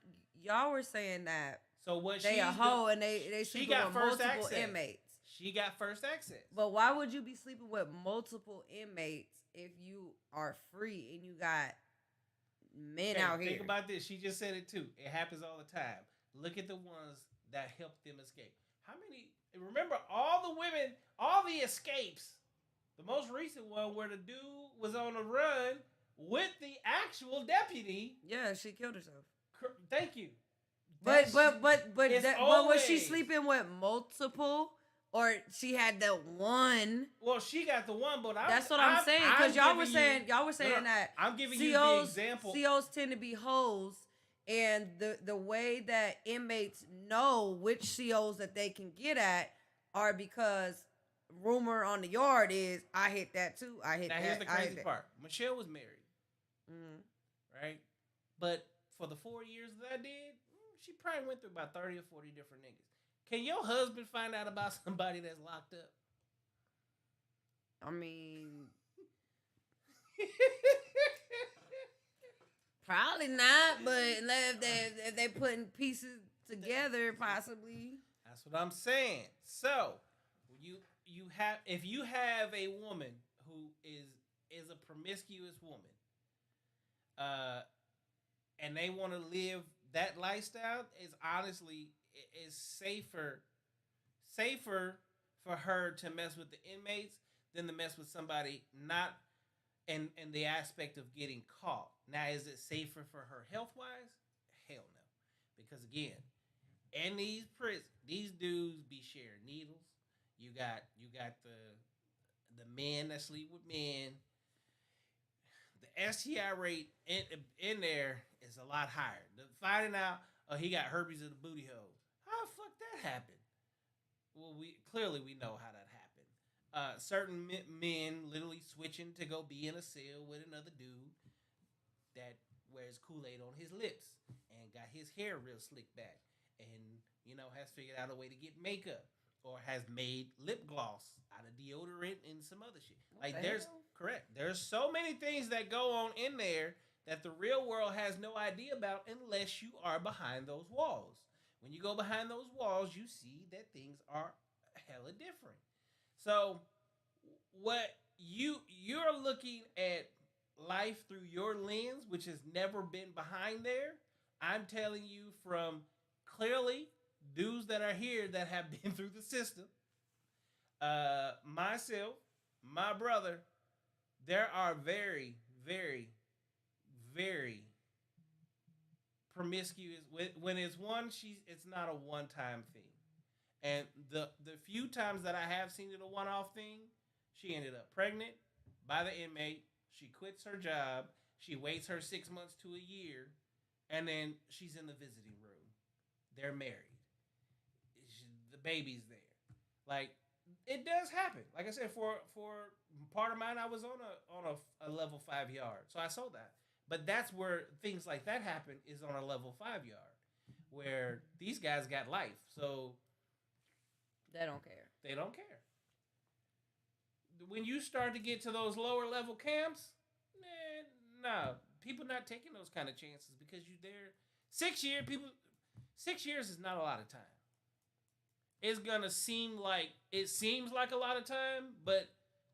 y'all were saying that so what they a hoe and they sleeping with multiple inmates. She got first access. But why would you be sleeping with multiple inmates if you are free and you got men out here? Think about this. She just said it too. It happens all the time. Look at the ones that helped them escape. How many? Remember all the women, all the escapes. The most recent one where the dude was on the run with the actual deputy. Yeah, she killed herself. Thank you. But was she sleeping with multiple, or she had the one? Well, she got the one, but that's what I'm saying. Because y'all were saying that I'm giving you the example. COs tend to be hoes, and the way that inmates know which COs that they can get at are because rumor on the yard is I hit that too. I hit that. Now here's the crazy part. Michelle was married, right? But for the 4 years that I did, she probably went through about 30 or 40 different niggas. Can your husband find out about somebody that's locked up? I mean, Probably not, but if they putting pieces together, possibly. That's what I'm saying. So you have if you have a woman who is a promiscuous woman, uh, and they want to live that lifestyle, is honestly is safer for her to mess with the inmates than to mess with somebody not in the aspect of getting caught. Now, is it safer for her health wise? Hell no, because again, in these prisons, these dudes be sharing needles. You got the men that sleep with men. The STI rate in there is a lot higher. Finding out, oh, he got herpes in the booty hole. How the fuck that happened? Well, we know how that happened. Certain men literally switching to go be in a cell with another dude that wears Kool-Aid on his lips and got his hair real slick back, and has figured out a way to get makeup or has made lip gloss out of deodorant and some other shit. Like there's so many things that go on in there that the real world has no idea about unless you are behind those walls. When you go behind those walls, you see that things are hella different. So what you're looking at life through your lens, which has never been behind there. I'm telling you from clearly dudes that are here that have been through the system. Myself, my brother, there are very, very, very promiscuous. When it's one, it's not a one time thing. And the few times that I have seen it a one off thing, she ended up pregnant by the inmate. She quits her job. She waits her 6 months to a year, and then she's in the visiting room. They're married. The baby's there. Like it does happen. Like I said, for part of mine, I was on a level 5 yard, so I sold that. But that's where things like that happen is on a level 5 yard, where these guys got life, so they don't care. They don't care. When you start to get to those lower level camps, man, no, people not taking those kind of chances because you there 6 years. 6 years is not a lot of time. It's gonna seems like a lot of time, but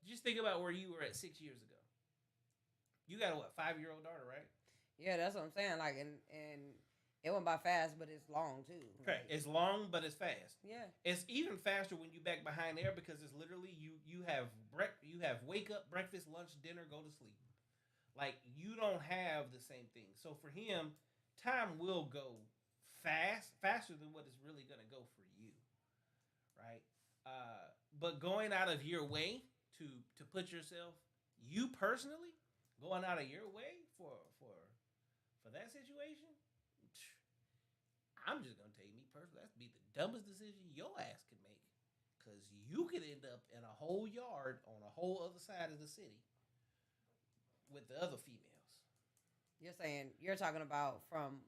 just think about where you were at 6 years ago. You got a 5-year-old daughter, right? Yeah, that's what I'm saying. Like, and it went by fast, but it's long too. Correct. It's long, but it's fast. Yeah. It's even faster when you back behind there because it's literally you have wake up, breakfast, lunch, dinner, go to sleep. Like you don't have the same thing. So for him, time will go faster than what it's really gonna go for you, right? But going out of your way to put yourself, you personally, going out of your way for that situation. I'm just gonna tell you, me personally, that's be the dumbest decision your ass could make, cause you could end up in a whole yard on a whole other side of the city with the other females. You're talking about from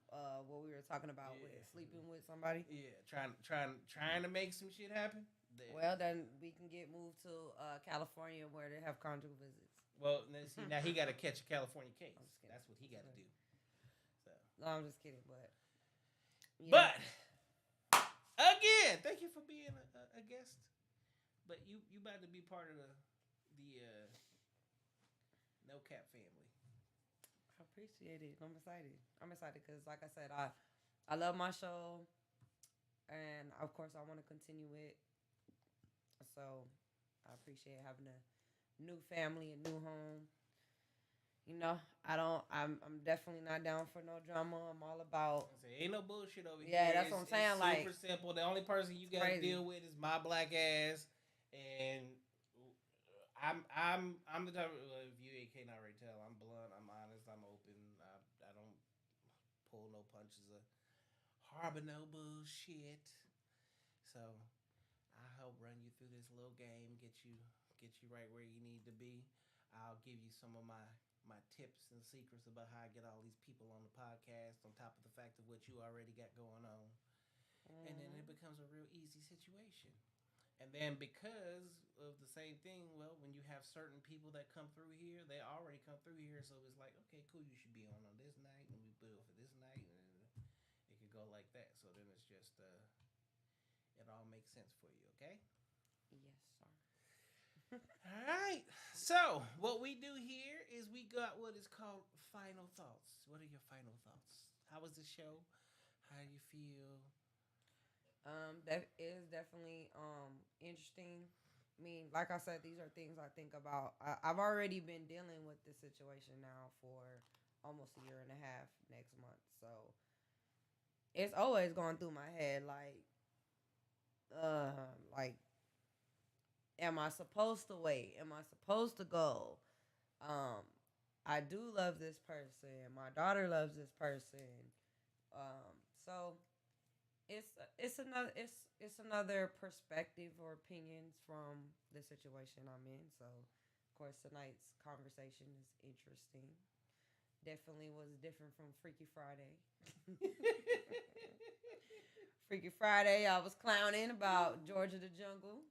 what we were talking about with sleeping with somebody. Yeah, trying to make some shit happen. Well, then we can get moved to California where they have conjugal visits. Well, see, now he got to catch a California case. That's what he got to do. So. No, I'm just kidding, but. Yeah. But again, thank you for being a guest. But you about to be part of the No Cap family. I appreciate it. I'm excited. Because, like I said, I love my show, and of course, I want to continue it. So, I appreciate having a new family, a new home. I'm definitely not down for no drama. I'm all about. Ain't no bullshit over here. Yeah, that's what I'm saying. It's super simple. The only person you got to deal with is my black ass, and I'm the type of, if you can't already tell, I'm blunt, I'm honest, I'm open. I don't pull no punches or harbor no bullshit. So I help run you through this little game, get you right where you need to be. I'll give you some of my tips and secrets about how I get all these people on the podcast on top of the fact of what you already got going on. And then it becomes a real easy situation. And then because of the same thing, well, when you have certain people that come through here, they already come through here, so it's like, okay, cool, you should be on this night, and we bill for this night, and it could go like that. So then it's just, it all makes sense for you, okay? Yes, sir. All right. So what we do here is we got what is called final thoughts. What are your final thoughts? How was the show? How do you feel? That is definitely interesting. I mean, like I said, these are things I think about. I've already been dealing with this situation now for almost a year and a half next month. So it's always going through my head like am I supposed to wait? Am I supposed to go? I do love this person. My daughter loves this person. So it's another perspective or opinions from the situation I'm in. So, of course, tonight's conversation is interesting. Definitely was different from Freaky Friday. Freaky Friday, I was clowning about Georgia the Jungle.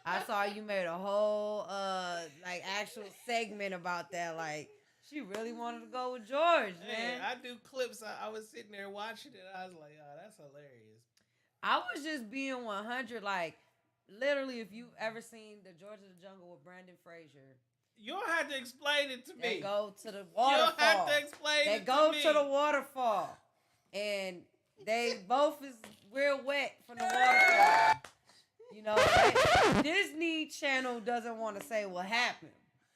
I saw you made a whole like actual segment about that. Like she really wanted to go with George, man. Hey, I do clips. I was sitting there watching it. I was like, oh, that's hilarious. I was just being 100. Like literally, if you've ever seen the Georgia the Jungle with Brandon Fraser, You don't have to explain it to me. they go to the You waterfall. don't have to explain They it go to me. to the waterfall, and they both is real wet from the waterfall. You know, Disney Channel doesn't want to say what happened,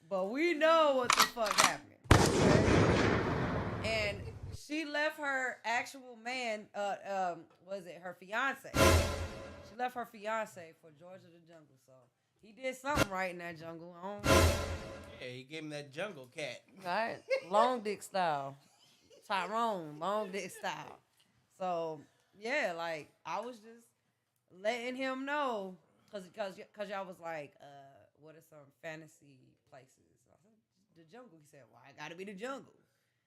but we know what the fuck happened. Okay? And she left her actual man, was it her fiance? She left her fiance for Georgia the Jungle, so he did something right in that jungle. I don't know. Yeah, he gave him that jungle cat. Right? Long dick style. Tyrone, long dick style. So, yeah, like, I was just letting him know, cause y'all was like, what are some fantasy places? I said, the jungle. He said, why it gotta be the jungle?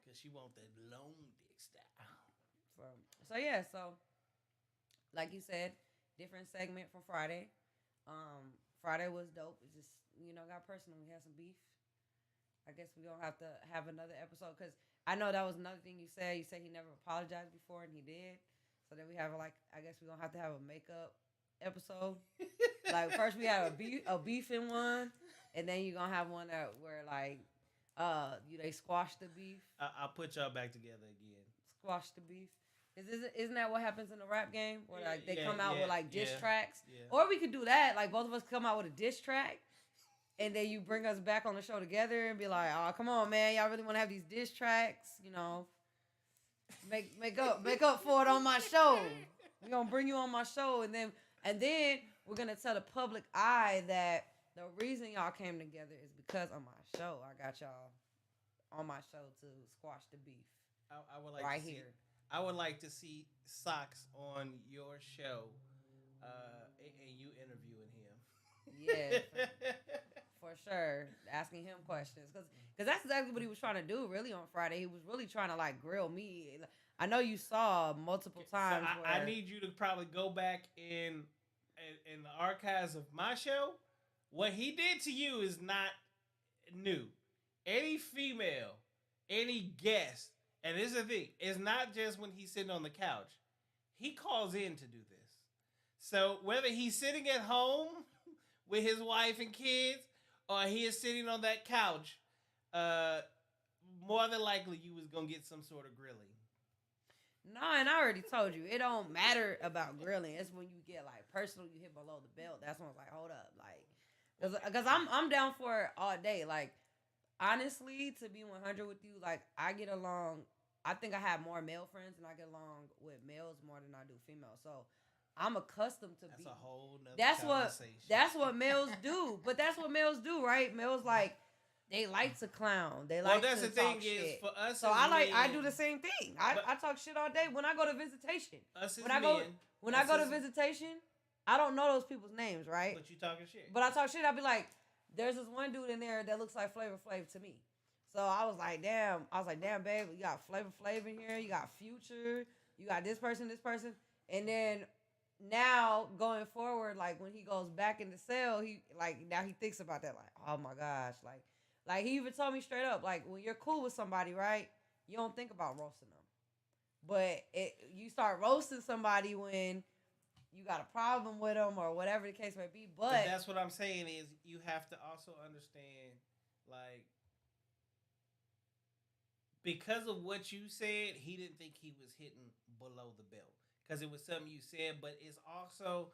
Cause she want that long dick style. So yeah, so like you said, different segment from Friday. Friday was dope. It just got personal. We had some beef. I guess we gonna have to have another episode because I know that was another thing you said. You said he never apologized before, and he did. So then we have I guess we're gonna have to have a makeup episode. Like first we have a beefing one, and then you're gonna have one where they squash the beef. I'll put y'all back together again. Squash the beef. Isn't that what happens in the rap game? Where they come out yeah, with diss yeah, tracks? yeah. Or we could do that. Like both of us come out with a diss track. And then you bring us back on the show together and be like, oh, come on, man. Y'all really want to have these diss tracks? Make up for it on my show. We're going to bring you on my show. And then we're going to tell the public eye that the reason y'all came together is because of my show. I got y'all on my show to squash the beef. I would like right to see, here. I would like to see Socks on your show and you interviewing him. Yeah, for sure. Asking him questions. Because that's exactly what he was trying to do, really, on Friday. He was really trying to, grill me. I know you saw multiple times. So I need you to probably go back in the archives of my show. What he did to you is not new. Any female, any guest, and this is the thing, it's not just when he's sitting on the couch. He calls in to do this. So whether he's sitting at home with his wife and kids, or he is sitting on that couch, more than likely you was gonna get some sort of grilling. No, and I already told you, it don't matter about grilling. It's when you get personal, you hit below the belt. That's when it's hold up, because I'm down for it all day. Honestly, to be 100 with you, I get along. I think I have more male friends, and I get along with males more than I do females. So I'm accustomed to. That's a whole nother That's conversation. That's what males do. But that's what males do, right? Males they like to clown. They like that's to the thing talk is shit. for us. So as I men, do the same thing. I talk shit all day when I go to visitation. Us as when I go to visitation, I don't know those people's names, right? But you talking shit. But I talk shit. I be like, there's this one dude in there that looks like Flavor Flav to me. So I was like, damn, babe, you got Flavor Flav in here. You got Future. You got this person. And then now going forward, like when he goes back in the cell, he like now he thinks about that, like, oh my gosh, like he even told me straight up, like when you're cool with somebody, right? You don't think about roasting them, but you start roasting somebody when you got a problem with them or whatever the case may be. But that's what I'm saying is you have to also understand, like, because of what you said, he didn't think he was hitting below the belt because it was something you said. But it's also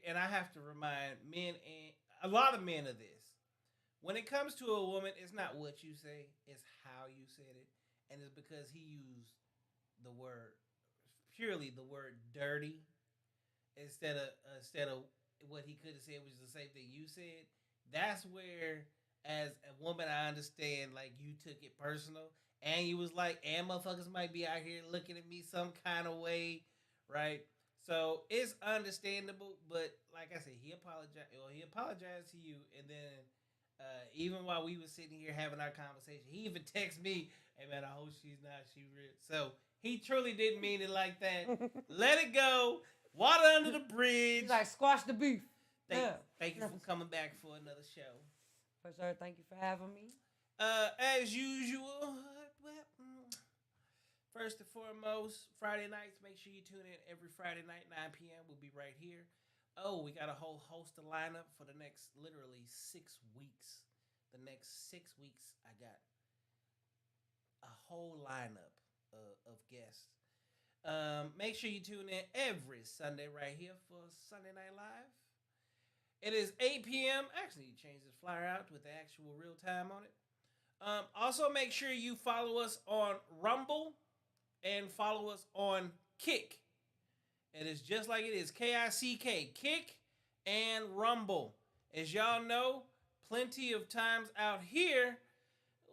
and I have to remind men and a lot of men of this. When it comes to a woman, it's not what you say, it's how you said it, and it's because he used the word purely the word dirty instead of what he could have said, which is the same thing you said. That's where, as a woman, I understand. Like you took it personal, and you was like, "And motherfuckers might be out here looking at me some kind of way, right?" So it's understandable, but like I said, he apologized. Well, he apologized to you, and then even while we were sitting here having our conversation, he even texted me, "Hey man, I hope she's not. She real." So he truly didn't mean it like that. Let it go. Water under the bridge. He's like, squash the beef. Thank you for coming back for another show. For sure. Thank you for having me. As usual, first and foremost, Friday nights, make sure you tune in every Friday night, 9 p.m. We'll be right here. Oh, we got a whole host of lineup for the next literally 6 weeks. The next 6 weeks, I got a whole lineup of guests. Make sure you tune in every Sunday right here for Sunday Night Live. It is 8 p.m. Actually, you change this flyer out with the actual real time on it. Also, make sure you follow us on Rumble and follow us on Kick. It is just like it is Kick, Kick and Rumble. As y'all know, plenty of times out here,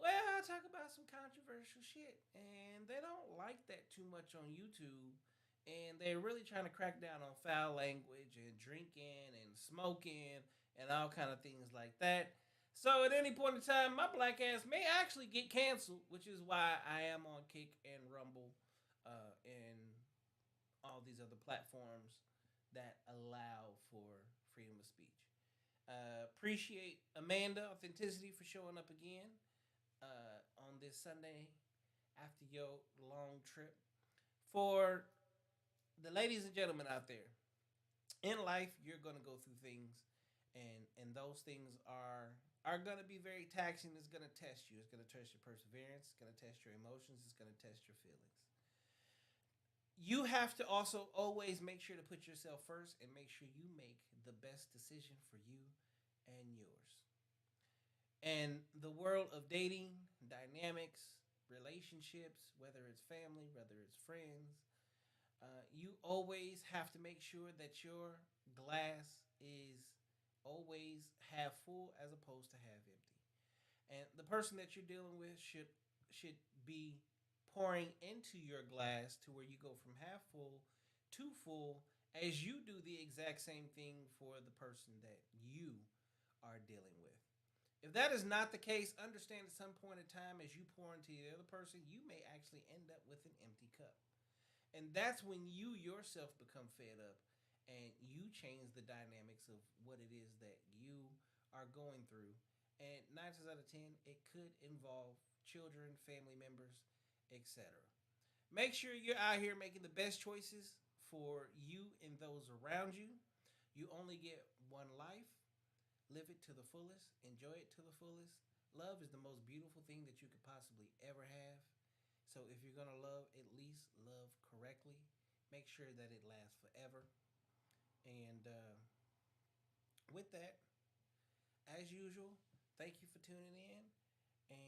well, I talk about some controversial shit, and they don't like that too much on YouTube, and they're really trying to crack down on foul language and drinking and smoking and all kind of things like that. So at any point in time, my black ass may actually get canceled, which is why I am on Kick and Rumble and all these other platforms that allow for freedom of speech. Appreciate Amanda Authenticity for showing up again on this Sunday after your long trip. For the ladies and gentlemen out there, in life you're going to go through things, and those things are going to be very taxing. It's going to test you. It's going to test your perseverance. It's going to test your emotions. It's going to test your feelings. You have to also always make sure to put yourself first and make sure you make the best decision for you and yours. And the world of dating, dynamics, relationships, whether it's family, whether it's friends, you always have to make sure that your glass is always half full as opposed to half empty. And the person that you're dealing with should be pouring into your glass to where you go from half full to full as you do the exact same thing for the person that you are dealing with. If that is not the case, understand at some point in time as you pour into the other person, you may actually end up with an empty cup. And that's when you yourself become fed up and you change the dynamics of what it is that you are going through. And 9 times out of 10, it could involve children, family members, etc. Make sure you're out here making the best choices for you and those around you. You only get one life. Live it to the fullest. Enjoy it to the fullest. Love is the most beautiful thing that you could possibly ever have. So if you're going to love, at least love correctly. Make sure that it lasts forever. And with that, as usual, thank you for tuning in. And...